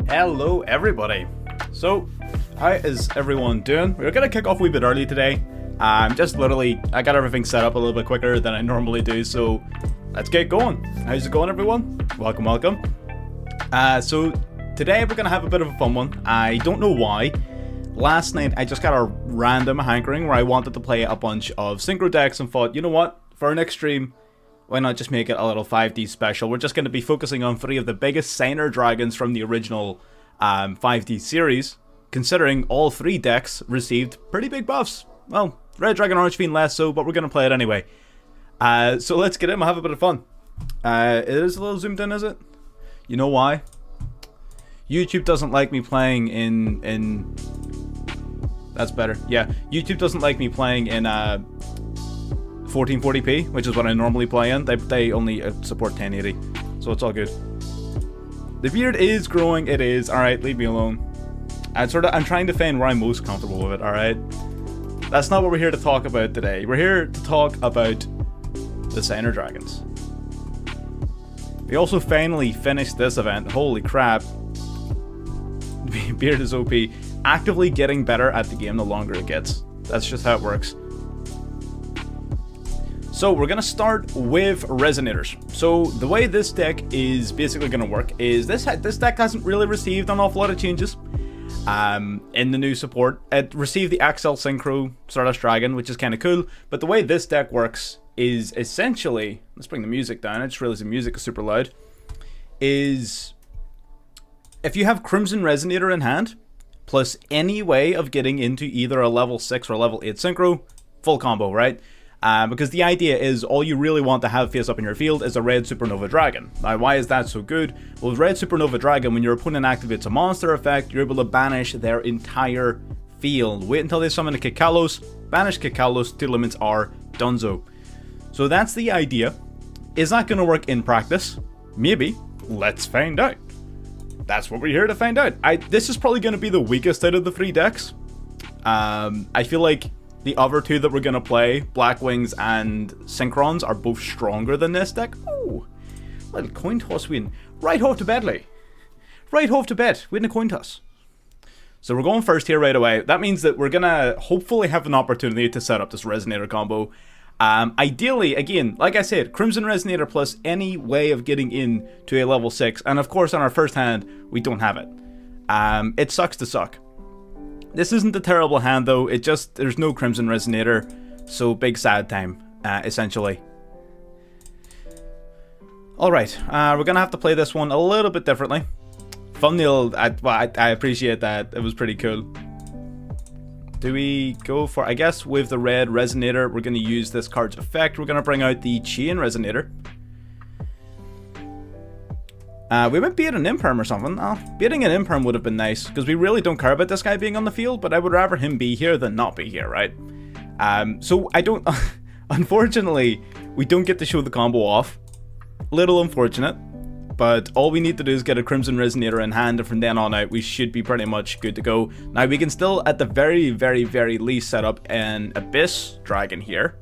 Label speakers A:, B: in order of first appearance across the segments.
A: Hello everybody. So, how is everyone doing? We're gonna kick off a wee bit early today. I got everything set up a little bit quicker than I normally do, so let's get going. How's it going, everyone? Welcome. So today we're gonna have a bit of a fun one. I don't know why. Last night I just got a random hankering where I wanted to play a bunch of synchro decks and thought, you know what? For our next stream, why not just make it a little 5D special? We're just going to be focusing on 3 of the biggest SIGNER dragons from the original 5D series, considering all 3 decks received pretty big buffs. Well, Red Dragon Orange Fiend less so, but we're going to play it anyway. So let's get in, we'll have a bit of fun. It is a little zoomed in, is it? You know why? YouTube doesn't like me playing in... That's better. Yeah, YouTube doesn't like me playing in 1440p, which is what I normally play in. They only support 1080, so it's all good. The beard is growing, it is. Alright, leave me alone. I'm trying to find where I'm most comfortable with it, alright? That's not what we're here to talk about today. We're here to talk about the SIGNER dragons. We also finally finished this event. Holy crap. Beard is OP. Actively getting better at the game the longer it gets. That's just how it works. So we're going to start with Resonators. So the way this deck is basically going to work is this deck hasn't really received an awful lot of changes in the new support. It received the XL Synchro Stardust Dragon, which is kind of cool, but the way this deck works is essentially, let's bring the music down, I just realized the music is super loud, is if you have Crimson Resonator in hand, plus any way of getting into either a level 6 or a level 8 Synchro, full combo, right? Because the idea is all you really want to have face up in your field is a red Supernova Dragon. Now, why is that so good? Well, with red Supernova Dragon, when your opponent activates a monster effect, you're able to banish their entire field. Wait until they summon a Kikalos, banish Kikalos, 2 limits are donezo. So that's the idea. Is that going to work in practice? Maybe. Let's find out. That's what we're here to find out. This is probably going to be the weakest out of the 3 decks. I feel like the other 2 that we're going to play, Black Wings and Synchrons, are both stronger than this deck. Oh, little coin toss win. Right off to Bedley. Right off to bed. Win a coin toss. So we're going first here right away. That means that we're going to hopefully have an opportunity to set up this Resonator combo. Ideally, again, like I said, Crimson Resonator plus any way of getting in to a level 6. And of course, on our first hand, we don't have it. It sucks to suck. This isn't a terrible hand though, there's no Crimson Resonator, so big sad time, essentially. Alright, we're gonna have to play this one a little bit differently. Thumbnail, I appreciate that, it was pretty cool. Do we go for, I guess with the red Resonator, we're gonna use this card's effect, we're gonna bring out the Chain Resonator. We might beat an Imperm or something. Beating an Imperm would have been nice, because we really don't care about this guy being on the field, but I would rather him be here than not be here, right? So I don't... Unfortunately, we don't get to show the combo off. Little unfortunate, but all we need to do is get a Crimson Resonator in hand, and from then on out, we should be pretty much good to go. Now, we can still, at the very, very, very least, set up an Abyss Dragon here,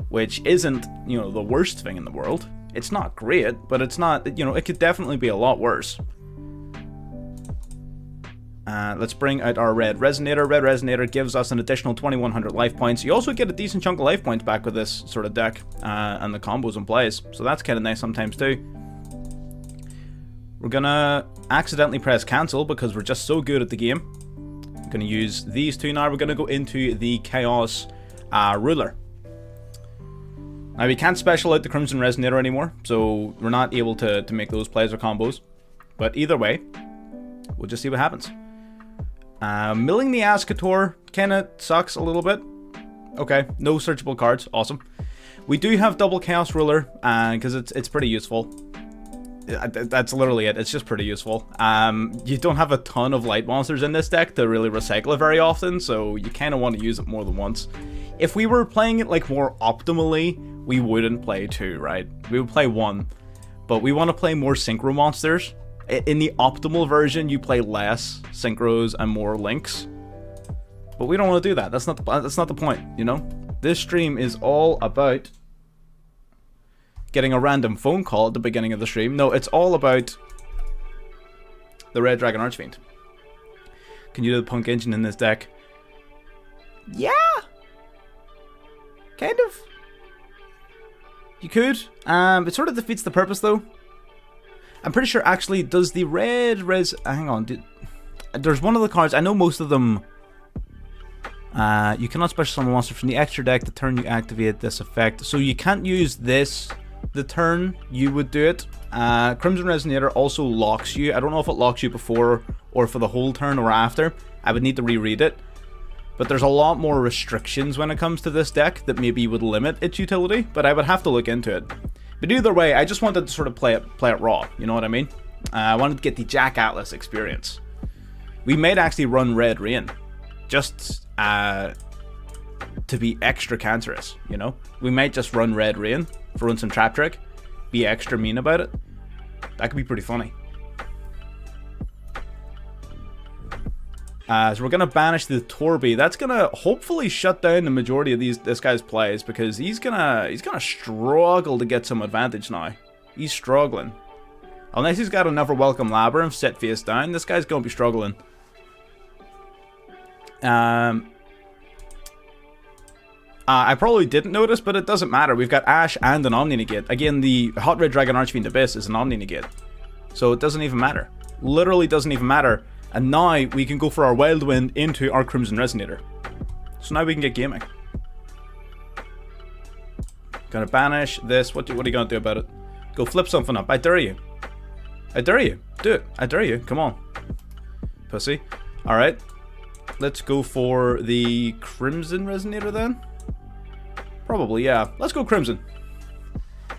A: which isn't, you know, the worst thing in the world. It's not great, but it's not, you know, it could definitely be a lot worse. Let's bring out our Red Resonator. Red Resonator gives us an additional 2100 life points. You also get a decent chunk of life points back with this sort of deck and the combos and plays. So that's kind of nice sometimes too. We're gonna accidentally press cancel because we're just so good at the game. I'm gonna use these 2 now. We're gonna go into the Chaos Ruler. Now, we can't special out the Crimson Resonator anymore, so we're not able to make those plays or combos. But either way, we'll just see what happens. Milling the Ascator kind of sucks a little bit. Okay, no searchable cards, awesome. We do have double Chaos Ruler, because it's pretty useful. That's literally it, it's just pretty useful. You don't have a ton of light monsters in this deck to really recycle it very often, so you kind of want to use it more than once. If we were playing it like more optimally, we wouldn't play 2, right? We would play 1, but we want to play more Synchro monsters. In the optimal version, you play less Synchros and more Links, but we don't want to do that. That's not the point, you know? This stream is all about getting a random phone call at the beginning of the stream. No, it's all about the Red Dragon Archfiend. Can you do the Punk Engine in this deck? Yeah! Kind of. You could. It sort of defeats the purpose, though. I'm pretty sure, actually, does the red res... hang on. There's one of the cards. I know most of them... you cannot special summon a monster from the extra deck the turn you activate this effect. So you can't use this the turn you would do it. Crimson Resonator also locks you. I don't know if it locks you before or for the whole turn or after. I would need to reread it. But there's a lot more restrictions when it comes to this deck that maybe would limit its utility, but I would have to look into it. But either way, I just wanted to sort of play it raw, you know what I mean? I wanted to get the Jack Atlas experience. We might actually run Red Rain, just to be extra cancerous, you know? We might just run Red Rain, throw in some Trap Trick, be extra mean about it. That could be pretty funny. So we're gonna banish the Torby. That's gonna hopefully shut down the majority of this guy's plays, because he's gonna struggle to get some advantage now. He's struggling. Unless he's got another Welcome Labyrinth set face down, this guy's gonna be struggling. I probably didn't notice, but it doesn't matter. We've got Ash and an Omni Negate. Again, the Hot Red Dragon Archfiend Abyss is an Omni Negate, so it doesn't even matter. Literally doesn't even matter. And now we can go for our Wild Wind into our Crimson Resonator. So now we can get gaming. Gonna banish this. What are you gonna do about it? Go flip something up. I dare you. I dare you. Do it. I dare you. Come on. Pussy. Alright. Let's go for the Crimson Resonator then. Probably, yeah. Let's go Crimson.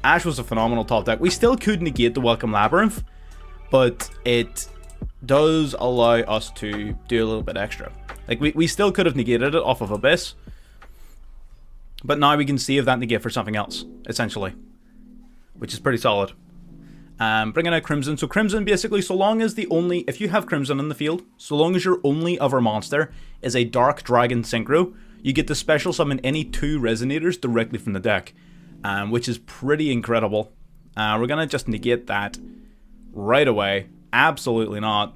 A: Ash was a phenomenal top deck. We still could negate the Welcome Labyrinth, but it does allow us to do a little bit extra. Like, we still could have negated it off of Abyss, but now we can save that negate for something else, essentially, which is pretty solid. Bringing out Crimson. So Crimson, basically, so long as if you have Crimson in the field, so long as your only other monster is a Dark Dragon Synchro, you get to special summon any 2 Resonators directly from the deck, which is pretty incredible. We're gonna just negate that right away. Absolutely not.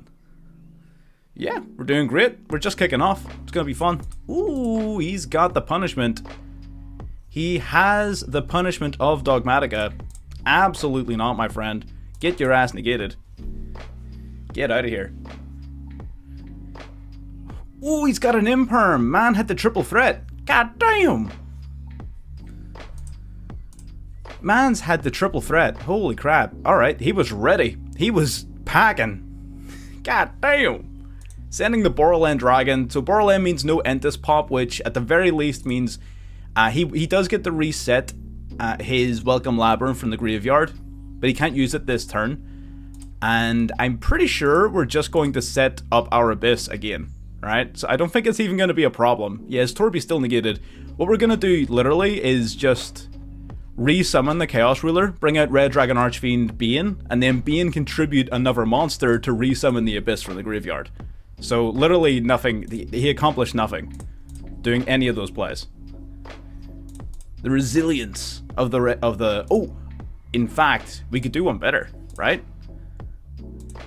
A: Yeah, we're doing great. We're just kicking off. It's gonna be fun. Ooh, he's got the punishment. He has the punishment of Dogmatica. Absolutely not, my friend. Get your ass negated. Get out of here. Ooh, he's got an Imperm. Man had the triple threat. God damn. Man's had the triple threat. Holy crap. Alright, he was ready. He was packing. God damn. Sending the Borderland Dragon. So Borderland means no Entis pop, which at the very least means he does get to reset his Welcome Labyrinth from the graveyard, but he can't use it this turn. And I'm pretty sure we're just going to set up our Abyss again, right? So I don't think it's even going to be a problem. Yes, Torby's still negated. What we're going to do literally is just re-summon the Chaos Ruler, bring out Red Dragon Archfiend Bane, and then Bane contribute another monster to re-summon the Abyss from the graveyard. So literally nothing, he accomplished nothing doing any of those plays. The resilience of the oh, in fact, we could do one better, right?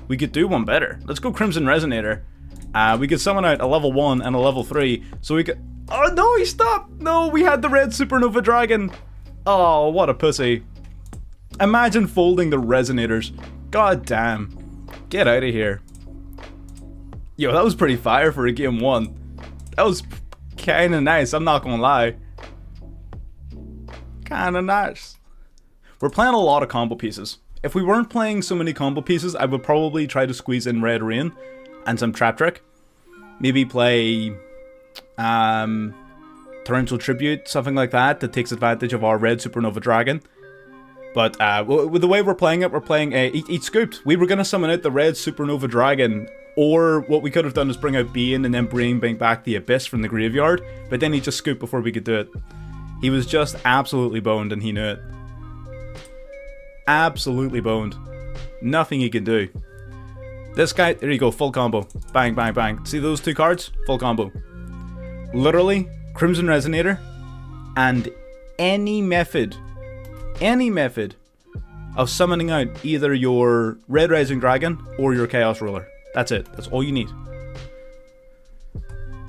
A: We could do one better. Let's go Crimson Resonator. We could summon out a level 1 and a level 3, so we could... Oh no, he stopped! No, we had the red Supernova Dragon. Oh, what a pussy. Imagine folding the Resonators. God damn. Get out of here. Yo, that was pretty fire for a game 1. That was kinda nice, I'm not gonna lie. Kinda nice. We're playing a lot of combo pieces. If we weren't playing so many combo pieces, I would probably try to squeeze in Red Rain and some Trap Trick. Maybe play Torrential Tribute, something like that takes advantage of our red Supernova Dragon. But with the way we're playing it, we're playing Eat Scooped. We were going to summon out the red Supernova Dragon, or what we could have done is bring out Bane and then bring back the Abyss from the graveyard, but then he just scooped before we could do it. He was just absolutely boned and he knew it. Absolutely boned. Nothing he could do. This guy, there you go, full combo. Bang, bang, bang. See those 2 cards? Full combo. Literally, Crimson Resonator, and any method of summoning out either your Red Rising Dragon or your Chaos Ruler. That's it. That's all you need.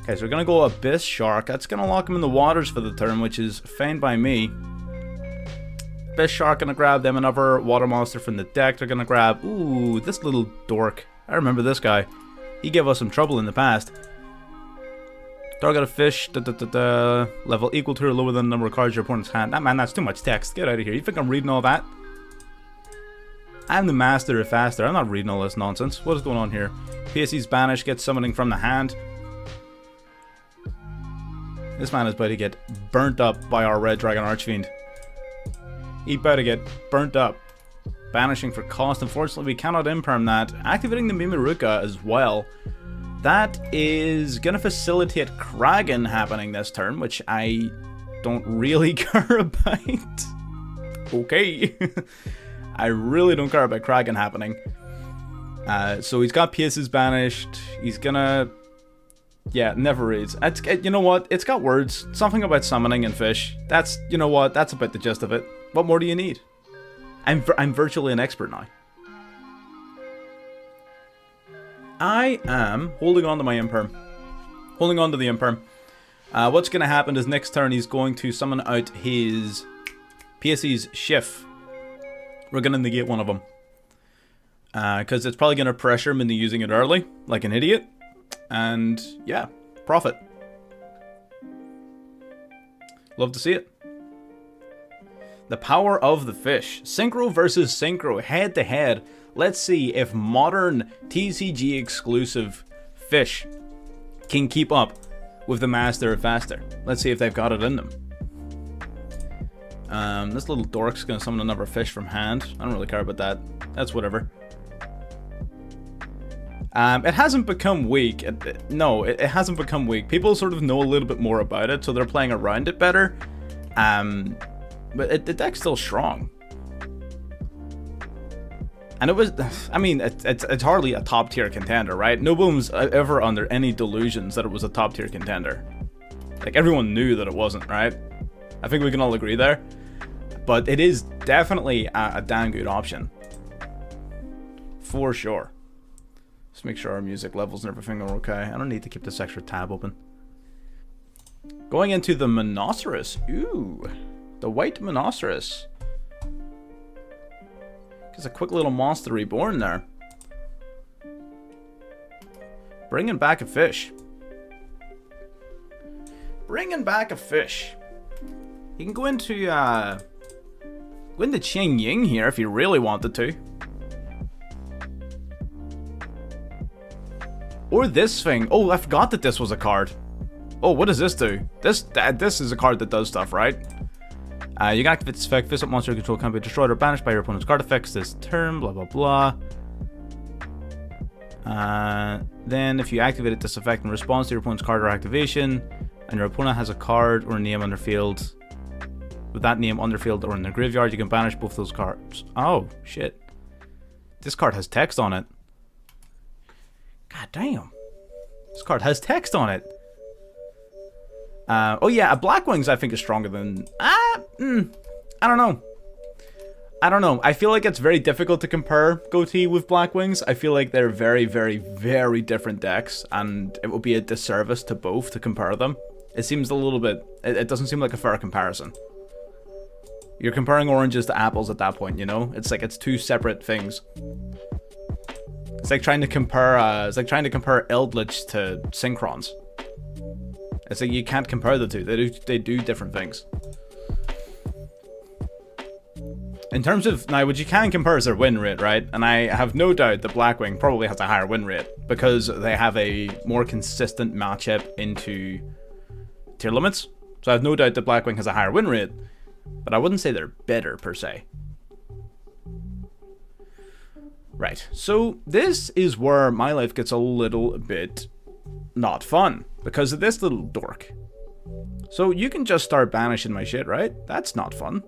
A: Okay, so we're gonna go Abyss Shark. That's gonna lock him in the waters for the turn, which is fine by me. Abyss Shark gonna grab them another water monster from the deck. They're gonna grab, ooh, this little dork. I remember this guy. He gave us some trouble in the past. Target a fish, level equal to or lower than the number of cards your opponent's hand. Man, that's too much text. Get out of here. You think I'm reading all that? I'm the master of faster. I'm not reading all this nonsense. What is going on here? PSE's Banish gets summoning from the hand. This man is about to get burnt up by our Red Dragon Archfiend. He about to get burnt up. Banishing for cost. Unfortunately, we cannot imperm that. Activating the Mimiruka as well. That is going to facilitate Kraken happening this turn, which I don't really care about. Okay. I really don't care about Kraken happening. So he's got PS's banished. He's gonna... Yeah, never reads. You know what? It's got words. Something about summoning and fish. That's, you know what? That's about the gist of it. What more do you need? I'm virtually an expert now. I am holding on to my imperm. Holding on to the imperm. What's going to happen is next turn he's going to summon out his PSE's Shift. We're going to negate one of them. Because it's probably going to pressure him into using it early, like an idiot. And yeah, profit. Love to see it. The power of the fish. Synchro versus Synchro, head to head. Let's see if modern TCG exclusive fish can keep up with the Master of Faster. Let's see if they've got it in them. This little dork's gonna summon another fish from hand. I don't really care about that. That's whatever. It hasn't become weak. No, it hasn't become weak. People sort of know a little bit more about it, so they're playing around it better. But the deck's still strong. And it was, I mean, it's hardly a top tier contender, right? No one's ever under any delusions that it was a top tier contender. Like, everyone knew that it wasn't, right? I think we can all agree there. But it is definitely a damn good option. For sure. Just make sure our music levels and everything are okay. I don't need to keep this extra tab open. Going into the Monoceros. Ooh. The White Monoceros. Just a quick little monster reborn there. Bringing back a fish. Bringing back a fish. You can go into Qing Ying here if you really wanted to. Or this thing. Oh, I forgot that this was a card. Oh, what does this do? This is a card that does stuff, right? You can activate this effect. Visit monster control can be destroyed or banished by your opponent's card effects this turn. Blah, blah, blah. Then, if you activate this effect in response to your opponent's card or activation, and your opponent has a card or a name on their field, with that name on their field or in their graveyard, you can banish both those cards. Oh, shit. This card has text on it. God damn. This card has text on it. Oh yeah, a Black Wings I think is stronger than... I don't know. I don't know. I feel like it's very difficult to compare Goatee with Black Wings. I feel like they're very, very, very different decks, and it would be a disservice to both to compare them. It seems a little bit... It doesn't seem like a fair comparison. You're comparing oranges to apples at that point, you know? It's like it's two separate things. It's like trying to compare Eldritch to Synchrons. It's like you can't compare the two. They do different things. In terms of now, what you can compare is their win rate, right? And I have no doubt that Blackwing probably has a higher win rate because they have a more consistent matchup into tier limits. So I have no doubt that Blackwing has a higher win rate, but I wouldn't say they're better per se. Right, so this is where my life gets a little bit not fun because of this little dork. So you can just start banishing my shit, right? That's not fun.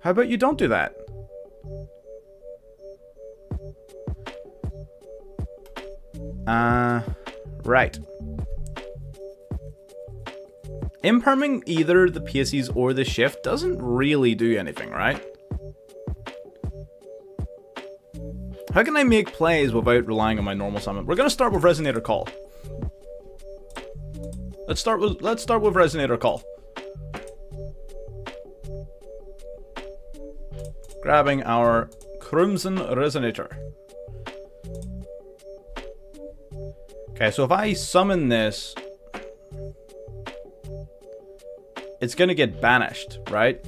A: How about you don't do that? Right. Imperming either the PSEs or the shift doesn't really do anything, right? How can I make plays without relying on my normal summon? We're gonna start with Resonator Call. Let's start with Resonator Call. Grabbing our Crimson Resonator. Okay, so if I summon this, it's gonna get banished, right?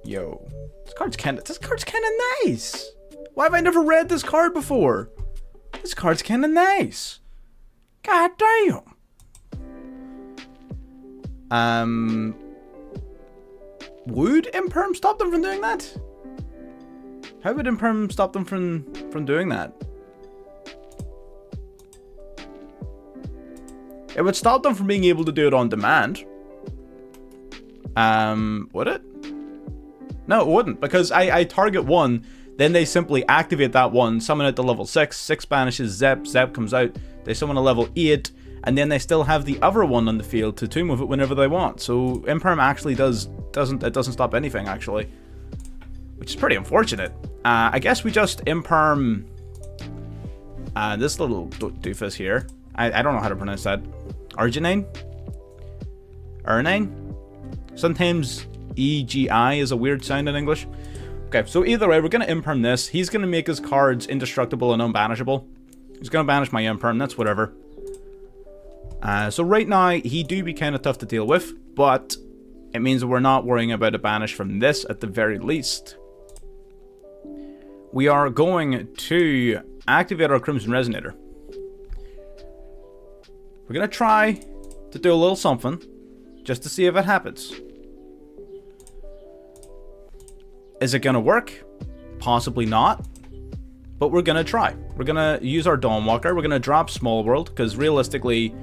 A: Yo, this card's kinda nice. Why have I never read this card before? This card's kinda nice. God damn. Would Imperm stop them from doing that? How would Imperm stop them from doing that? It would stop them from being able to do it on demand. Would it? No, it wouldn't, because I target one, then they simply activate that one, summon it to level 6, 6 banishes Zep, Zep comes out, they summon a level 8, and then they still have the other one on the field to tomb with it whenever they want. So Imperm actually doesn't stop anything, actually. Which is pretty unfortunate. I guess we just Imperm this little doofus here. I don't know how to pronounce that. Arginine? Urnine? Sometimes EGI is a weird sound in English. Okay, so either way, we're going to Imperm this. He's going to make his cards indestructible and unbanishable. He's going to banish my Imperm, that's whatever. So right now, he do be kind of tough to deal with, but it means that we're not worrying about a banish from this at the very least. We are going to activate our Crimson Resonator. We're going to try to do a little something, just to see if it happens. Is it going to work? Possibly not. But we're going to try. We're going to use our Dawnwalker. We're going to drop Small World, because realistically,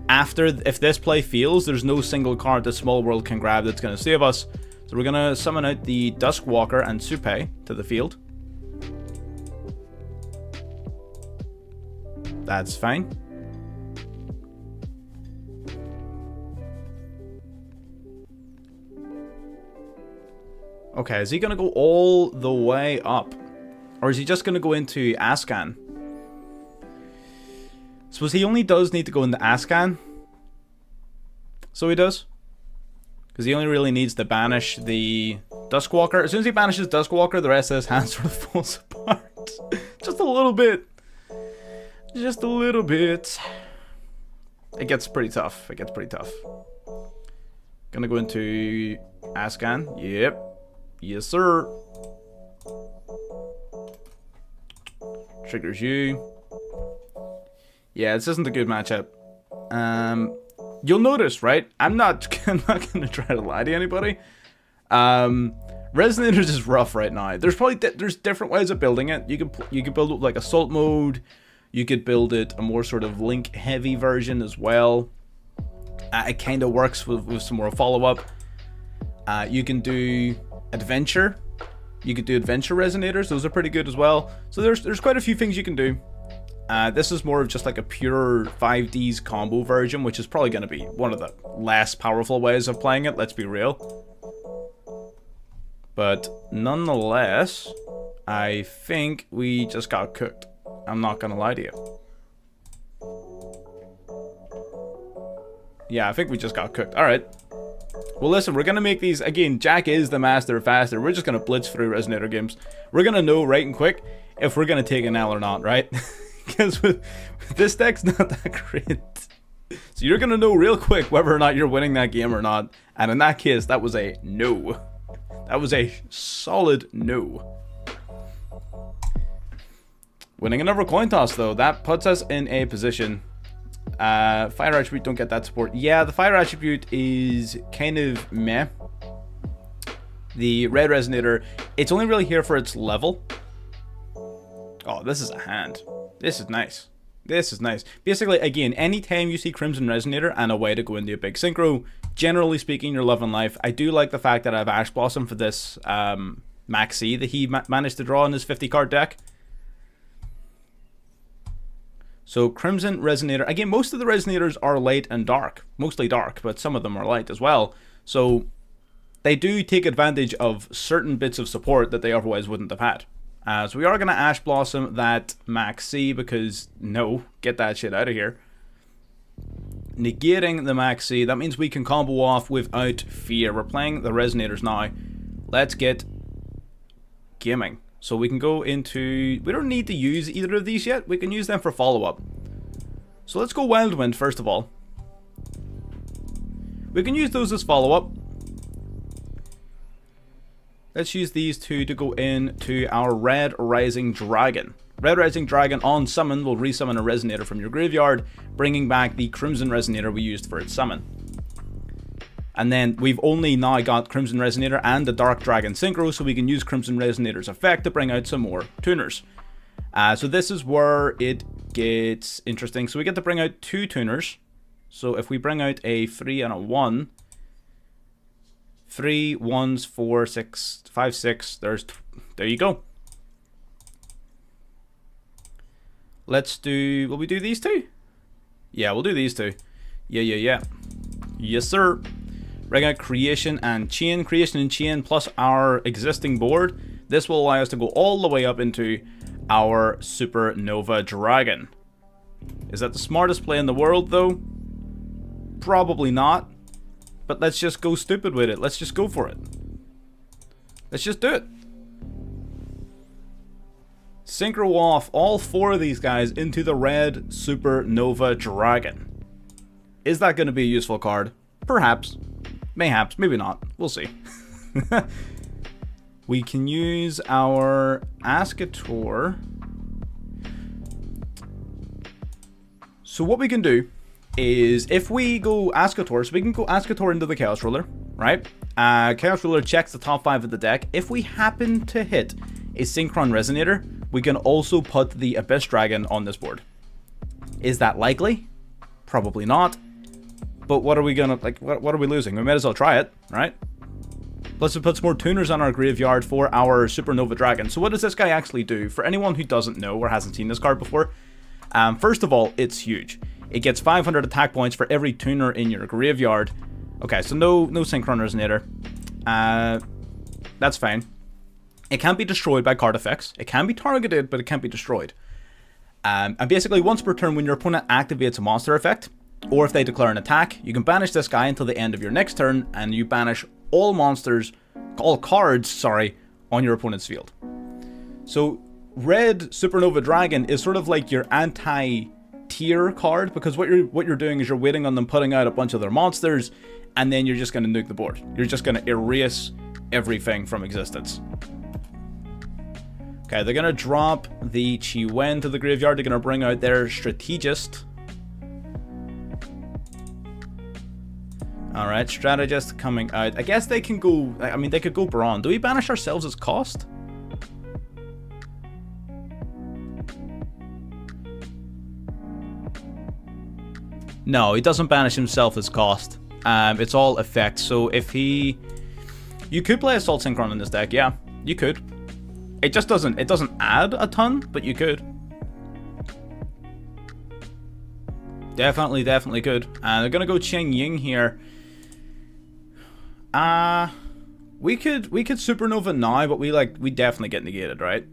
A: if this play fails, there's no single card that Small World can grab that's going to save us. So we're going to summon out the Duskwalker and Supe to the field. That's fine. Okay, is he going to go all the way up? Or is he just going to go into Ascan? Suppose he only does need to go into Ascan. So he does. Because he only really needs to banish the Duskwalker. As soon as he banishes Duskwalker, the rest of his hand sort of falls apart. Just a little bit. Just a little bit. It gets pretty tough. It gets pretty tough. Gonna go into Ascan. Yep. Yes, sir. Triggers you. Yeah, this isn't a good matchup. You'll notice, right? I'm not gonna try to lie to anybody. Resonators is rough right now. There's probably there's different ways of building it. You could build it like assault mode. You could build it a more sort of link heavy version as well. It kind of works with some more follow up. You can do adventure. You could do adventure resonators. Those are pretty good as well. So there's quite a few things you can do. This is more of just like a pure 5Ds combo version, which is probably going to be one of the less powerful ways of playing it, let's be real. But nonetheless, I think we just got cooked. I'm not going to lie to you. Yeah, I think we just got cooked. Alright. Well, listen, we're going to make these... Again, Jack is the master of faster. We're just going to blitz through Resonator games. We're going to know right and quick if we're going to take an L or not, right? Because with this deck's not that great. So you're going to know real quick whether or not you're winning that game or not. And in that case, that was a no. That was a solid no. Winning another coin toss, though. That puts us in a position... Fire Attribute, don't get that support. Yeah, the Fire Attribute is kind of meh. The Red Resonator, it's only really here for its level. Oh, this is a hand. This is nice. This is nice. Basically, again, anytime you see Crimson Resonator and a way to go into a big synchro, generally speaking, you're loving life. I do like the fact that I have Ash Blossom for this Maxi that he managed to draw in his 50 card deck. So Crimson Resonator, again, most of the Resonators are light and dark, mostly dark, but some of them are light as well. So they do take advantage of certain bits of support that they otherwise wouldn't have had. So we are going to Ash Blossom that Max C because, no, get that shit out of here. Negating the Max C, that means we can combo off without fear. We're playing the Resonators now. Let's get gaming. So we can go into... We don't need to use either of these yet. We can use them for follow-up. So let's go Wild Wind first of all. We can use those as follow-up. Let's use these two to go into our Red Rising Dragon. Red Rising Dragon on summon will resummon a Resonator from your graveyard, bringing back the Crimson Resonator we used for its summon. And then we've only now got Crimson Resonator and the Dark Dragon Synchro, so we can use Crimson Resonator's effect to bring out some more tuners. So this is where it gets interesting. So we get to bring out 2 tuners. So if we bring out a 3 and a 1... 3, 1s, 4, 6, 5, 6. There you go. Let's do... Will we do these 2? Yeah, we'll do these 2. Yeah. Yes, sir. Bring out Creation and Chain. Creation and Chain plus our existing board. This will allow us to go all the way up into our Supernova Dragon. Is that the smartest play in the world, though? Probably not. But let's just go stupid with it. Let's just go for it. Let's just do it. Synchro off all 4 of these guys into the Red Supernova Dragon. Is that going to be a useful card? Perhaps. Mayhaps. Maybe not. We'll see. We can use our Ascator. So what we can do is if we go Ascator, so we can go Ascator into the Chaos Ruler, right? Chaos Ruler checks the top 5 of the deck. If we happen to hit a Synchron Resonator, we can also put the Abyss Dragon on this board. Is that likely? Probably not. But what are we gonna, like, what are we losing? We might as well try it, right? Plus it puts more tuners on our graveyard for our Supernova Dragon. So what does this guy actually do? For anyone who doesn't know or hasn't seen this card before, first of all, it's huge. It gets 500 attack points for every tuner in your graveyard. Okay, so no Synchron Resonator. That's fine. It can't be destroyed by card effects. It can be targeted, but it can't be destroyed. And basically, once per turn, when your opponent activates a monster effect, or if they declare an attack, you can banish this guy until the end of your next turn, and you banish all cards, on your opponent's field. So, Red Supernova Dragon is sort of like your anti-tier card, because what you're doing is you're waiting on them putting out a bunch of their monsters, and then you're just going to nuke the board. You're just going to erase everything from existence. Okay, they're going to drop the Chi-Wen to the graveyard. They're going to bring out their Strategist. Alright, Strategist coming out. I guess they can go... I mean, they could go Brawn. Do we banish ourselves as cost? No, he doesn't banish himself as cost. It's all effect. So if he... You could play Assault Synchron in this deck, yeah. You could. It just doesn't... It doesn't add a ton, but you could. Definitely could. They're gonna go Cheng Ying here. We could Supernova now, but we definitely get negated, right?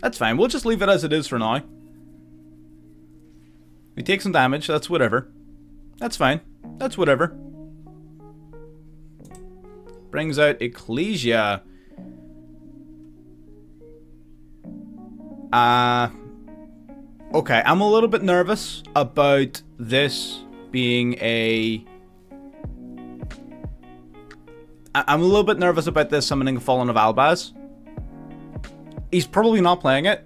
A: That's fine. We'll just leave it as it is for now. We take some damage. That's whatever. That's fine. That's whatever. Brings out Ecclesia. Okay, I'm a little bit nervous about this being a... I'm a little bit nervous about this summoning Fallen of Albaz. He's probably not playing it.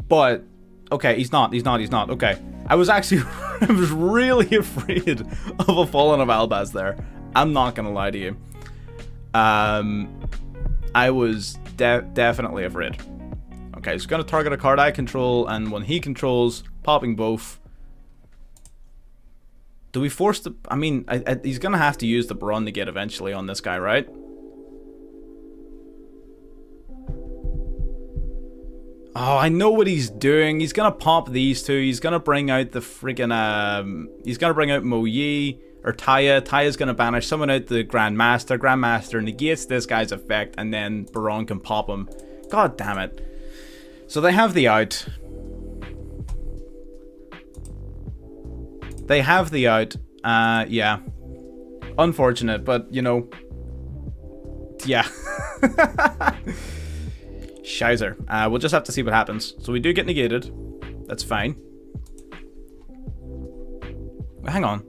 A: But, okay, he's not. Okay. I was actually, I was really afraid of a Fallen of Albaz there. I'm not gonna lie to you. I was definitely afraid. Okay, he's gonna target a card I control, and when he controls, popping both. Do we force the... I mean, he's gonna have to use the Brawn Negate eventually on this guy, right? Oh, I know what he's doing. He's gonna pop these two. He's gonna bring out the friggin'... he's gonna bring out Mo Yi. or Taya. Taya's going to banish someone out the Grandmaster. Grandmaster negates this guy's effect, and then Baron can pop him. God damn it. So they have the out. They have the out. Yeah. Unfortunate, but, you know. Yeah. Shizer. We'll just have to see what happens. So we do get negated. That's fine. Hang on.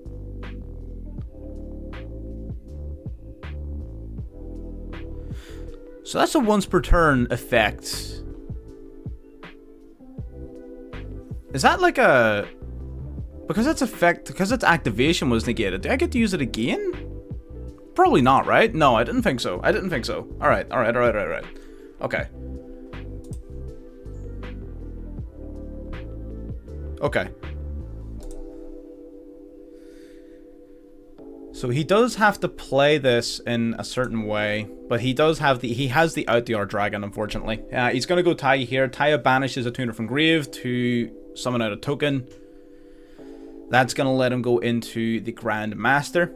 A: So that's a once per turn effect. Is that like a... Because its activation was negated, do I get to use it again? Probably not, right? No, I didn't think so. Alright. Okay. Okay. So he does have to play this in a certain way, but he has the out the Art Dragon, unfortunately. He's gonna go Taya here. Taya banishes a tuner from grave to summon out a token. That's gonna let him go into the Grandmaster.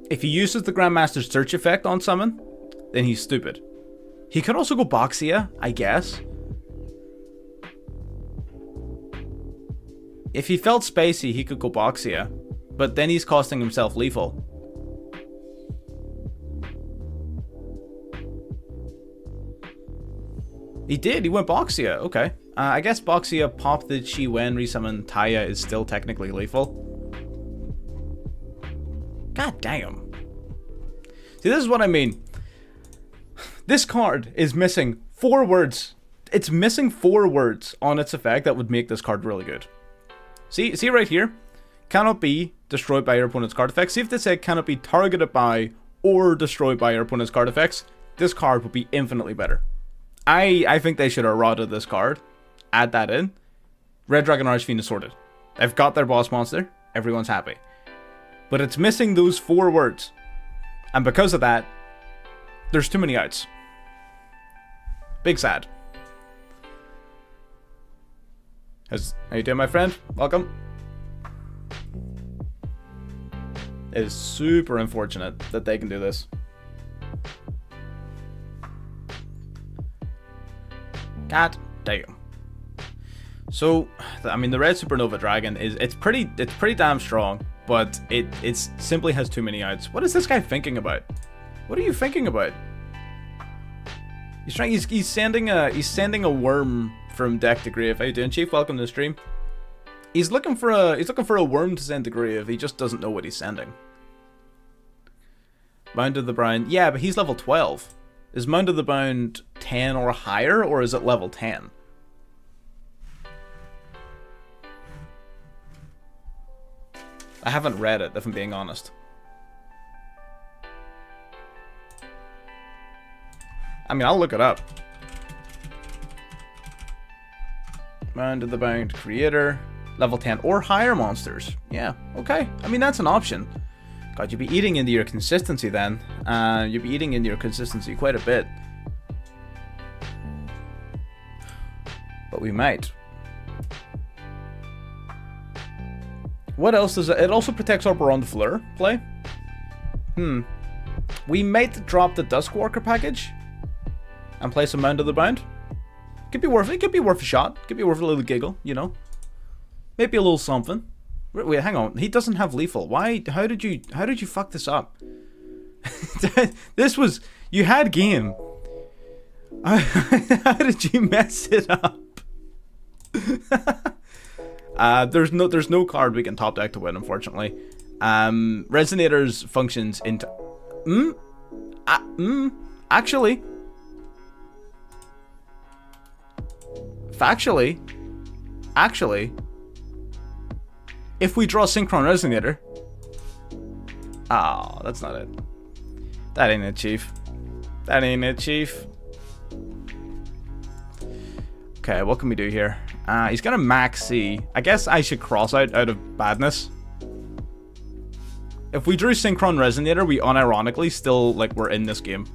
A: If he uses the Grandmaster's search effect on summon, then he's stupid. He could also go Boxia, I guess. If he felt spacey, he could go Boxia, but then he's costing himself lethal. He did, he went Boxia, okay. I guess Boxia popped the Chi Wen resummon Taya is still technically lethal. God damn. See, this is what I mean. This card is missing 4 words. It's missing 4 words on its effect that would make this card really good. See right here? Cannot be destroyed by your opponent's card effects. See if they say cannot be targeted by or destroyed by your opponent's card effects. This card would be infinitely better. I think they should have rotted this card. Add that in. Red Dragon Archfiend is sorted. They've got their boss monster. Everyone's happy. But it's missing those 4 words. And because of that, there's too many outs. Big sad. How you doing, my friend? Welcome. It is super unfortunate that they can do this. God damn. So, I mean, the Red Supernova Dragon it's pretty damn strong, but it simply has too many outs. What is this guy thinking about? What are you thinking about? He's sending a worm from deck to grave. How you doing, Chief? Welcome to the stream. He's looking for a worm to send to grave. He just doesn't know what he's sending. Mound of the Bound. Yeah, but he's level 12. Is Mound of the Bound 10 or higher, or is it level 10? I haven't read it, if I'm being honest. I mean, I'll look it up. Mound of the Bound creator. Level 10 or higher monsters. Yeah, okay. I mean, that's an option. God, you'd be eating into your consistency then. You'd be eating into your consistency quite a bit. But we might. What else does it? It also protects our Baron de Fleur play. We might drop the Duskwalker package and play some Mound of the Bound. Could be worth it. Could be worth a shot. Could be worth a little giggle, you know. Maybe a little something. Wait, hang on. He doesn't have lethal. Why? How did you fuck this up? This was... You had game. How did you mess it up? There's no card we can top deck to win, unfortunately. Resonators functions into... Actually... Actually... If we draw Synchron Resonator... Oh, that's not it. That ain't it, Chief. That ain't it, Chief. Okay, what can we do here? He's gonna max C. I guess I should cross out of badness. If we drew Synchron Resonator, we unironically still, like, we're in this game.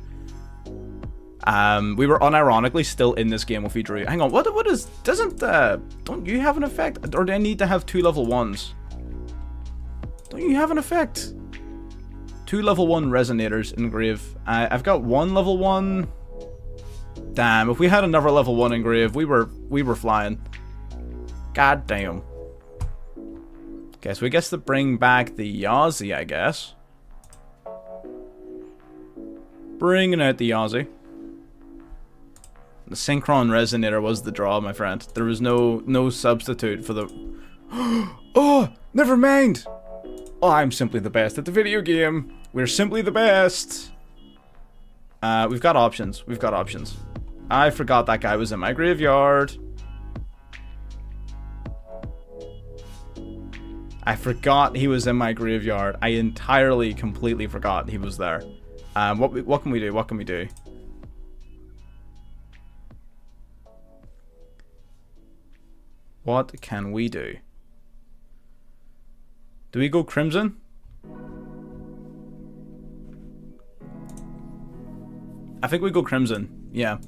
A: We were unironically still in this game if we drew. Hang on, what is... Don't you have an effect? Or do I need to have 2 level 1s? Don't you have an effect? 2 level 1 resonators in grave. I've got 1 level 1. Damn, if we had another level 1 in grave, we were flying. God damn. Okay, so we guess to bring back the Yazzie, I guess. Bringing out the Yazzie. The Synchron Resonator was the draw, my friend. There was no substitute for the... Oh, never mind! Oh, I'm simply the best at the video game. We're simply the best. We've got options. We've got options. I forgot that guy was in my graveyard. I forgot he was in my graveyard. I entirely, completely forgot he was there. What can we do? What can we do? What can we do? Do we go Crimson? I think we go Crimson. Yeah.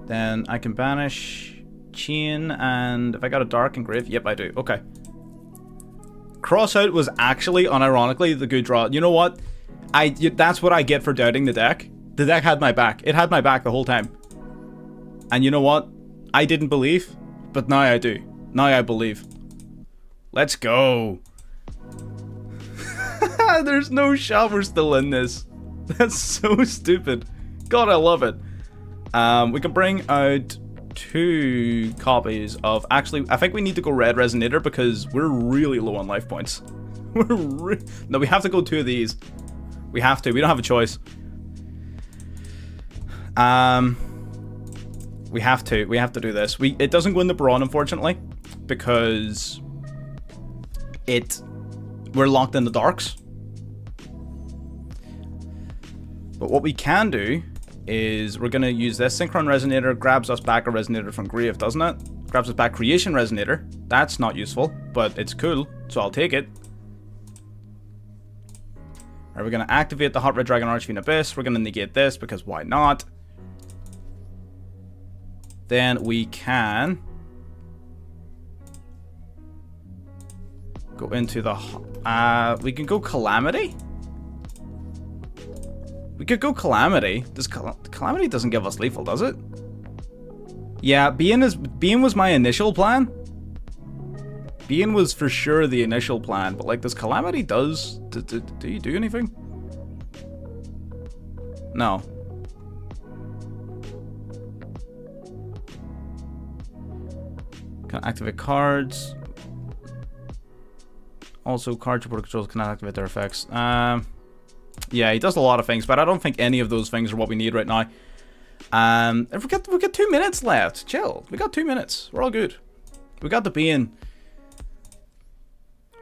A: Then I can banish Chain, and if I got a Dark Engrave, yep, I do. Okay. Crossout was actually, unironically, the good draw. You know what? That's what I get for doubting the deck. The deck had my back. It had my back the whole time. And you know what? I didn't believe, but now I do. Now I believe. Let's go. There's no shower still in this. That's so stupid. God, I love it. We can bring out 2 copies of... Actually, I think we need to go Red Resonator because we're really low on life points. No, we have to go 2 of these. We have to. We don't have a choice. We have to. We have to do this. It doesn't go in the Brawn, unfortunately, because we're locked in the darks. But what we can do is we're going to use this. Synchron Resonator grabs us back a Resonator from grave, doesn't it? Grabs us back Creation Resonator. That's not useful, but it's cool, so I'll take it. Alright, we're going to activate the Hot Red Dragon Archfiend Abyss. We're going to negate this, because why not? Then we can go into the... we can go Calamity? We could go Calamity. Calamity doesn't give us lethal, does it? Yeah, Being was my initial plan. Being was for sure the initial plan, but like, does Calamity do you do anything? No. Can activate cards. Also, card support controls cannot activate their effects. Yeah, he does a lot of things, but I don't think any of those things are what we need right now. If we got 2 minutes left. Chill. We got 2 minutes. We're all good. We got the Being.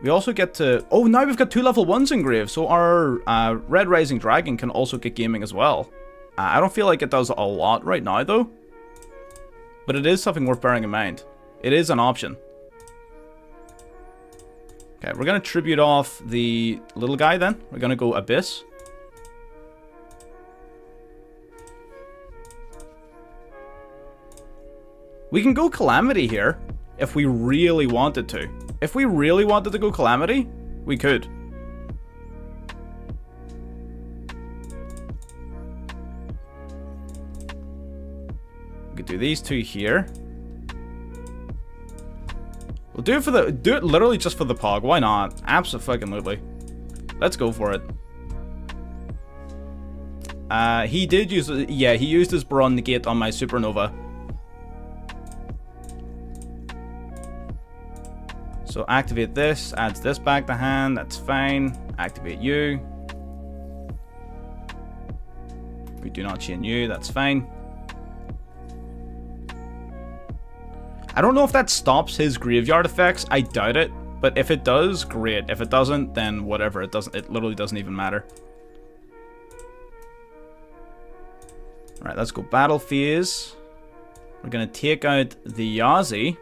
A: We also get to... Oh, now we've got 2 level 1s in grave, so our Red Rising Dragon can also get gaming as well. I don't feel like it does a lot right now, though. But it is something worth bearing in mind. It is an option. Okay, we're going to tribute off the little guy then. We're going to go Abyss. We can go Calamity here if we really wanted to. If we really wanted to go Calamity, we could. We could do these 2 here. We'll do it literally just for the pog. Why not? Absolutely. Let's go for it. He did use... Yeah, he used his Brawn Negate on my Supernova. So activate this, adds this back to hand, that's fine. Activate you. We do not chain you, that's fine. I don't know if that stops his graveyard effects, I doubt it. But if it does, great. If it doesn't, then whatever, it literally doesn't even matter. Alright, let's go battle phase. We're gonna take out the Yazzie.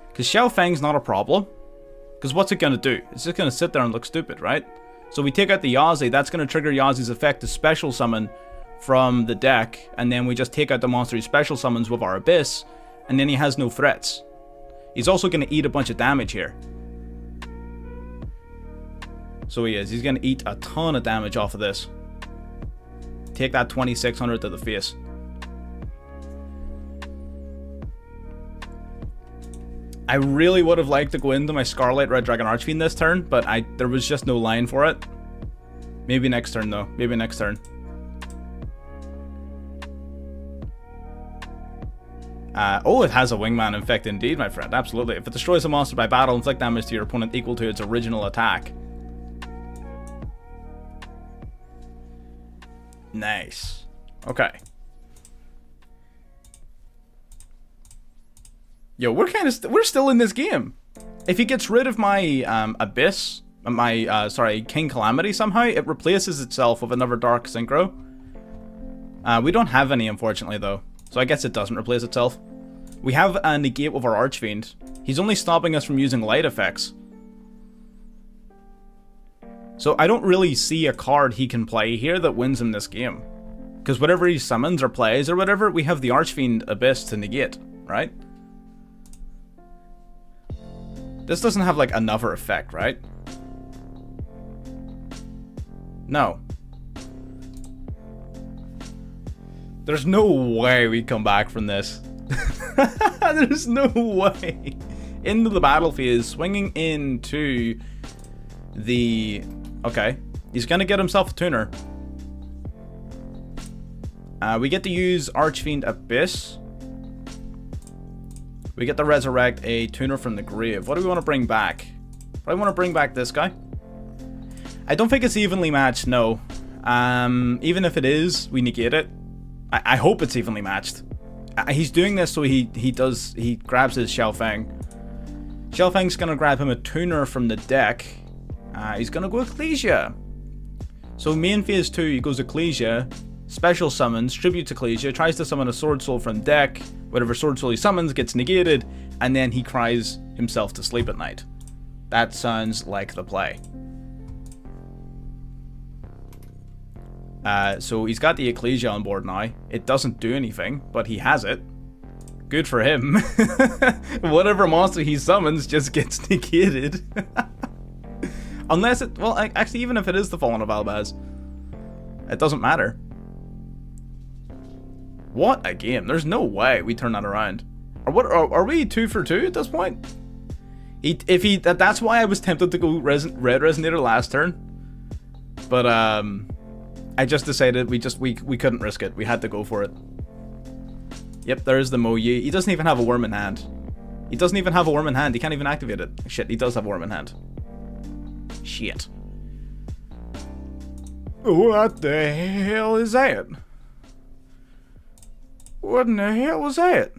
A: Because Xiao Feng's not a problem. Because what's it going to do? It's just going to sit there and look stupid, right? So we take out the Yazzie. That's going to trigger Yazzie's effect to special summon from the deck. And then we just take out the monster he special summons with our Abyss. And then he has no threats. He's also going to eat a bunch of damage here. So he is. He's going to eat a ton of damage off of this. Take that 2600 to the face. I really would have liked to go into my Scarlet Red Dragon Archfiend this turn, but there was just no line for it. Maybe next turn though. Maybe next turn. Oh, it has a Wingman Infect indeed, my friend. Absolutely. If it destroys a monster by battle, inflict damage to your opponent equal to its original attack. Nice. Okay. Yo, we're still in this game. If he gets rid of my Abyss, my King Calamity somehow, it replaces itself with another Dark Synchro. We don't have any, unfortunately, though. So I guess it doesn't replace itself. We have a negate with our Archfiend. He's only stopping us from using light effects. So I don't really see a card he can play here that wins him this game. Because whatever he summons or plays or whatever, we have the Archfiend Abyss to negate, right? This doesn't have like another effect, right? No. There's no way we come back from this. There's no way. Into the battlefield, swinging into the... Okay. He's gonna get himself a tuner. We get to use Archfiend Abyss. We get to resurrect a tuner from the grave. What do we want to bring back? I want to bring back this guy. I don't think it's evenly matched, no. Even if it is, we negate it. I hope it's evenly matched. He's doing this so he grabs his Xiaofeng. Xiaofeng's gonna grab him a tuner from the deck. He's gonna go Ecclesia. So main phase 2, he goes Ecclesia, special summons, tribute to Ecclesia, tries to summon a Sword Soul from deck. Whatever Sword Soul he summons gets negated, and then he cries himself to sleep at night. That sounds like the play. So he's got the Ecclesia on board now. It doesn't do anything, but he has it. Good for him. Whatever monster he summons just gets negated. Unless it... Well, actually, even if it is the Fallen of Albaz, it doesn't matter. What a game. There's no way we turn that around. Or what? Are we 2 for 2 at this point? That's why I was tempted to go Red Resonator last turn. But, I just decided we couldn't risk it. We had to go for it. Yep, there's the Mo Yi. He doesn't even have a worm in hand. He doesn't even have a worm in hand. He can't even activate it. Shit, he does have a worm in hand. Shit. What the hell is that? What in the hell was that?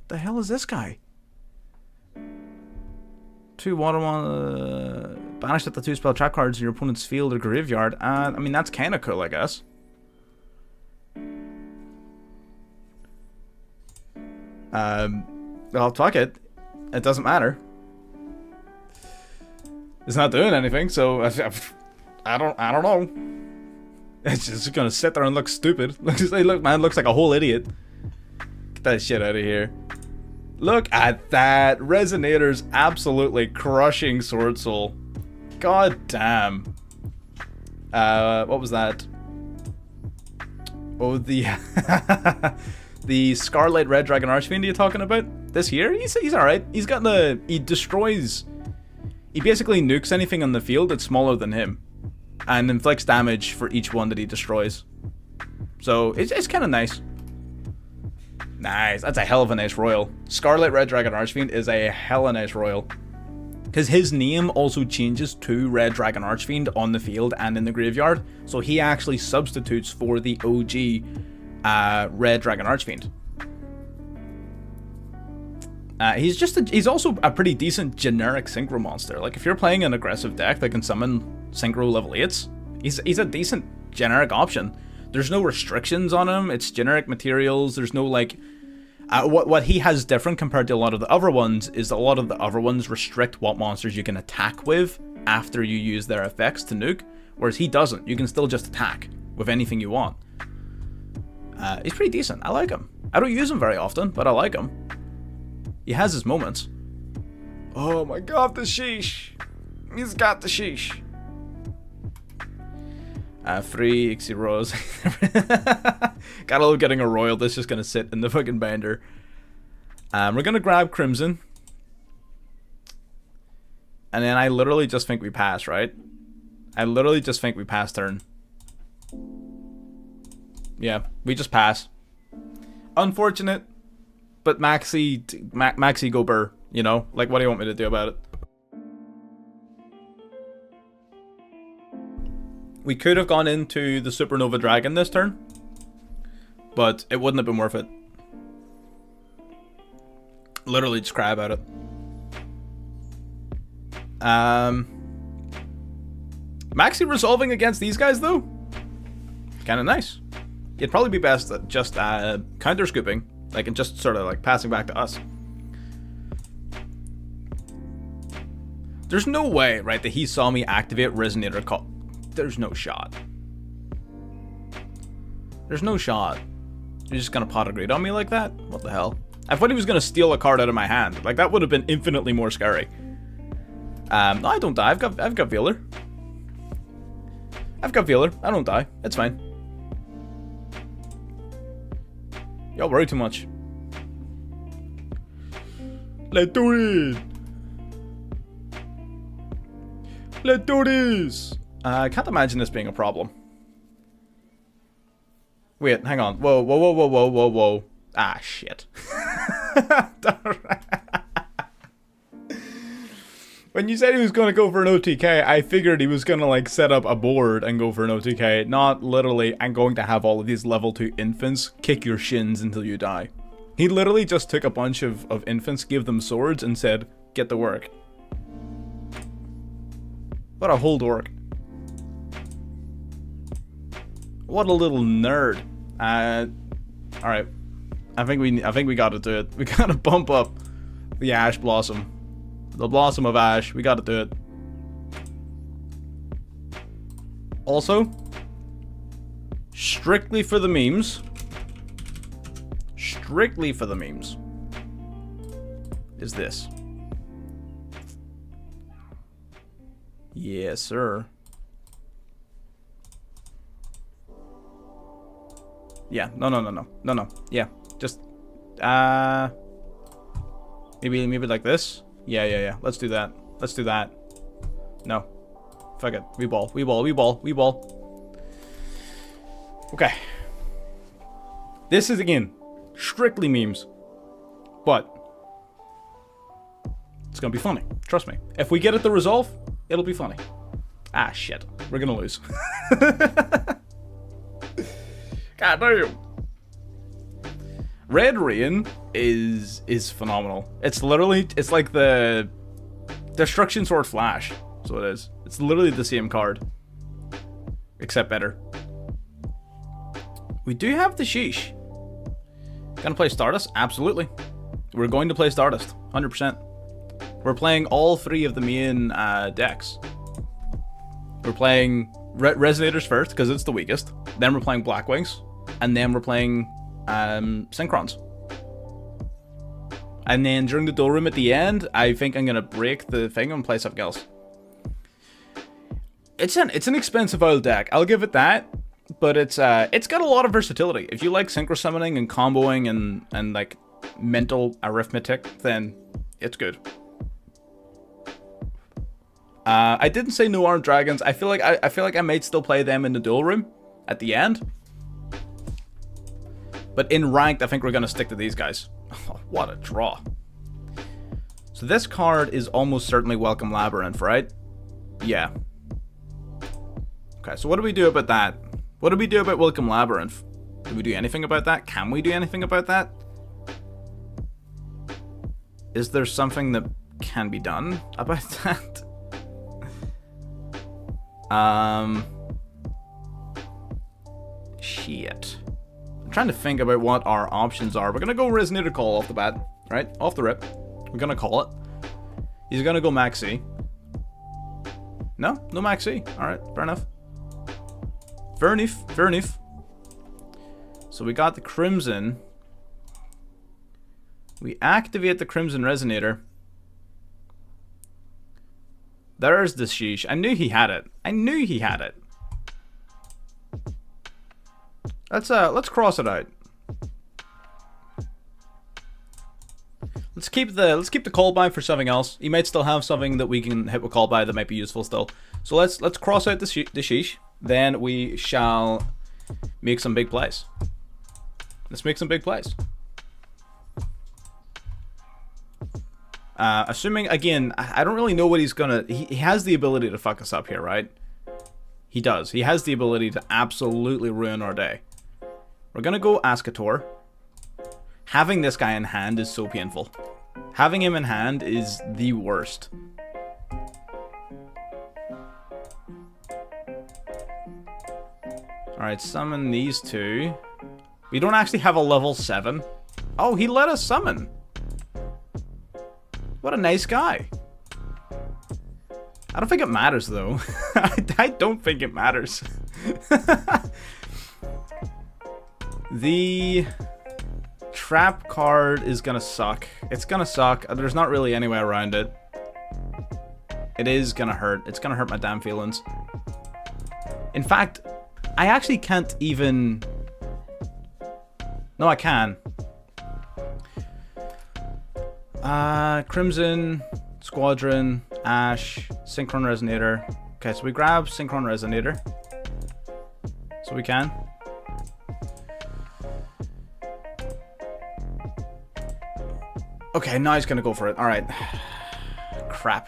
A: The hell is this guy? 2 water one, banish up the 2 spell trap cards in your opponent's field or graveyard. I mean, that's kind of cool, I guess. Well, fuck it. It doesn't matter. It's not doing anything, so I don't know. It's just gonna sit there and look stupid. Look, man, looks like a whole idiot. Get that shit out of here. Look at that. Resonator's absolutely crushing Sword Soul. God damn. What was that? Oh, the the Scarlet Red Dragon Archfiend you're talking about? This here? He's alright. He's got the... He destroys... He basically nukes anything on the field that's smaller than him. And inflicts damage for each one that he destroys. So, it's kind of nice. Nice. That's a hell of a nice royal. Scarlet Red Dragon Archfiend is a hella nice royal. Because his name also changes to Red Dragon Archfiend on the field and in the graveyard. So he actually substitutes for the OG Red Dragon Archfiend. He's also a pretty decent generic Synchro monster. Like, if you're playing an aggressive deck that can summon Synchro level 8s, he's a decent generic option. There's no restrictions on him. It's generic materials. There's no, like... what he has different compared to a lot of the other ones is that a lot of the other ones restrict what monsters you can attack with after you use their effects to nuke, whereas he doesn't. You can still just attack with anything you want. He's pretty decent. I like him. I don't use him very often, but I like him. He has his moments. Oh my god, the sheesh. He's got the sheesh. Free XC Rose. Gotta love getting a royal that's just gonna sit in the fucking binder. We're gonna grab Crimson. And then I literally just think we pass, right? I literally just think we pass turn. Yeah, we just pass. Unfortunate, but Maxi go burr, you know? Like, what do you want me to do about it? We could have gone into the Supernova Dragon this turn, but it wouldn't have been worth it. Literally just cry about it. Maxi resolving against these guys, though? Kind of nice. It'd probably be best at just counter scooping, like, and just sort of like passing back to us. There's no way, right, that he saw me activate Resonator Call. There's no shot. There's no shot. You're just gonna pot a greed on me like that? What the hell? I thought he was gonna steal a card out of my hand. Like, that would have been infinitely more scary. No, I don't die. I've got Veeler. I've got Veeler. I don't die. It's fine. Y'all worry too much. Let's do it. Let's do this. I can't imagine this being a problem. Wait, hang on. Whoa, whoa, whoa, whoa, whoa, whoa, whoa. Ah, shit. When you said he was going to go for an OTK, I figured he was going to, like, set up a board and go for an OTK. Not literally, I'm going to have all of these level 2 infants kick your shins until you die. He literally just took a bunch of infants, gave them swords, and said, get to work. What a whole dork. What a little nerd. Alright. I think we gotta do it. We gotta bump up the Ash Blossom. The Blossom of Ash. We gotta do it. Also, strictly for the memes. Strictly for the memes. Is this. Yes, sir. Yeah, no. Yeah, just, maybe like this? Yeah. Let's do that. Let's do that. No. Fuck it. We ball. Okay. This is, again, strictly memes. But it's gonna be funny. Trust me. If we get it to resolve, it'll be funny. Ah, shit. We're gonna lose. God damn. Red Rain is phenomenal. It's literally, it's like the Destruction Sword Flash. That's what it is. It's literally the same card, except better. We do have the Sheesh. Gonna play Stardust? Absolutely. We're going to play Stardust, 100%. We're playing all three of the main decks. We're playing Resonators first, because it's the weakest. Then we're playing Blackwings. And then we're playing Synchrons. And then during the duel room at the end, I think I'm going to break the thing and play something else. It's an expensive old deck, I'll give it that. But it's got a lot of versatility. If you like synchro summoning and comboing and like mental arithmetic, then it's good. I didn't say no armed dragons. I feel like I might still play them in the duel room at the end. But in ranked, I think we're gonna stick to these guys. Oh, what a draw. So this card is almost certainly Welcome Labyrinth, right? Yeah. Okay, so what do we do about that? What do we do about Welcome Labyrinth? Do we do anything about that? Can we do anything about that? Is there something that can be done about that? Shit. I'm trying to think about what our options are. We're gonna go Resonator Call off the bat, right? Off the rip. We're gonna call it. He's gonna go Maxi. No Maxi. Alright, fair enough. Fair enough. So we got the Crimson. We activate the Crimson Resonator. There's the Sheesh. I knew he had it. Let's cross it out. Let's keep the call by for something else. He might still have something that we can hit with call by that might be useful still. So let's cross out the sheesh. Then we shall make some big plays. Let's make some big plays. Assuming, again, I don't really know what he's gonna... He has the ability to fuck us up here, right? He does. He has the ability to absolutely ruin our day. We're gonna go Ascator. Having this guy in hand is so painful. Having him in hand is the worst. Alright, summon these two. We don't actually have a level 7. Oh, he let us summon. What a nice guy. I don't think it matters, though. I don't think it matters. The trap card is gonna suck. It's gonna suck. There's not really any way around it. It is gonna hurt. It's gonna hurt my damn feelings. In fact, I actually can't even... No, I can. Crimson, Squadron, Ash, Synchron Resonator. Okay, so we grab Synchron Resonator. So we can. Okay, now he's gonna go for it. Alright. Crap.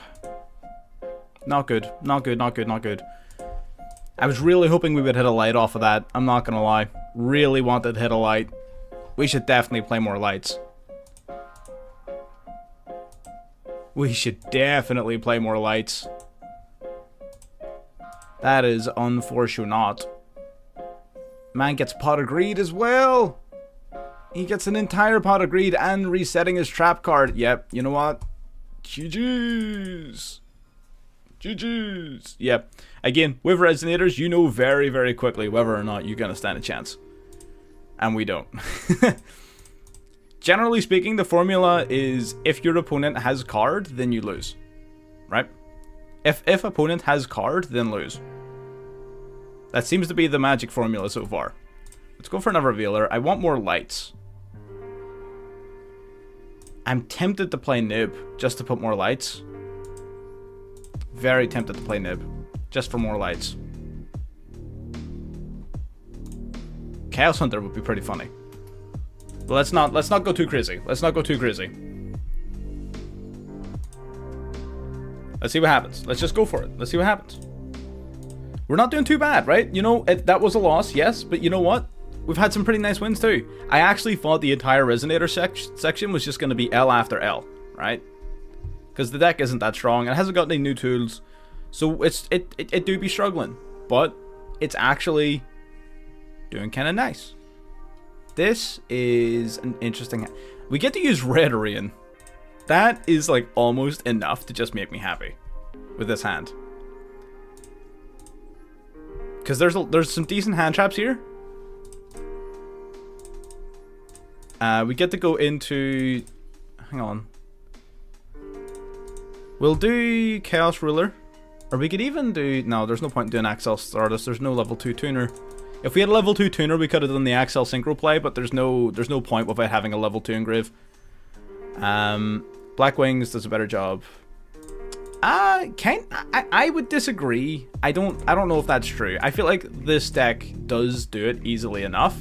A: Not good. Not good, not good, not good. I was really hoping we would hit a light off of that. I'm not gonna lie. Really wanted to hit a light. We should definitely play more lights. We should definitely play more lights. That is unfortunate. Man gets Pot of Greed as well. He gets an entire Pot of Greed and resetting his trap card. Yep, you know what? GG's. GG's. Yep. Again, with Resonators, you know very, very quickly whether or not you're going to stand a chance. And we don't. Generally speaking, the formula is if your opponent has card, then you lose. Right? If opponent has card, then lose. That seems to be the magic formula so far. Let's go for another revealer. I want more lights. I'm tempted to play Nib just to put more lights. Very tempted to play Nib just for more lights. Chaos Hunter would be pretty funny. But let's not go too crazy. Let's not go too crazy. Let's see what happens. Let's just go for it. Let's see what happens. We're not doing too bad, right? You know, that was a loss, yes, but you know what? We've had some pretty nice wins too. I actually thought the entire Resonator section was just going to be L after L, right? Because the deck isn't that strong. It hasn't got any new tools. So it do be struggling. But it's actually doing kind of nice. This is an interesting... We get to use Red Rain. That is like almost enough to just make me happy with this hand. Because there's some decent hand traps here. We get to go into... Hang on. We'll do Chaos Ruler. Or we could even do... No, there's no point in doing Axel Stardust. There's no level 2 tuner. If we had a level 2 tuner, we could have done the Axel Synchro play, but there's no point without having a level 2 engrave. Black Wings does a better job. I would disagree. I don't know if that's true. I feel like this deck does do it easily enough.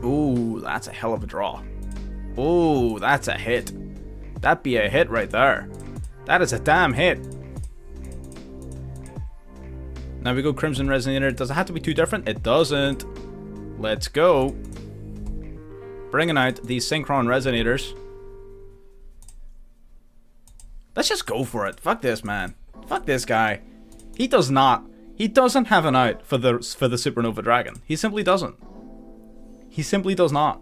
A: Ooh, that's a hell of a draw. Ooh, that's a hit. That'd be a hit right there. That is a damn hit. Now we go Crimson Resonator. Does it have to be too different? It doesn't. Let's go. Bringing out these Synchron Resonators. Let's just go for it. Fuck this, man. Fuck this guy. He does not. He doesn't have an out for the Supernova Dragon. He simply doesn't. He simply does not.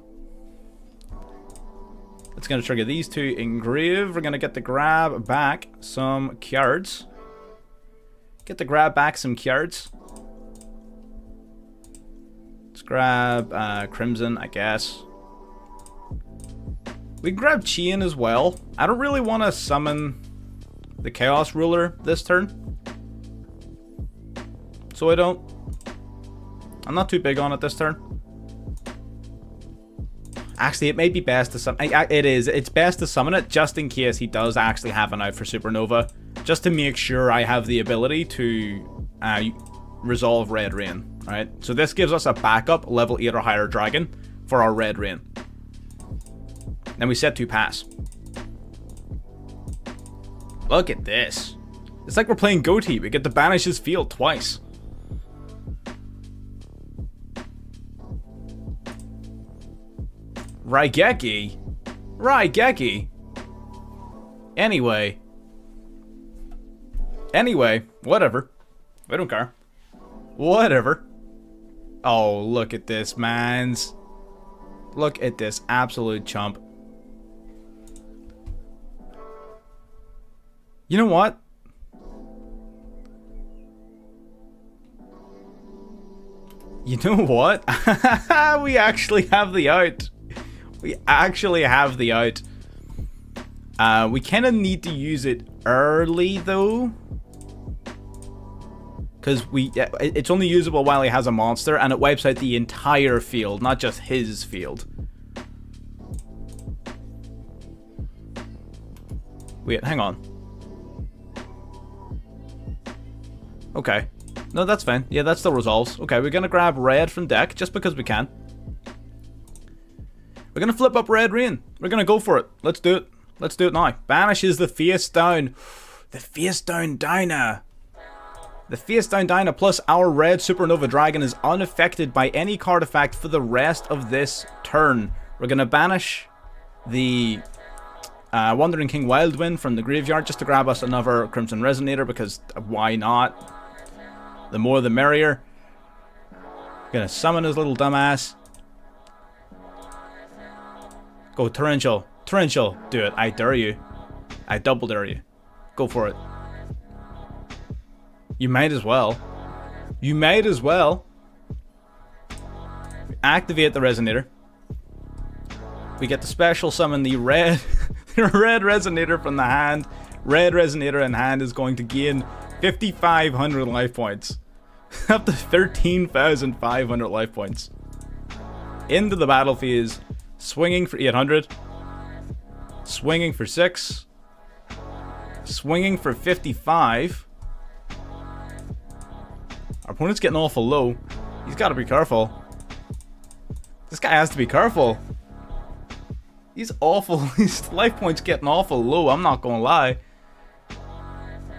A: It's going to trigger these two engrave. We're going to get to grab back some cards. Let's grab Crimson, I guess. We can grab Chien as well. I don't really want to summon the Chaos Ruler this turn. So I don't. I'm not too big on it this turn. Actually, it may be best to summon. It is. It's best to summon it just in case he does actually have an out for Supernova. Just to make sure I have the ability to resolve Red Rain. Right? So this gives us a backup level 8 or higher dragon for our Red Rain. Then we set to pass. Look at this. It's like we're playing Goatee. We get to banish his field twice. Raigeki? Raigeki? Anyway, whatever. I don't care. Whatever. Oh, look at this, mans. Look at this absolute chump. You know what? You know what? We actually have the out. We actually have the out. We kind of need to use it early, though. Because it's only usable while he has a monster, and it wipes out the entire field, not just his field. Wait, hang on. Okay. No, that's fine. Yeah, that still resolves. Okay, we're gonna grab red from deck, just because we can. We're gonna flip up Red Rain. We're gonna go for it. Let's do it. Let's do it now. Banishes the face down. The face down Dyna. The face down Dyna plus our red Supernova Dragon is unaffected by any card effect for the rest of this turn. We're gonna banish the Wandering King Wildwind from the graveyard just to grab us another Crimson Resonator, because why not? The more the merrier. Gonna summon his little dumbass. Go Torrential. Torrential. Do it. I dare you. I double dare you. Go for it. You might as well. You might as well. Activate the Resonator. We get to special summon the red red Resonator from the hand. Red Resonator in hand is going to gain 5,500 life points. Up to 13,500 life points. Into the battle phase. Swinging for 800. Swinging for 6. Swinging for 55. Our opponent's getting awful low. He's got to be careful. This guy has to be careful. He's awful. His life point's getting awful low. I'm not gonna lie.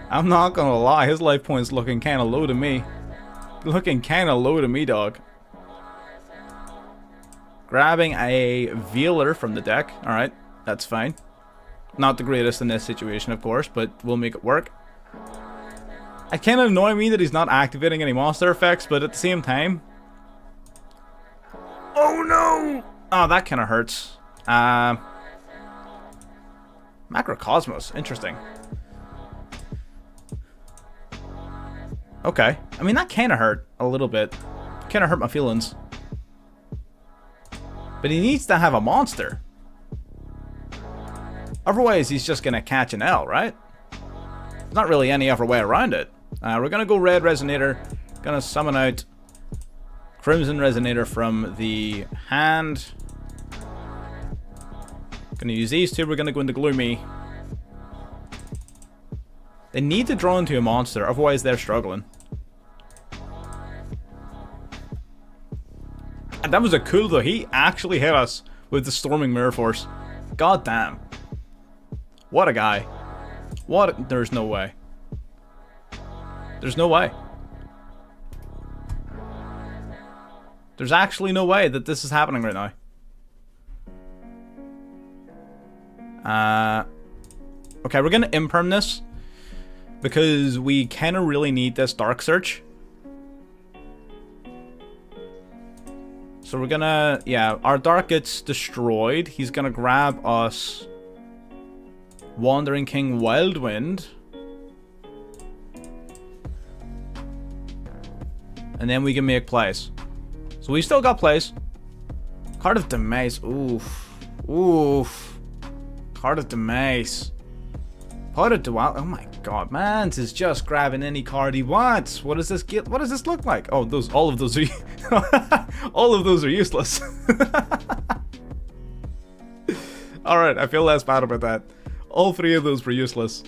A: I'm not gonna lie. His life point's looking kind of low to me. Looking kind of low to me, dog. Grabbing a Veeler from the deck. Alright, that's fine. Not the greatest in this situation, of course, but we'll make it work. It kind of annoys me that he's not activating any monster effects, but at the same time... Oh no! Oh, that kind of hurts. Macrocosmos, interesting. Okay, I mean that kind of hurt a little bit. Kind of hurt my feelings. But he needs to have a monster. Otherwise, he's just gonna catch an L, right? There's not really any other way around it. We're gonna go red Resonator. Gonna summon out Crimson Resonator from the hand. Gonna use these two. We're gonna go into Gloomy. They need to draw into a monster, otherwise they're struggling. And that was a cool though. He actually hit us with the Storming Mirror Force. God damn. What a guy. What? There's no way. There's no way. There's actually no way that this is happening right now. Okay, we're gonna imperm this because we kind of really need this Dark Search. So we're gonna, yeah, our Dark gets destroyed. He's gonna grab us Wandering King Wildwind. And then we can make plays. So we still got plays. Card of Demise. Oof. Oof. Card of Demise. Card of Duel. Oh my God, Mance is just grabbing any card he wants. What does this get? What does this look like? Oh, all of those are all of those are useless. Alright, I feel less bad about that. All three of those were useless.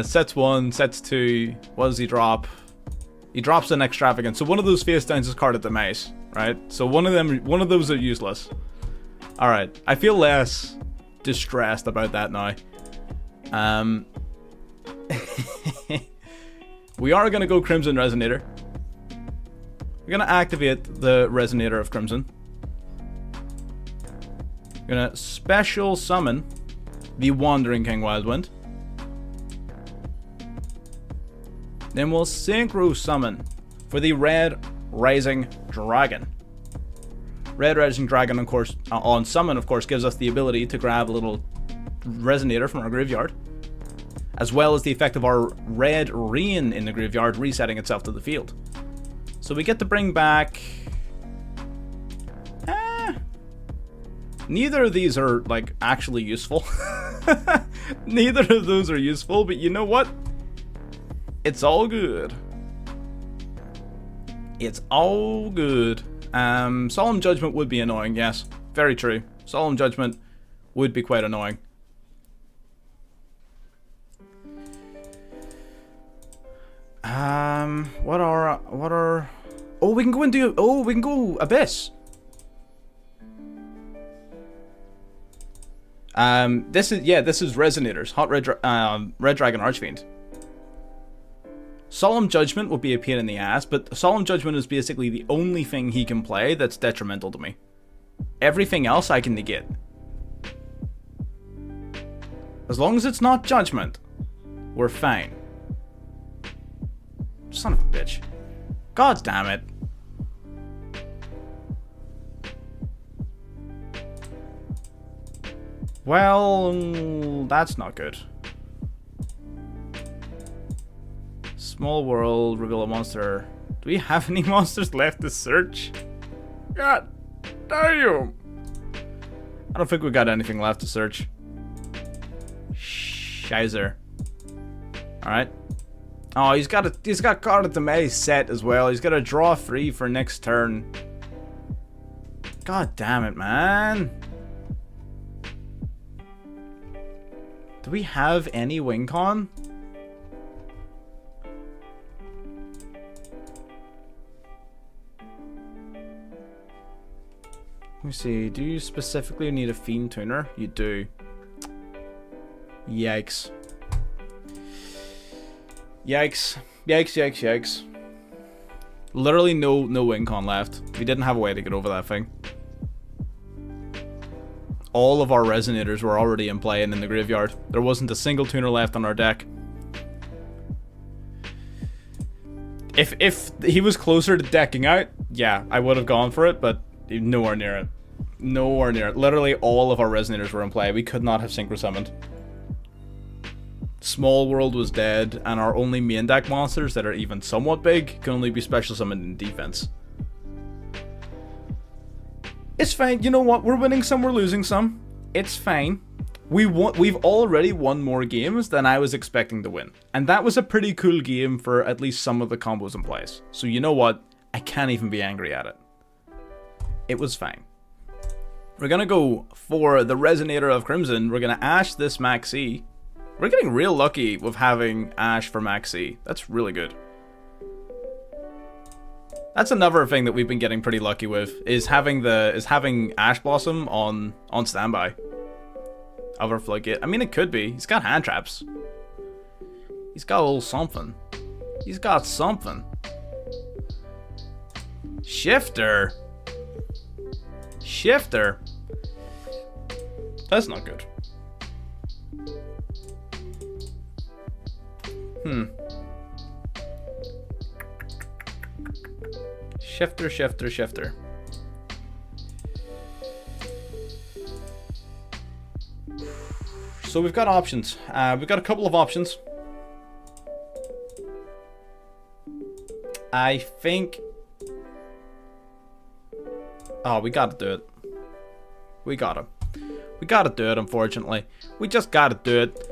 A: Sets 1, sets 2. What does he drop? He drops an extravagant. So one of those face downs is carded the mouse, right? So one of those are useless. Alright, I feel less distressed about that now. We are gonna go Crimson Resonator. We're gonna activate the Resonator of Crimson. We're gonna special summon the Wandering King Wildwind. Then we'll Synchro summon for the Red Rising Dragon. Red Rising Dragon, of course, on summon, of course, gives us the ability to grab a little Resonator from our graveyard, as well as the effect of our Red Rain in the graveyard resetting itself to the field. So we get to bring back... neither of these are, like, actually useful. Neither of those are useful, but you know what? It's all good. It's all good. Solemn Judgment would be annoying, yes. Very true. Solemn Judgment would be quite annoying. What are... Oh, we can go into... Oh, we can go Abyss. This is Resonators. Hot Red Dragon Archfiend. Solemn Judgment will be a pain in the ass, but Solemn Judgment is basically the only thing he can play that's detrimental to me. Everything else I can negate. As long as it's not Judgment, we're fine. Son of a bitch. God damn it. Well, that's not good. Small world, reveal a monster. Do we have any monsters left to search? God damn. I don't think we got anything left to search. Shizer. Alright. Oh, he's got card at the May set as well. He's got a draw 3 for next turn. God damn it, man. Do we have any win con? Let me see. Do you specifically need a Fiend Tuner? You do. Yikes. Yikes. Yikes, yikes, yikes. Literally no win con left. We didn't have a way to get over that thing. All of our Resonators were already in play and in the graveyard. There wasn't a single tuner left on our deck. If he was closer to decking out, yeah, I would have gone for it, but nowhere near it. Nowhere near it. Literally all of our Resonators were in play. We could not have Synchro summoned. Small World was dead, and our only main deck monsters that are even somewhat big can only be special summoned in defense. It's fine. You know what? We're winning some, we're losing some. It's fine. We've already won more games than I was expecting to win. And that was a pretty cool game for at least some of the combos in place. So you know what? I can't even be angry at it. It was fine. We're gonna go for the Resonator of Crimson. We're gonna Ash this Maxi. We're getting real lucky with having Ash for Maxi. That's really good. That's another thing that we've been getting pretty lucky with, is having Ash Blossom on standby. Other floodgate. I mean, it could be. He's got hand traps. He's got a little something. He's got something. Shifter. Shifter. That's not good. Shifter, shifter, shifter. So we've got options. We've got a couple of options. I think... Oh, we gotta do it. We gotta do it, unfortunately. We just gotta do it.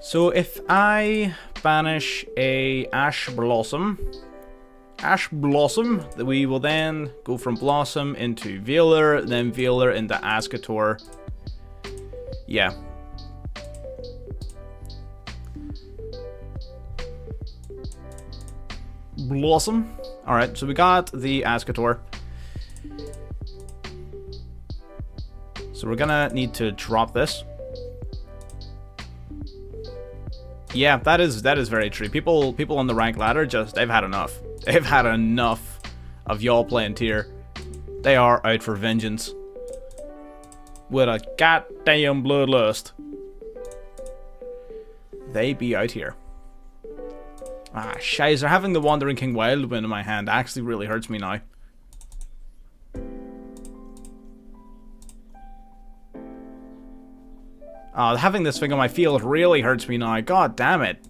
A: So if I banish a Ash Blossom, we will then go from Blossom into Veiler, then Veiler into Ascator. Yeah. Blossom. Alright, so we got the Ascator. So we're gonna need to drop this. Yeah, that is very true. People on the rank ladder they've had enough. They've had enough of y'all playing tier. They are out for vengeance. With a goddamn bloodlust. They be out here. Ah, shizer, having the Wandering King Wildwind in my hand actually really hurts me now. Having this thing on my field really hurts me now. God damn it.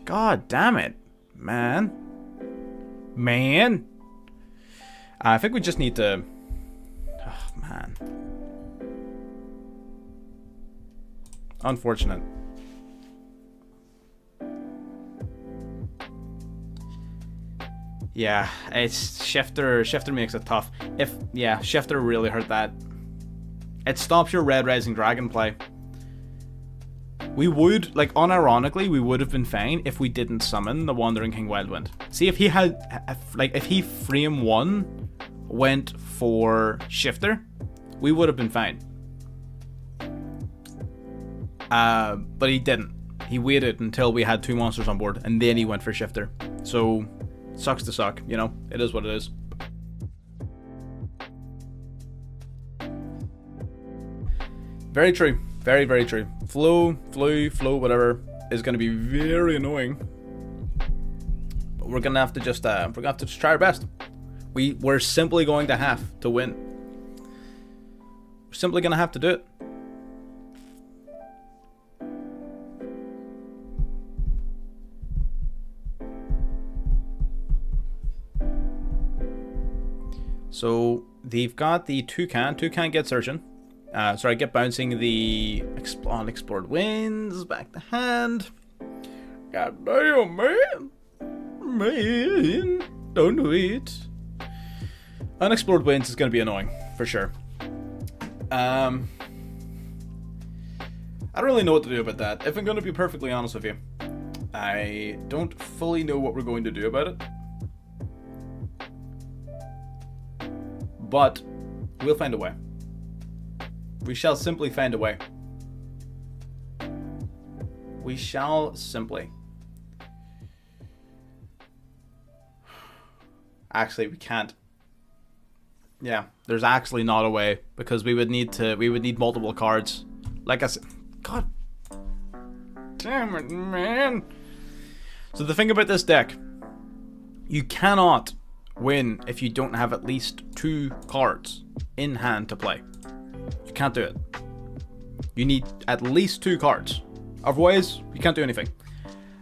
A: God damn it. Man. Man. I think we just need to... Oh, man. Unfortunate. Yeah, it's Shifter makes it tough. Shifter really hurt that. It stops your Red Rising Dragon play. We would, like, unironically, we would have been fine if we didn't summon the Wandering King Wildwind. See, if he had, if he frame 1 went for Shifter, we would have been fine. But he didn't. He waited until we had 2 monsters on board, and then he went for Shifter. So, sucks to suck, you know? It is what it is. Very true. Very, very true. Flow, whatever, is going to be very annoying. But we're going to have to just, try our best. We're simply going to have to win. We're simply going to have to do it. So they've got the Toucan. Toucan gets Urchin. Get bouncing the Unexplored Winds back to hand. God damn, man. Man, don't do it. Unexplored Winds is going to be annoying, for sure. I don't really know what to do about that. If I'm going to be perfectly honest with you, I don't fully know what we're going to do about it. But we'll find a way. We shall simply find a way. We shall simply. Actually, we can't. Yeah, there's actually not a way, because we would need multiple cards. Like I said, God damn it, man. So the thing about this deck, you cannot win if you don't have at least 2 cards in hand to play. You can't do it. You need at least 2 cards. Otherwise, you can't do anything.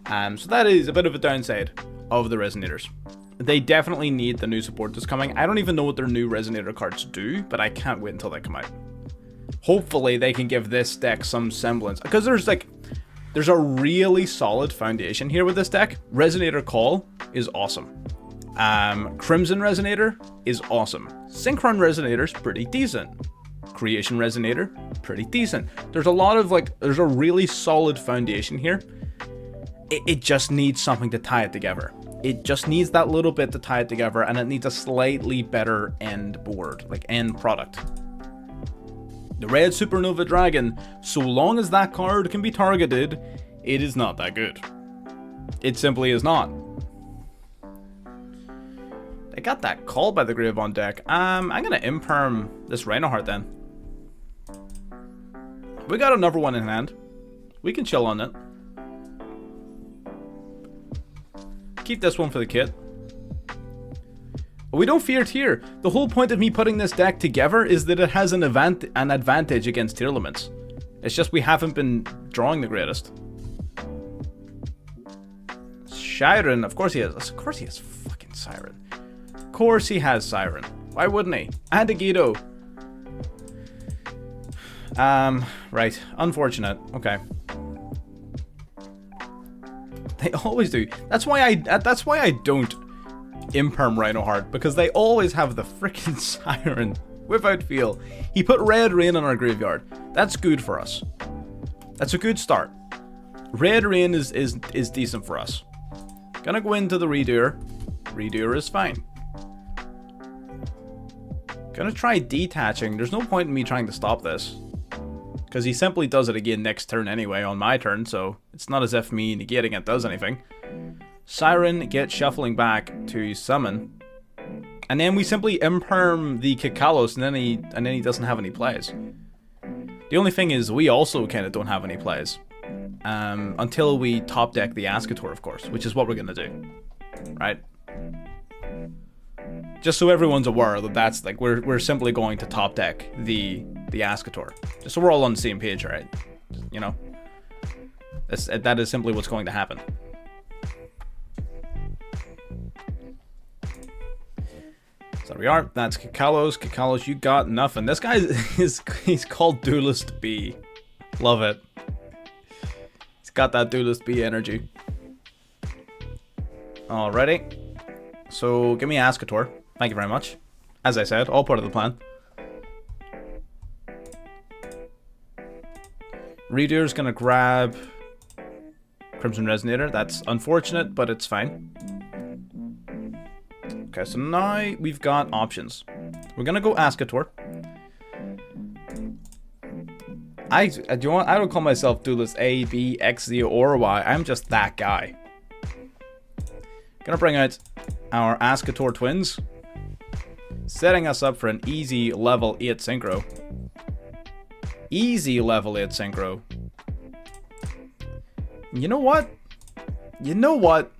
A: So that is a bit of a downside of the Resonators. They definitely need the new support that's coming. I don't even know what their new Resonator cards do, but I can't wait until they come out. Hopefully they can give this deck some semblance. Because there's a really solid foundation here with this deck. Resonator Call is awesome. Crimson Resonator is awesome. Synchron Resonator's pretty decent. Creation Resonator, pretty decent. There's a really solid foundation here. It just needs something to tie it together. It just needs that little bit to tie it together, and it needs a slightly better end board, like end product. The Red Supernova Dragon, so long as that card can be targeted, it is not that good. It simply is not. I got that Call by the Grave on deck. I'm gonna imperm this Rhinoheart then. We got another one in hand. We can chill on it. Keep this one for the kit. We don't fear tier. The whole point of me putting this deck together is that it has an advantage against tier limits. It's just we haven't been drawing the greatest. Siren, of course he has. Of course he has fucking Siren. Of course he has Siren. Why wouldn't he? And a Guido. Right. Unfortunate. Okay. They always do. That's why I don't imperm Rhinoheart, because they always have the freaking Siren without fail. He put Red Rain in our graveyard. That's good for us. That's a good start. Red Rain is decent for us. Gonna go into the Redoer. Redoer is fine. Gonna try detaching. There's no point in me trying to stop this, because he simply does it again next turn anyway on my turn, so it's not as if me negating it does anything. Siren gets shuffling back to summon. And then we simply imperm the Kikalos, and then he doesn't have any plays. The only thing is, we also kind of don't have any plays. Until we top deck the Ascator, of course, which is what we're gonna do. Right? Just so everyone's aware that that's like, we're simply going to top deck the Ascator. Just so we're all on the same page, right? You know? That is simply what's going to happen. So there we are. That's Kikalos. Kikalos, you got nothing. This guy he's called Duelist B. Love it. He's got that Duelist B energy. Alrighty. So give me Ascator. Thank you very much. As I said, all part of the plan. Reader's gonna grab Crimson Resonator. That's unfortunate, but it's fine. Okay, so now we've got options. We're gonna go Ascator. I don't call myself Duelist A, B, X, Z, or Y. I'm just that guy. Gonna bring out our Ascator twins, setting us up for an easy level 8 Synchro. Easy level 8 Synchro. You know what? You know what?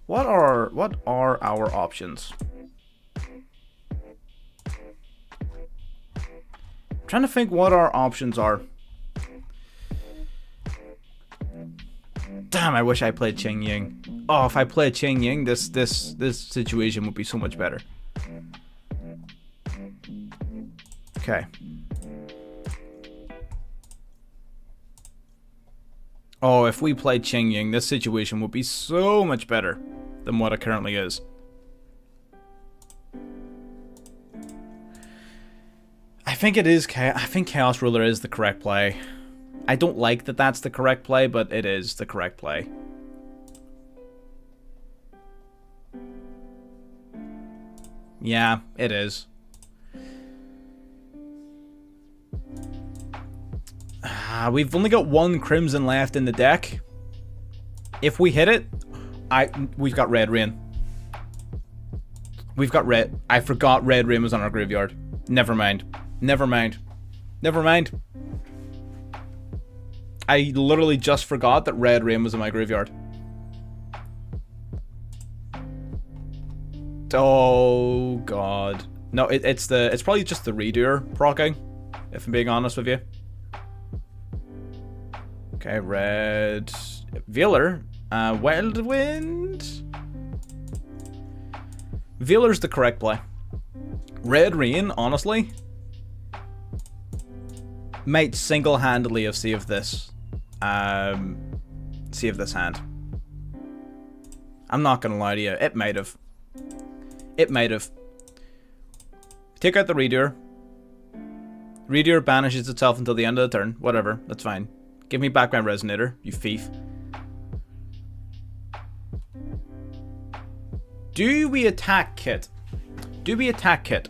A: What are our options? I'm trying to think what our options are. Damn, I wish I played Qing Ying. Oh, if I played Qing Ying, this situation would be so much better. Okay. Oh, if we played Qing Ying, this situation would be so much better than what it currently is. I think it is. I think Chaos Ruler is the correct play. I don't like that that's the correct play, but it is the correct play. Yeah, it is. We've only got one Crimson left in the deck. If we hit it, we've got Red Rain. We've got Red. I forgot Red Rain was on our graveyard. Never mind. Never mind. Never mind. I literally just forgot that Red Rain was in my graveyard. Oh god. No, it's probably just the Redoer proccing, if I'm being honest with you. Okay, red Veeler. Wild Wind. Veeler's the correct play. Red Rain, honestly, might single-handedly have saved this. Saved this hand. I'm not gonna lie to you. It might have. It might have. Take out the Redoer. Redoer banishes itself until the end of the turn. Whatever, that's fine. Give me back my Resonator, you thief. Do we attack Kit? Do we attack Kit?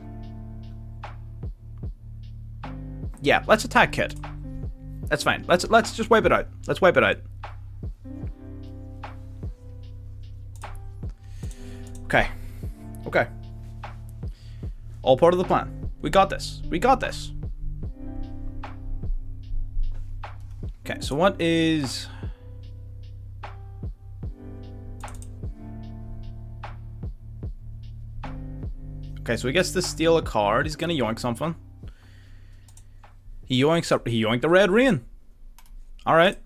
A: Yeah, let's attack Kit. That's fine. Let's just wipe it out. Let's wipe it out. Okay. Okay. All part of the plan. We got this. We got this. Okay, so what is... Okay, so he gets to steal a card. He's gonna yoink something. He yoinks up. He yoinked the Red Rain. Alright.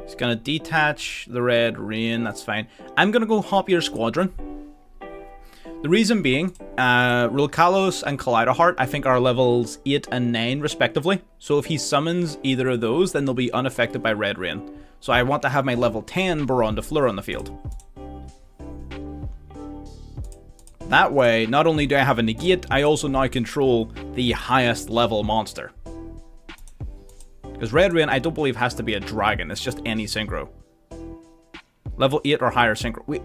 A: He's It's gonna detach the Red Rain, that's fine. I'm gonna go Hoppier Squadron. The reason being, Rulkalos and Kaleido Heart, I think, are levels 8 and 9 respectively. So if he summons either of those, then they'll be unaffected by Red Rain. So I want to have my level 10 Baron de Fleur on the field. That way, not only do I have a negate, I also now control the highest level monster. Because Red Rain, I don't believe, has to be a dragon. It's just any synchro. Level 8 or higher synchro. Wait.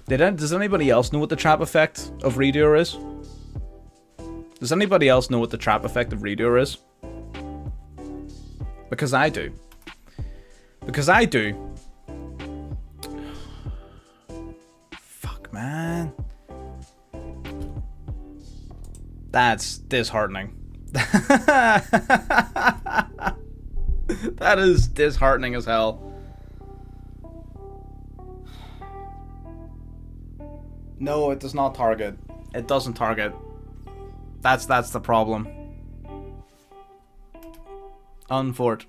A: Does anybody else know what the trap effect of Redoer is? Does anybody else know what the trap effect of Redoer is? Because I do. Because I do. Fuck, man. That's disheartening. That is disheartening as hell. No, it does not target. It doesn't target. That's the problem. Unfort.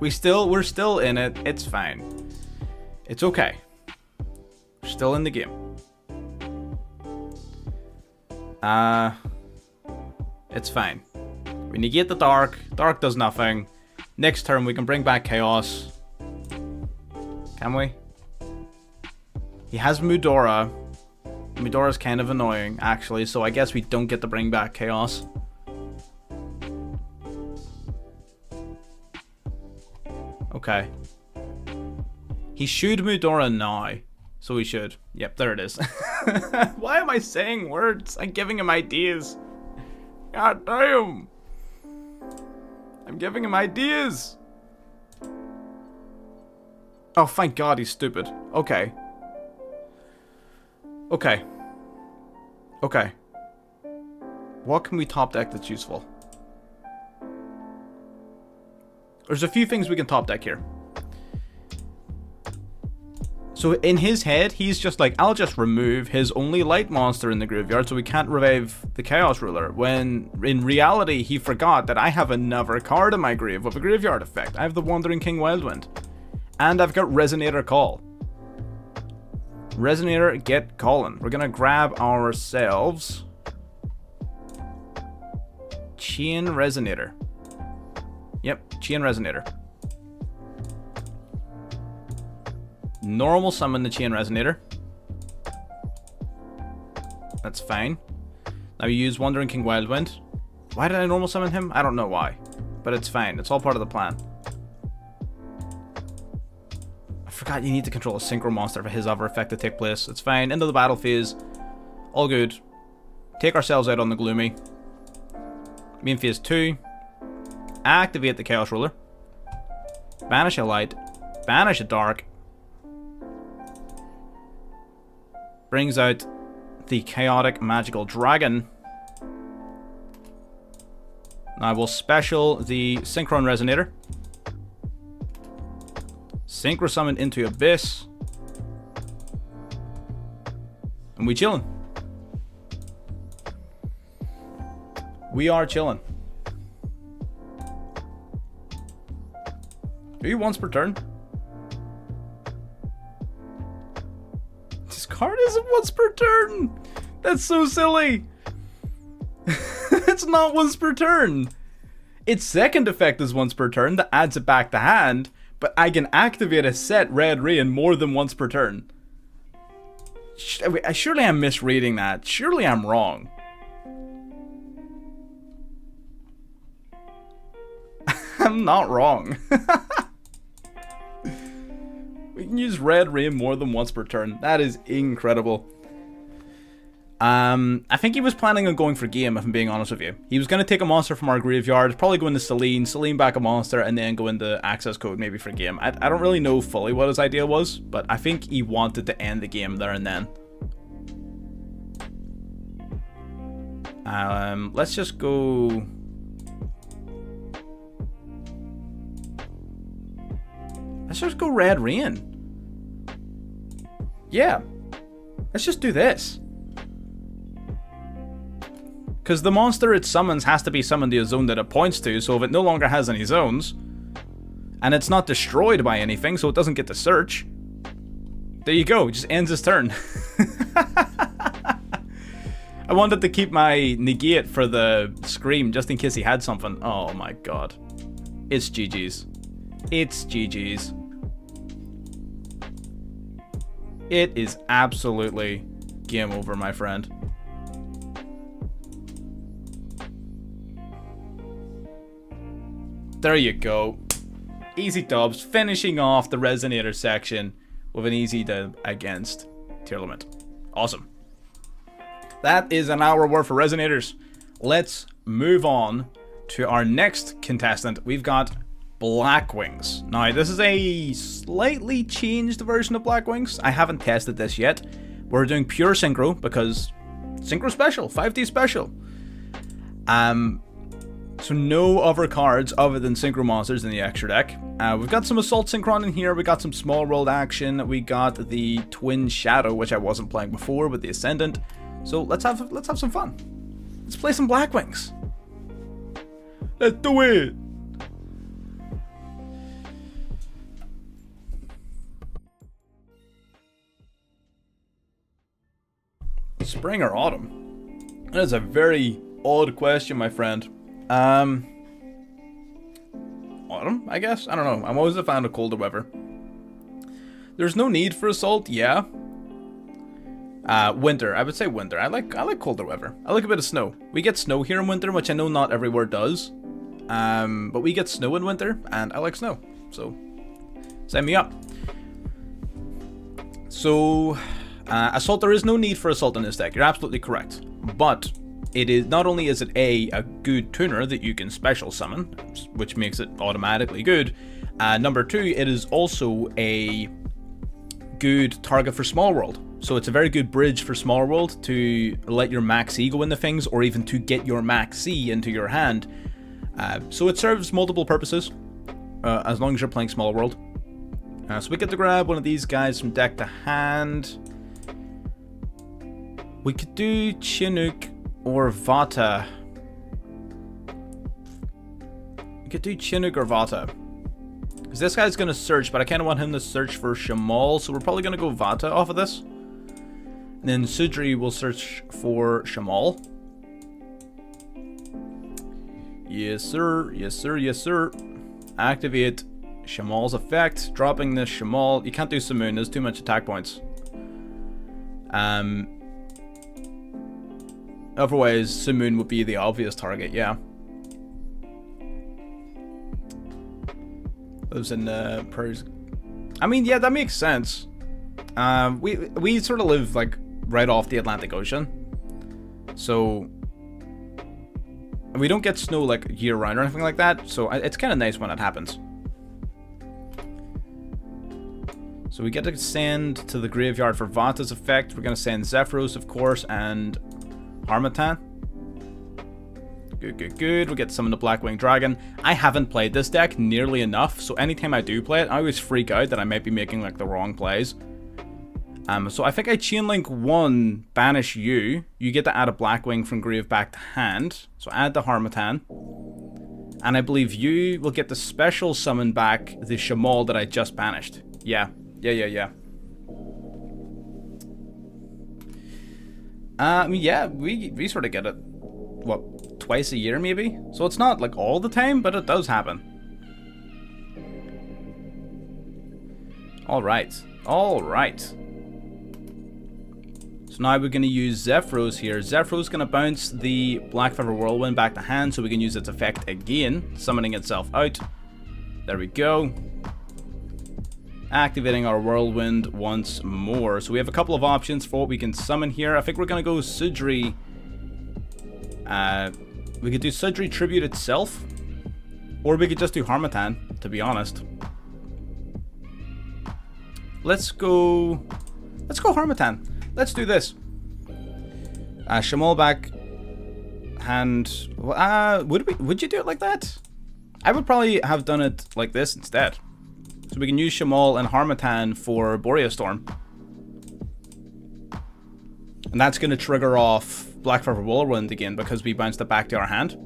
A: We're still in it. It's fine. It's okay. We're still in the game. It's fine. We negate the dark. Dark does nothing. Next turn we can bring back Chaos. Can we? He has Mudora. Mudora's kind of annoying, actually, so I guess we don't get to bring back Chaos. Okay. He should Mudora now. So he should. Yep, there it is. Why am I saying words? I'm giving him ideas. God damn. I'm giving him ideas. Oh, thank God he's stupid. Okay. Okay. Okay. What can we top deck that's useful? There's a few things we can top deck here. So in his head, he's just like, I'll just remove his only light monster in the graveyard so we can't revive the Chaos Ruler. When in reality, he forgot that I have another card in my grave with a graveyard effect. I have the Wandering King Wildwind. And I've got Resonator Call. Resonator, get calling. We're gonna grab ourselves Chain Resonator. Yep, Chain Resonator. Normal summon the Chain Resonator. That's fine. Now you use Wandering King Wildwind. Why did I normal summon him? I don't know why. But it's fine. It's all part of the plan. I forgot you need to control a Synchro monster for his other effect to take place. It's fine. Into the battle phase. All good. Take ourselves out on the Gloomy. Main phase 2. Activate the Chaos Ruler. Banish a light. Banish a dark. Brings out the Chaotic Magical Dragon. Now we'll special the Synchron Resonator. Synchro Summon into Abyss. And we chillin'. We are chillin'. Are you once per turn? This card isn't once per turn! That's so silly! It's not once per turn! Its second effect is once per turn that adds it back to hand, but I can activate a set Red Rain more than once per turn. Surely I'm misreading that. Surely I'm wrong. I'm not wrong. We can use Red Rain more than once per turn. That is incredible. I think he was planning on going for game, if I'm being honest with you. He was going to take a monster from our graveyard, probably go into Selene back a monster, and then go into access code maybe for game. I don't really know fully what his idea was, but I think he wanted to end the game there and then. Let's just go... Let's just go Red Rain. Yeah. Let's just do this. Because the monster it summons has to be summoned to a zone that it points to, so if it no longer has any zones, and it's not destroyed by anything, so it doesn't get to search, there you go, it just ends his turn. I wanted to keep my negate for the scream, just in case he had something. Oh my god. It's GG's. It's GG's. It is absolutely game over, my friend. There you go. Easy dubs, finishing off the Resonator section with an easy dub against Tearlament. Awesome. That is an hour worth of Resonators. Let's move on to our next contestant. We've got Blackwings. Now, this is a slightly changed version of Blackwings. I haven't tested this yet. We're doing pure Synchro because Synchro special, 5D special. So no other cards other than Synchro monsters in the extra deck. We've got some Assault Synchron in here. We got some Small World action. We got the Twin Shadow, which I wasn't playing before with the Ascendant. So let's have some fun. Let's play some Blackwings. Let's do it. Spring or autumn? That is a very odd question, my friend. Autumn, I guess? I don't know. I'm always a fan of colder weather. There's no need for Assault, yeah. Winter. I would say winter. I like colder weather. I like a bit of snow. We get snow here in winter, which I know not everywhere does. But we get snow in winter, and I like snow. So, sign me up. So, Assault, there is no need for Assault in this deck. You're absolutely correct. But it is not only is it a good tuner that you can special summon, which makes it automatically good. Number two, it is also a good target for Small World. So it's a very good bridge for Small World to let your Max E go into things, or even to get your Max E into your hand. So it serves multiple purposes, as long as you're playing Small World. So we get to grab one of these guys from deck to hand. We could do Chinook or Vata. We could do Chinook or Vata. Because this guy's going to search, but I kind of want him to search for Shamal, so we're probably going to go Vata off of this. And then Sudri will search for Shamal. Yes, sir. Yes, sir. Yes, sir. Activate Shamal's effect. Dropping this Shamal. You can't do Simoon. There's too much attack points. Otherwise, Simoon would be the obvious target, yeah. Lives in prairies. I mean, yeah, that makes sense. We sort of live like right off the Atlantic Ocean, so we don't get snow like year round or anything like that. So it's kind of nice when it happens. So we get to send to the graveyard for Vata's effect. We're gonna send Zephyros, of course, and Harmattan. Good, good, good. We'll get summon the Blackwing Dragon. I haven't played this deck nearly enough, so anytime I do play it, I always freak out that I might be making like the wrong plays. So I think I Chainlink 1, banish you. You get to add a Blackwing from grave back to hand. So add the Harmattan. And I believe you will get the special summon back the Shamal that I just banished. Yeah. Yeah. I mean, yeah, we sort of get it, what, twice a year maybe? So it's not like all the time, but it does happen. Alright. So now we're going to use Zephyros here. Zephyros going to bounce the Black Feather Whirlwind back to hand so we can use its effect again, summoning itself out. There we go. Activating our Whirlwind once more. So we have a couple of options for what we can summon here. I think we're going to go Sudri. We could do Sudri Tribute itself. Or we could just do Harmattan, to be honest. Let's go Harmattan. Let's do this. Shamal back hand. Would you do it like that? I would probably have done it like this instead. So we can use Shamal and Harmattan for Boreas Storm. And that's going to trigger off Black River Whirlwind again because we bounced it back to our hand.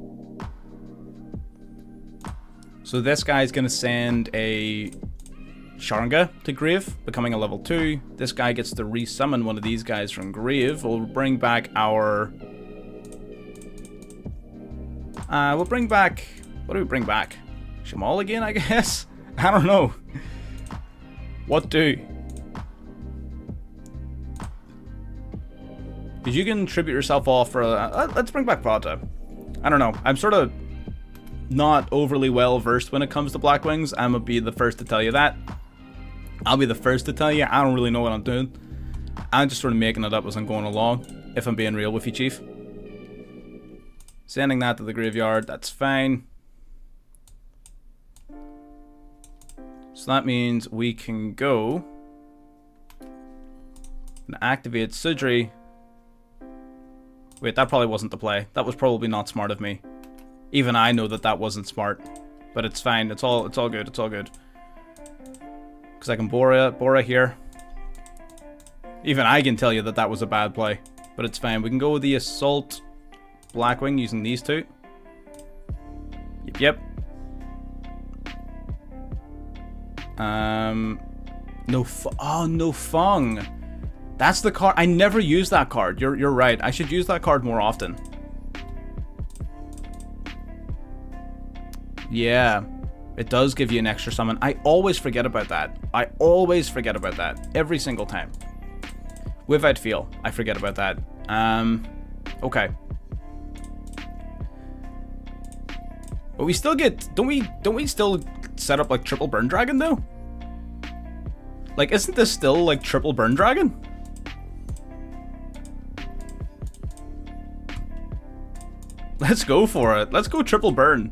A: So this guy's going to send a Sharinga to grave, becoming a level 2. This guy gets to resummon one of these guys from grave. We'll bring back our... we'll bring back... What do we bring back? Shamal again, I guess? I don't know. What do? Because you can tribute yourself off for... let's bring back Vata. I don't know. I'm sort of not overly well versed when it comes to Black Wings. I'm going to be the first to tell you that. I'll be the first to tell you. I don't really know what I'm doing. I'm just sort of making it up as I'm going along. If I'm being real with you, Chief. Sending that to the graveyard. That's fine. So that means we can go and activate Sudri. Wait, that probably wasn't the play. That was probably not smart of me. Even I know that that wasn't smart. But it's fine. It's all good. It's all good. Because I can Bora here. Even I can tell you that that was a bad play. But it's fine. We can go with the Assault Blackwing using these two. Yep. No Fung. That's the card. I never use that card. You're right. I should use that card more often. Yeah. It does give you an extra summon. I always forget about that. I always forget about that. Every single time. Without feel, I forget about that. Okay. But we still get... Don't we still set up, like, triple Burn Dragon, though? Like, isn't this still, like, triple Burn Dragon? Let's go for it. Let's go triple burn.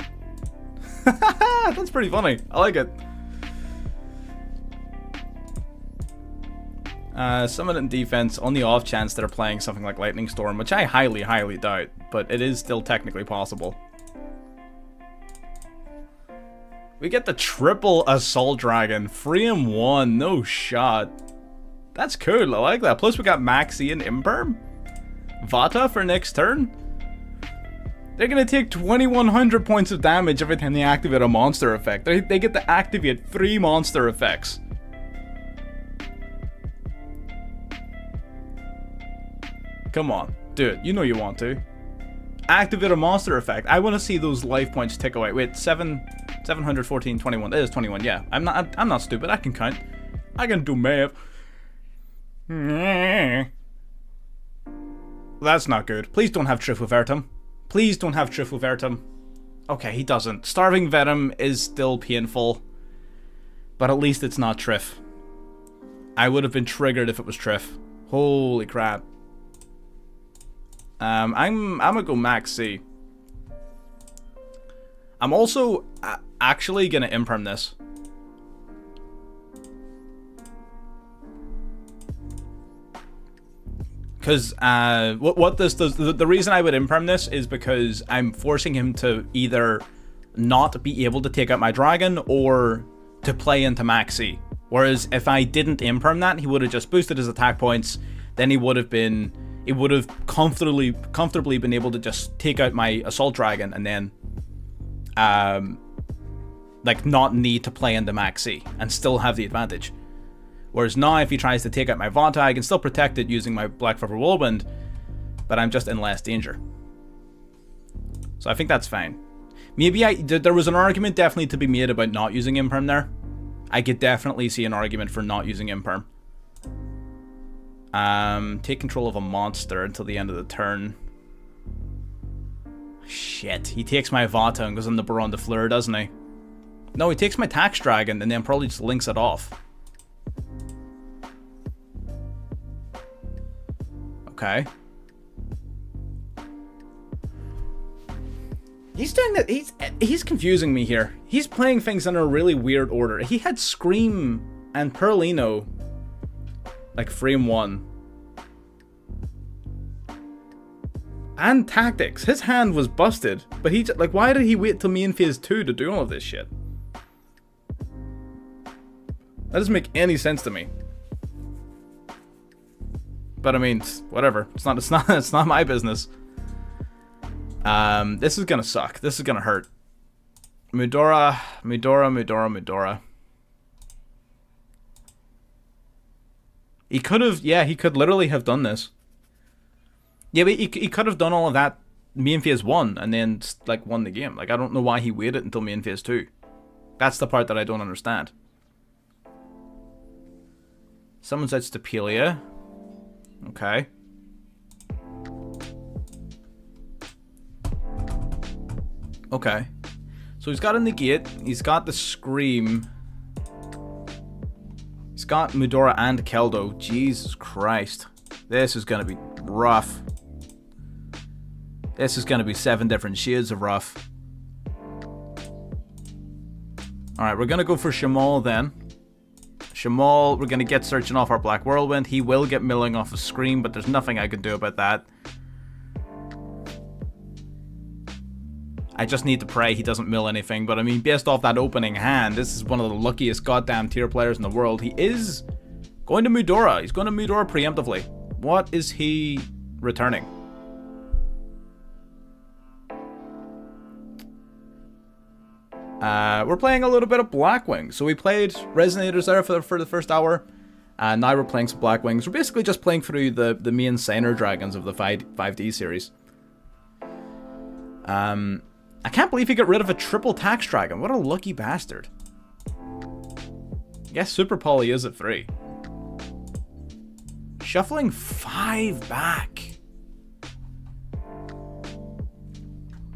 A: That's pretty funny. I like it. Summon and defense on the off chance they're playing something like Lightning Storm, which I highly doubt, but it is still technically possible. We get the triple Assault Dragon. Freedom 1, no shot. That's cool, I like that. Plus we got Maxi and Imperm. Vata for next turn. They're gonna take 2100 points of damage every time they activate a monster effect. They get to activate 3 monster effects. Come on, do it. You know you want to. Activate a monster effect. I want to see those life points tick away. Wait, 714, 21. That is 21. Yeah, I'm not stupid. I can count. I can do math. That's not good. Please don't have Trifu Vertum. Please don't have Trifu Vertum. Okay, he doesn't. Starving Venom is still painful, but at least it's not Trif. I would have been triggered if it was Trif. Holy crap. I'm gonna go Max C. I'm also actually gonna imperm this. Because what this does, the reason I would imperm this is because I'm forcing him to either not be able to take out my dragon or to play into Maxi. Whereas if I didn't imperm that, he would have just boosted his attack points. Then he would have comfortably been able to just take out my Assault Dragon and then like not need to play into Maxi and still have the advantage. Whereas now, if he tries to take out my Vanta, I can still protect it using my Black River Whirlwind, but I'm just in less danger. So I think that's fine. Maybe there was an argument definitely to be made about not using Imperm there. I could definitely see an argument for not using Imperm. Take control of a monster until the end of the turn. Shit, he takes my Vata and goes on the Baron de Fleur, doesn't he? No, he takes my Tax Dragon and then probably just links it off. Okay. He's doing that. He's confusing me here. He's playing things in a really weird order. He had Scream and Perlino like frame 1. And Tactics. His hand was busted, but he like, why did he wait till me in phase 2 to do all of this shit? That doesn't make any sense to me. But I mean, whatever. It's not my business. This is gonna suck. This is gonna hurt. Mudora. He could have, yeah, he could literally have done this. Yeah, but he could have done all of that main phase 1 and then, like, won the game. Like, I don't know why he waited until main phase 2. That's the part that I don't understand. Someone's out Stapelia. Okay. Okay. So he's got a negate. He's got the Scream. He's got Mudora and Keldo. Jesus Christ. This is going to be rough. This is going to be 7 different shades of rough. Alright, we're going to go for Shamal then. Shamal, we're going to get searching off our Black Whirlwind. He will get milling off a Scream, but there's nothing I can do about that. I just need to pray he doesn't mill anything. But I mean, based off that opening hand, this is one of the luckiest goddamn tier players in the world. He is going to Mudora. He's going to Mudora preemptively. What is he returning? We're playing a little bit of Blackwing. So we played Resonators there for the first hour. And now we're playing some Blackwings. We're basically just playing through the main SIGNER dragons of the 5D series. I can't believe he got rid of a triple tax dragon. What a lucky bastard. I guess Super Poly is at 3. Shuffling 5 back.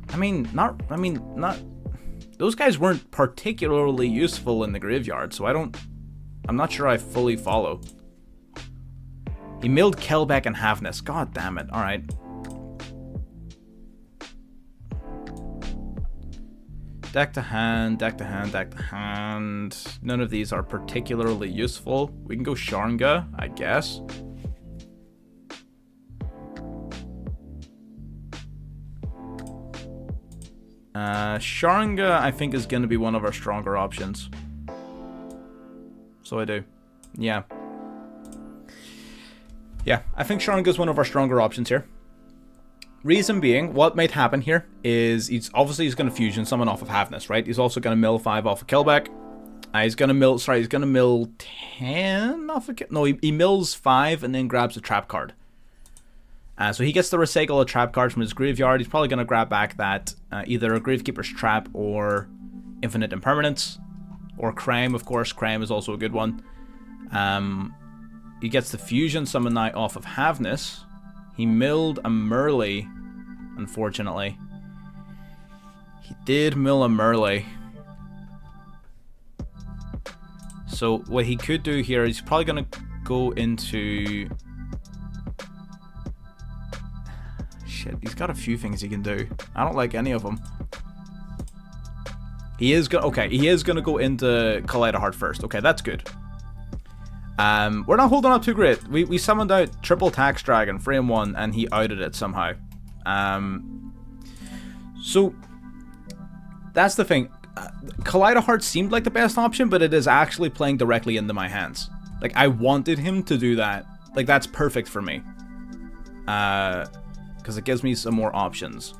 A: I mean, not... Those guys weren't particularly useful in the graveyard, so I'm not sure I fully follow. He milled Kelbeck and Havness. God damn it. Alright. Deck to hand, deck to hand, deck to hand. None of these are particularly useful. We can go Sharnga, I guess. Sharnga, I think, is going to be one of our stronger options. So I do. Yeah. Yeah, I think Sharnga is one of our stronger options here. Reason being, what might happen here is he's going to fusion summon off of Havness, right? He's also going to mill 5 off of Kelbeck. He's going to mill 10 off of... No, he mills 5 and then grabs a trap card. So he gets to recycle a trap card from his graveyard. He's probably going to grab back that either a Gravekeeper's Trap or Infinite Impermanence. Or Crime, of course. Crime is also a good one. He gets the fusion summon now off of Havness. He milled a Merle, unfortunately. He did mill a Merle. So what he could do here is he's probably going to go into... Shit, he's got a few things he can do. I don't like any of them. He is going to go into Collider Heart first. Okay, that's good. We're not holding up too great. We summoned out Triple Tax Dragon, frame 1, and he outed it somehow. So, that's the thing. Collider Heart seemed like the best option, but it is actually playing directly into my hands. Like, I wanted him to do that. Like, that's perfect for me. Because it gives me some more options.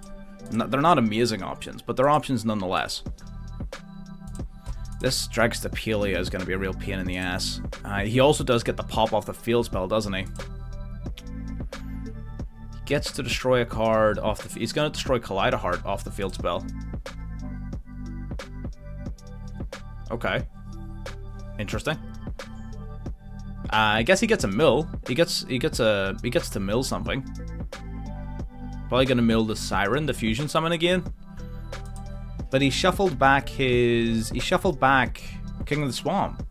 A: They're not amazing options, but they're options nonetheless. This Dragstapelia is going to be a real pain in the ass. He also does get the pop off the field spell, doesn't he? He gets to destroy a card off the... He's going to destroy Collider Heart off the field spell. Okay. Interesting. I guess he gets a mill. He gets to mill something. Probably going to mill the Siren, the fusion summon again. But he shuffled back King of the Swamp.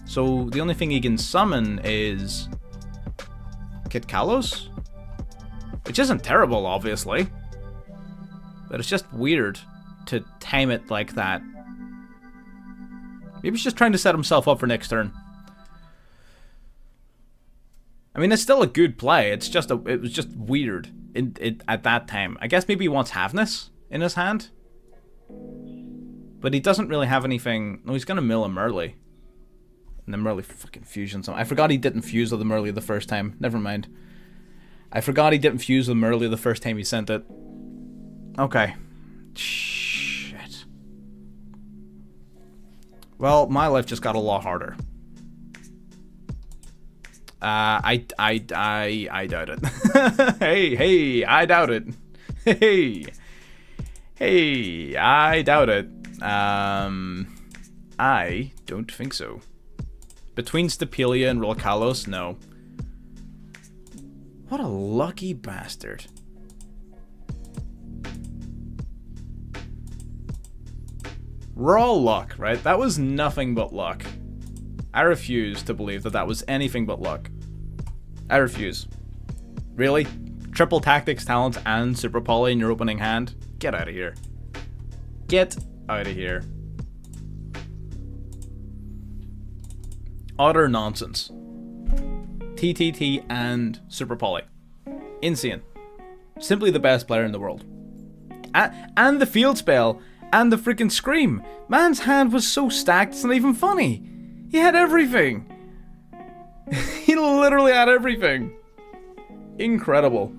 A: So the only thing he can summon is Kit Kalos, which isn't terrible, obviously, but it's just weird to time it like that. Maybe he's just trying to set himself up for next turn. I mean, it's still a good play. It was just weird at that time. I guess maybe he wants Havness in his hand, but he doesn't really have anything. No, he's gonna mill a Merle, and And then Merly fucking fusions him. I forgot he didn't fuse with him earlier the first time. Never mind. I forgot he didn't fuse with him earlier the first time he sent it. Okay. Shit. Well, my life just got a lot harder. I doubt it. hey, I doubt it. Hey, I doubt it. I don't think so. Between Stapelia and Rolkalos, no. What a lucky bastard. Raw luck, right? That was nothing but luck. I refuse to believe that that was anything but luck. I refuse. Really? Triple tactics, talents, and super poly in your opening hand? Get out of here. Get out of here. Utter nonsense. TTT and super poly. Insane. Simply the best player in the world. And the field spell. And the freaking scream. Man's hand was so stacked it's not even funny. He had everything. He literally had everything. Incredible.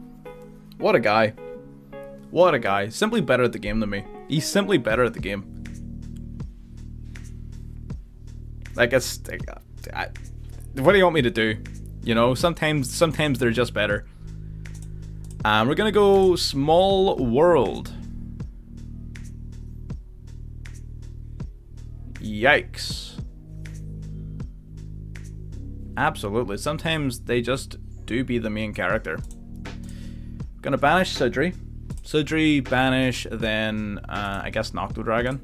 A: What a guy. What a guy. Simply better at the game than me. He's simply better at the game. Like, it's... what do you want me to do? You know, sometimes they're just better. We're gonna go small world. Yikes. Absolutely. Sometimes they just do be the main character. Gonna banish Sidri. Sidri, banish, then I guess Noctodragon.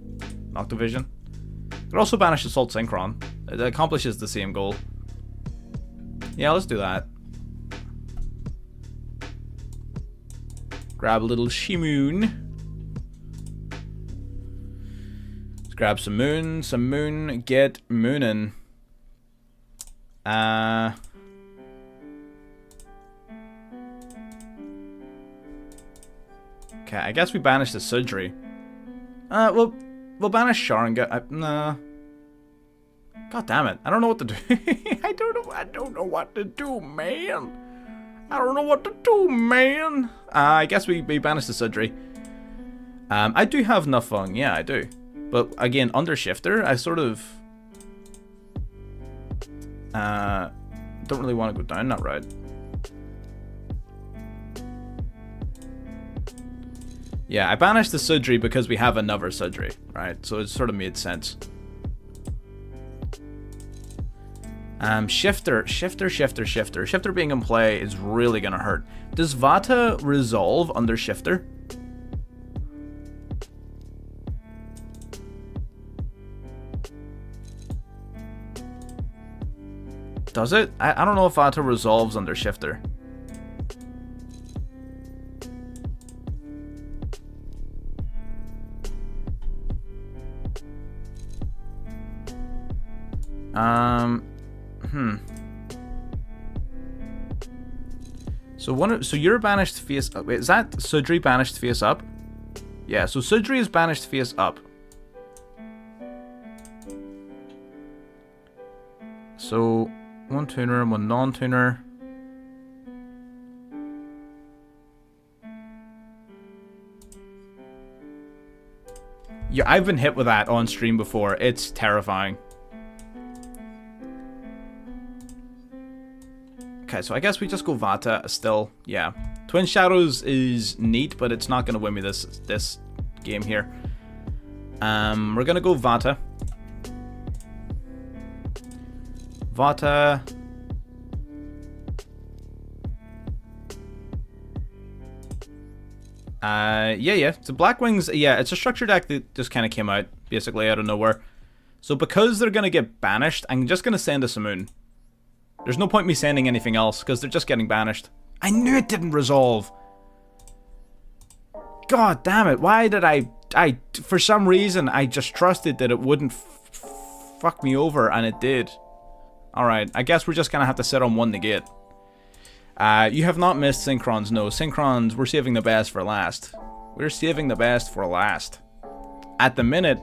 A: Noctovision. Could also banish Assault Synchron. It accomplishes the same goal. Yeah, let's do that. Grab a little Shimoon. Let's grab some moon, get moonin'. Okay, I guess we banish the Sidri. We'll banish Sharingan. Nah. God damn it! I don't know what to do. I don't know what to do, man. I don't know what to do, man. I guess we banish the Sidri. I do have Nafung, yeah, I do. But again, under Shifter, I sort of don't really want to go down that route. Yeah, I banished the Sidri because we have another Sidri, right? So it sort of made sense. Shifter being in play is really gonna hurt. Does Vata resolve under Shifter? Does it? I don't know if Vata resolves under Shifter. So you're banished face up. Wait, is that Sidri banished face up? Yeah, so Sidri is banished face up. So one tuner and one non-tuner. Yeah, I've been hit with that on stream before. It's terrifying. Okay, so I guess we just go Vata still. Yeah. Twin Shadows is neat, but it's not going to win me this game here. We're going to go Vata. Vata. Yeah. So Black Wings, yeah, it's a structure deck that just kind of came out, basically, out of nowhere. So because they're going to get banished, I'm just going to send a Simoon. There's no point me sending anything else, because they're just getting banished. I knew it didn't resolve. God damn it, why did I for some reason, I just trusted that it wouldn't fuck me over, and it did. Alright, I guess we're just gonna have to sit on one negate. You have not missed Synchrons, no. Synchrons, we're saving the best for last. We're saving the best for last. At the minute,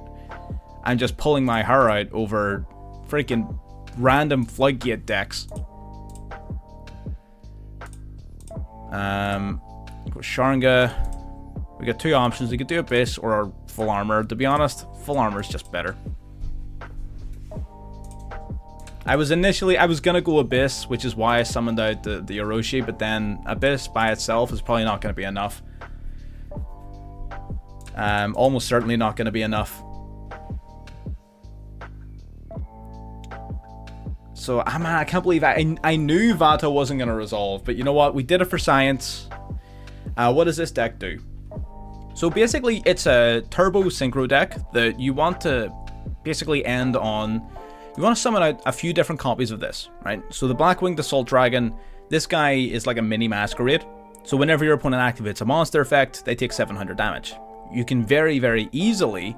A: I'm just pulling my hair out over freaking random floodgate decks. Sharnga. We got 2 options. We could do Abyss or full armor. To be honest, full armor is just better. I was gonna go Abyss, which is why I summoned out the Orochi, but then Abyss by itself is probably not gonna be enough. Almost certainly not gonna be enough. So, man, I can't believe I knew Vata wasn't gonna resolve, but you know what? We did it for science. What does this deck do? So basically, it's a turbo synchro deck that you want to basically end on. You want to summon out a few different copies of this, right? So the Blackwinged Assault Dragon, this guy is like a mini Masquerade. So whenever your opponent activates a monster effect, they take 700 damage. You can very, very easily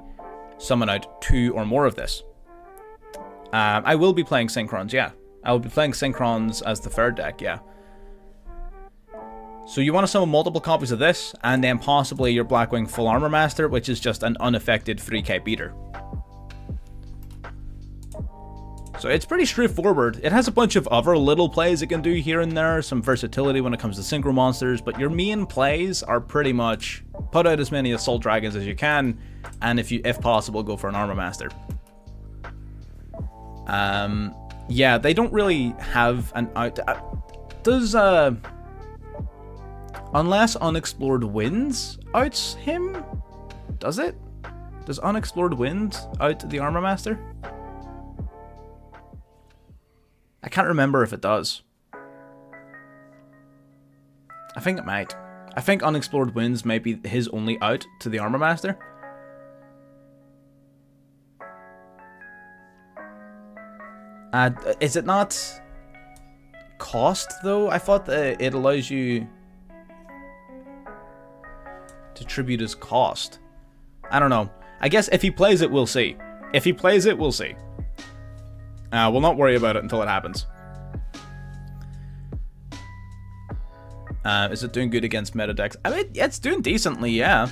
A: summon out 2 or more of this. I will be playing Synchrons, yeah. I will be playing Synchrons as the 3rd deck, yeah. So you want to summon multiple copies of this, and then possibly your Blackwing Full Armor Master, which is just an unaffected 3k beater. So it's pretty straightforward. It has a bunch of other little plays it can do here and there, some versatility when it comes to synchro monsters, but your main plays are pretty much put out as many Assault Dragons as you can, and if possible, go for an Armor Master. Yeah, they don't really have an out. Unless Unexplored Winds outs him? Does it? Does Unexplored Winds out the Armor Master? I can't remember if it does. I think it might. I think Unexplored Winds might be his only out to the Armor Master. Is it not cost, though? I thought that it allows you to tribute his cost. I don't know. I guess if he plays it, we'll see. If he plays it, we'll see. We'll not worry about it until it happens. Is it doing good against meta decks? I mean, it's doing decently, yeah.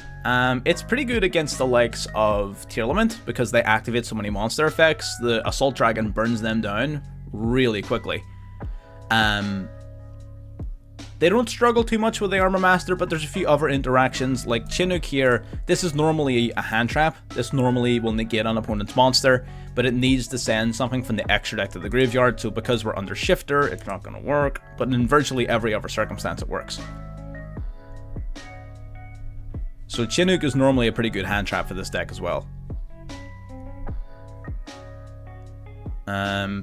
A: It's pretty good against the likes of Tearlament because they activate so many monster effects. The Assault Dragon burns them down really quickly. They don't struggle too much with the Armor Master, but there's a few other interactions, like Chinook here. This is normally a hand trap. This normally will negate an opponent's monster, but it needs to send something from the extra deck to the graveyard, so because we're under Shifter, it's not going to work, but in virtually every other circumstance it works. So Chinook is normally a pretty good hand trap for this deck as well.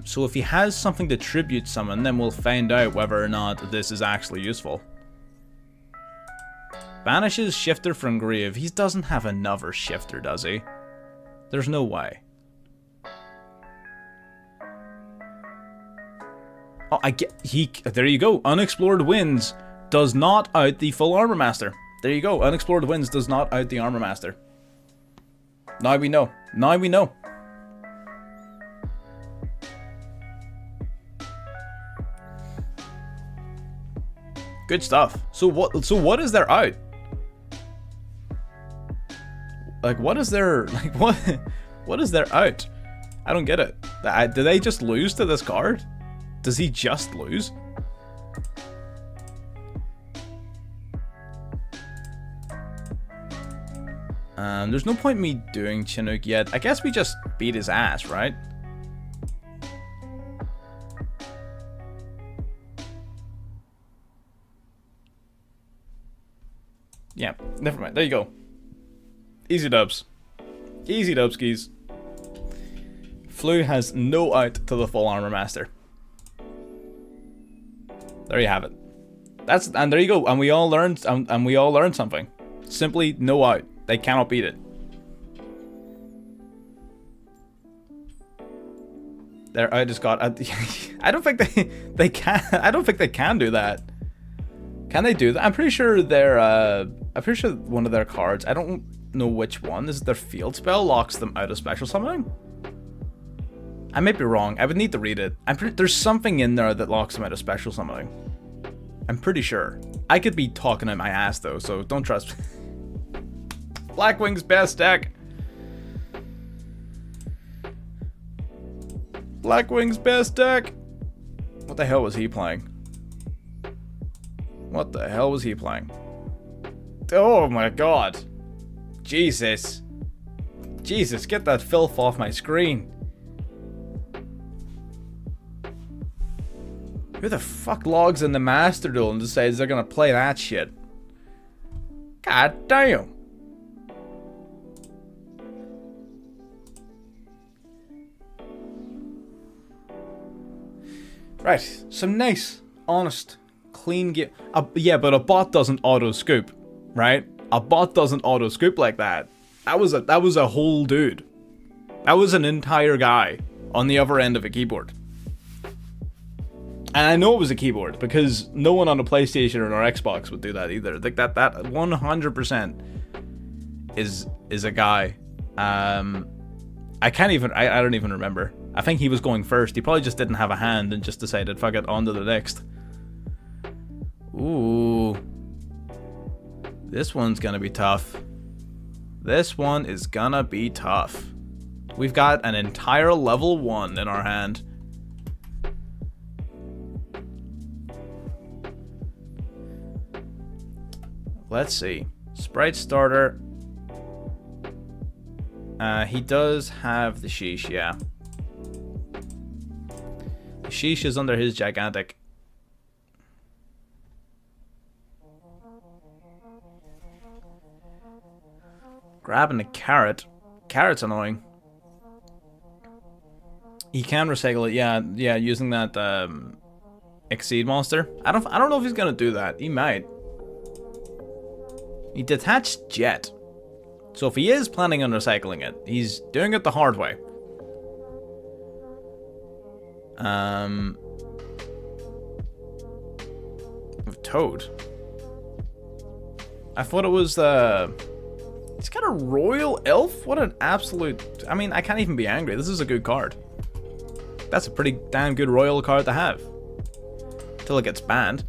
A: So if he has something to tribute summon, then we'll find out whether or not this is actually useful. Banishes Shifter from grave. He doesn't have another Shifter, does he? There's no way. Oh, there you go. Unexplored Winds does not out the Full Armor Master. There you go. Unexplored Winds does not out the Armor Master. Now we know. Now we know. Good stuff. So what is there out? Like what is there what is there out? I don't get it. Do they just lose to this card? Does he just lose? There's no point in me doing Chinook yet. I guess we just beat his ass, right? Yeah, never mind. There you go. Easy dubs. Easy dubs, skis. Flu has no out to the Full Armor Master. There you have it. And there you go. And we all learned something. Simply no out. They cannot beat it. Their out is got. I don't think they can. I don't think they can do that. Can they do that? I'm pretty sure I'm pretty sure one of their cards, I don't know which one, is their field spell locks them out of special summoning? I might be wrong. I would need to read it. There's something in there that locks them out of special summoning. I'm pretty sure. I could be talking out my ass though, so don't trust me. Blackwing's best deck. Blackwing's best deck. What the hell was he playing? What the hell was he playing? Oh my god. Jesus. Jesus, get that filth off my screen. Who the fuck logs in the Master Duel and decides they're gonna play that shit? God damn. Right, some nice, honest, clean game. Yeah, but a bot doesn't auto scoop, right? A bot doesn't auto scoop like that. That was a whole dude. That was an entire guy on the other end of a keyboard. And I know it was a keyboard because no one on a PlayStation or an Xbox would do that either. Like that 100% is a guy. I don't even remember. I think he was going first. He probably just didn't have a hand and just decided, fuck it, on to the next. Ooh. This one's gonna be tough. This one is gonna be tough. We've got an entire level 1 in our hand. Let's see. Sprite starter. He does have the sheesh, yeah. The sheesh is under his gigantic. Grabbing the carrot. Carrot's annoying. He can recycle it, yeah, using that Exceed monster. I don't know if he's gonna do that. He might. He detached Jet. So if he is planning on recycling it, he's doing it the hard way. Toad. I thought it was he's got a Royal Elf? What an absolute... I mean, I can't even be angry. This is a good card. That's a pretty damn good Royal card to have. Till it gets banned.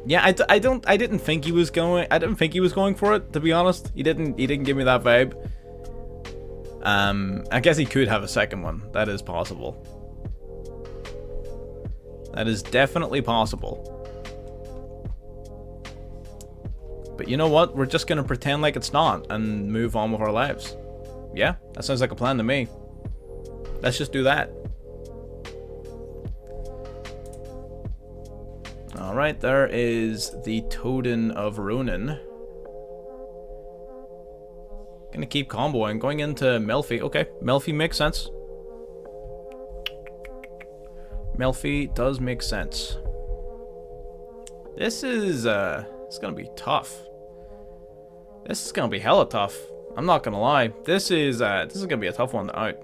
A: Yeah, I didn't think he was going for it, to be honest. He didn't give me that vibe. I guess he could have a second one. That is possible. That is definitely possible. But you know what? We're just gonna pretend like it's not and move on with our lives. Yeah, that sounds like a plan to me. Let's just do that. Alright, there is the Totem of Ronin. Gonna keep comboing. Going into Melfi. Okay, Melfi makes sense. Melfi does make sense. This is, it's gonna be tough. This is gonna be hella tough. I'm not gonna lie. This is gonna be a tough one to out.